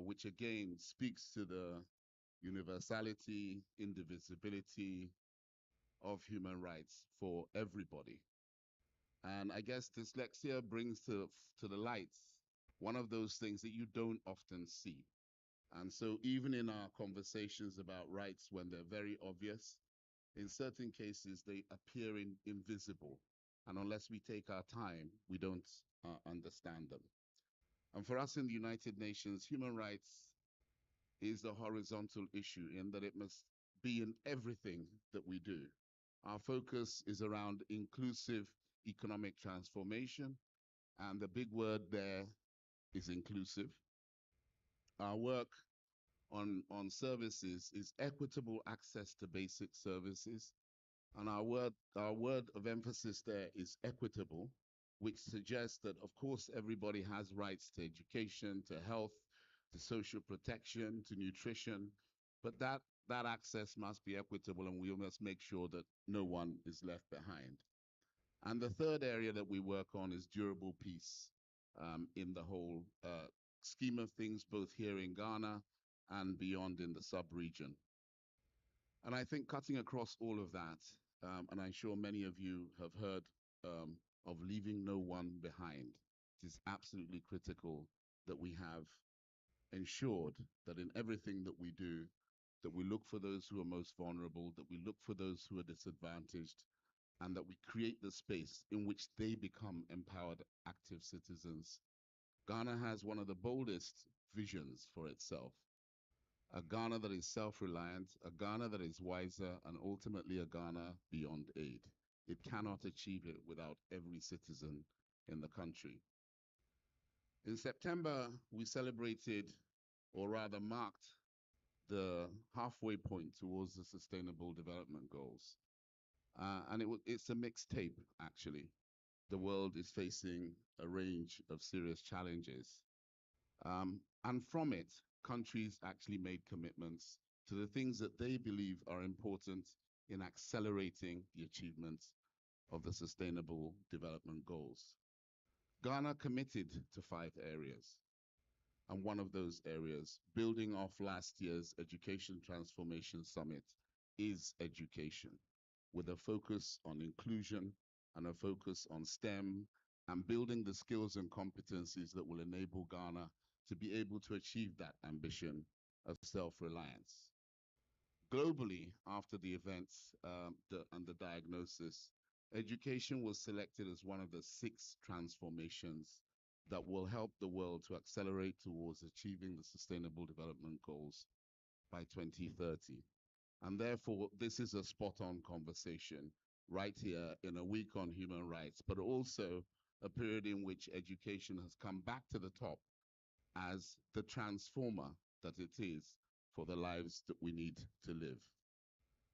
which again speaks to the universality, indivisibility of human rights for everybody. And I guess dyslexia brings to the light one of those things that you don't often see. And so even in our conversations about rights, when they're very obvious, in certain cases, they appear invisible. And unless we take our time, we don't understand them. And for us in the United Nations, human rights is a horizontal issue in that it must be in everything that we do. Our focus is around inclusive economic transformation, and the big word there is inclusive. Our work on services is equitable access to basic services, and our word of emphasis there is equitable, which suggests that of course everybody has rights to education, to health, to social protection, to nutrition, but that access must be equitable, and we must make sure that no one is left behind. And the third area that we work on is durable peace in the whole scheme of things, both here in Ghana and beyond in the sub-region. And I think cutting across all of that, and I'm sure many of you have heard of leaving no one behind. It is absolutely critical that we have ensured that in everything that we do, that we look for those who are most vulnerable, that we look for those who are disadvantaged, and that we create the space in which they become empowered, active citizens. Ghana has one of the boldest visions for itself. A Ghana that is self-reliant, a Ghana that is wiser, and ultimately a Ghana beyond aid. It cannot achieve it without every citizen in the country. In September, we celebrated, or rather marked, the halfway point towards the Sustainable Development Goals. And it's a mixtape, actually. The world is facing a range of serious challenges. And from it, countries actually made commitments to the things that they believe are important in accelerating the achievement of the Sustainable Development Goals. Ghana committed to 5 areas. And one of those areas, building off last year's Education Transformation Summit, is education, with a focus on inclusion and a focus on STEM and building the skills and competencies that will enable Ghana to be able to achieve that ambition of self-reliance. Globally, after the events and the diagnosis, education was selected as one of the 6 transformations that will help the world to accelerate towards achieving the Sustainable Development Goals by 2030. And therefore, this is a spot-on conversation right here in a week on human rights, but also a period in which education has come back to the top as the transformer that it is for the lives that we need to live.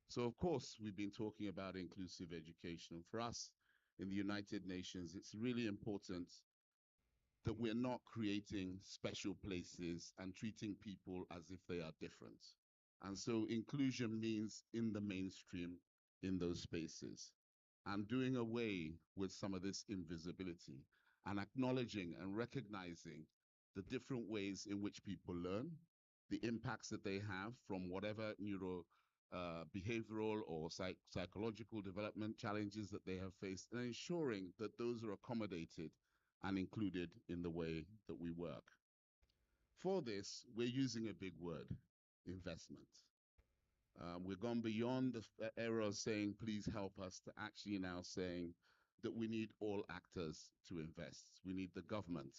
So, of course, we've been talking about inclusive education. For us in the United Nations, it's really important that we're not creating special places and treating people as if they are different. And so inclusion means in the mainstream in those spaces and doing away with some of this invisibility and acknowledging and recognizing the different ways in which people learn, the impacts that they have from whatever behavioral or psychological development challenges that they have faced, and ensuring that those are accommodated and included in the way that we work. For this, we're using a big word, investment. We've gone beyond the era of saying, please help us, to actually now saying that we need all actors to invest. We need the government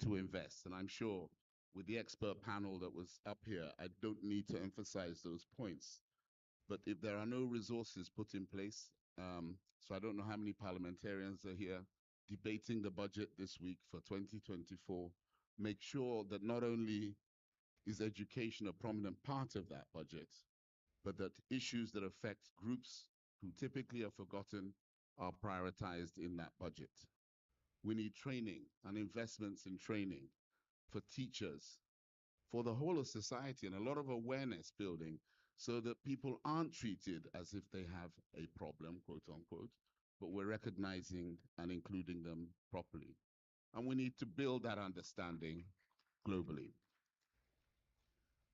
to invest. And I'm sure with the expert panel that was up here, I don't need to emphasize those points. But if there are no resources put in place, so I don't know how many parliamentarians are here debating the budget this week for 2024, make sure that not only is education a prominent part of that budget, but that issues that affect groups who typically are forgotten are prioritized in that budget. We need training and investments in training for teachers, for the whole of society, and a lot of awareness building so that people aren't treated as if they have a problem, quote unquote, but we're recognizing and including them properly. And we need to build that understanding globally.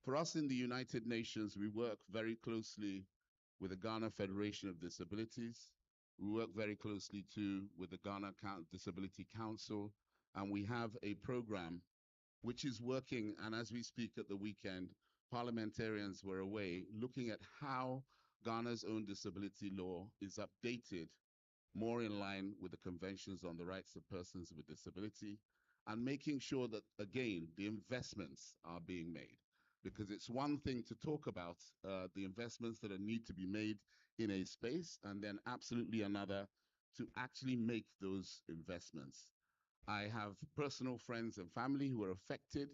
For us in the United Nations, we work very closely with the Ghana Federation of Disabilities. We work very closely too with the Ghana Disability Council, and we have a program which is working, and as we speak at the weekend, parliamentarians were away looking at how Ghana's own disability law is updated more in line with the conventions on the rights of persons with disability, and making sure that, again, the investments are being made. Because it's one thing to talk about the investments that need to be made in a space, and then absolutely another to actually make those investments. I have personal friends and family who are affected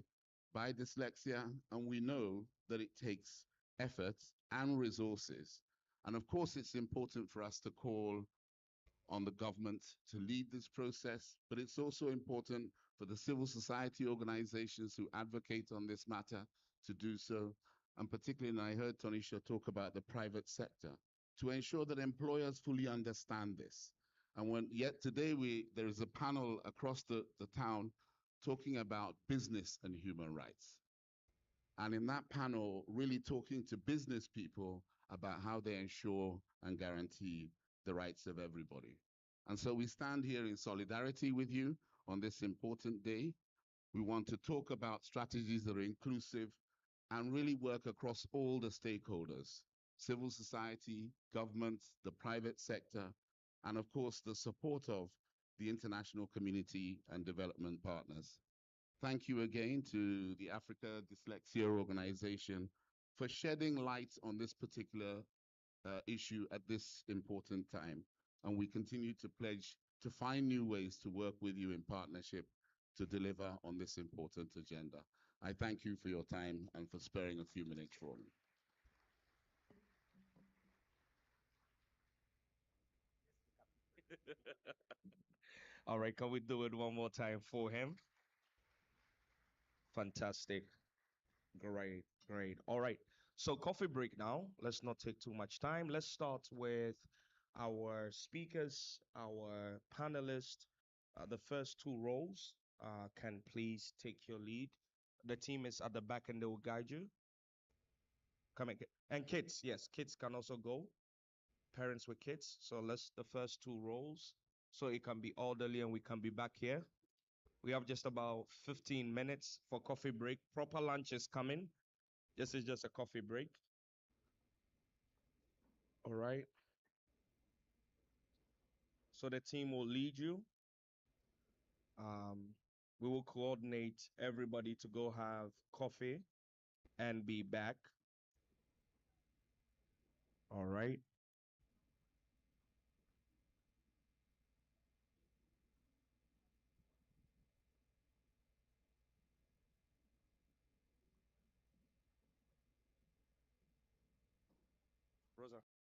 by dyslexia, and we know that it takes effort and resources. And of course, it's important for us to call on the government to lead this process, but it's also important for the civil society organizations who advocate on this matter to do so. And particularly, and I heard Tonisha talk about the private sector, to ensure that employers fully understand this. And yet today there is a panel across the town talking about business and human rights. And in that panel, really talking to business people about how they ensure and guarantee the rights of everybody. And so we stand here in solidarity with you on this important day. We want to talk about strategies that are inclusive and really work across all the stakeholders, civil society, government, the private sector, and of course, the support of the international community and development partners. Thank you again to the Africa Dyslexia Organization for shedding light on this particular issue at this important time. And we continue to pledge to find new ways to work with you in partnership to deliver on this important agenda. I thank you for your time and for sparing a few minutes for me. All right, can we do it one more time for him? Fantastic. Great, great. All right. So coffee break now. Let's not take too much time. Let's start with our speakers, our panelists. The first two rows can please take your lead. The team is at the back and they will guide you. Come and kids, yes, kids can also go. Parents with kids. So let's the first two rows. So it can be orderly and we can be back here. We have just about 15 minutes for coffee break. Proper lunch is coming. This is just a coffee break. All right. So the team will lead you. We will coordinate everybody to go have coffee and be back. All right. Rosa.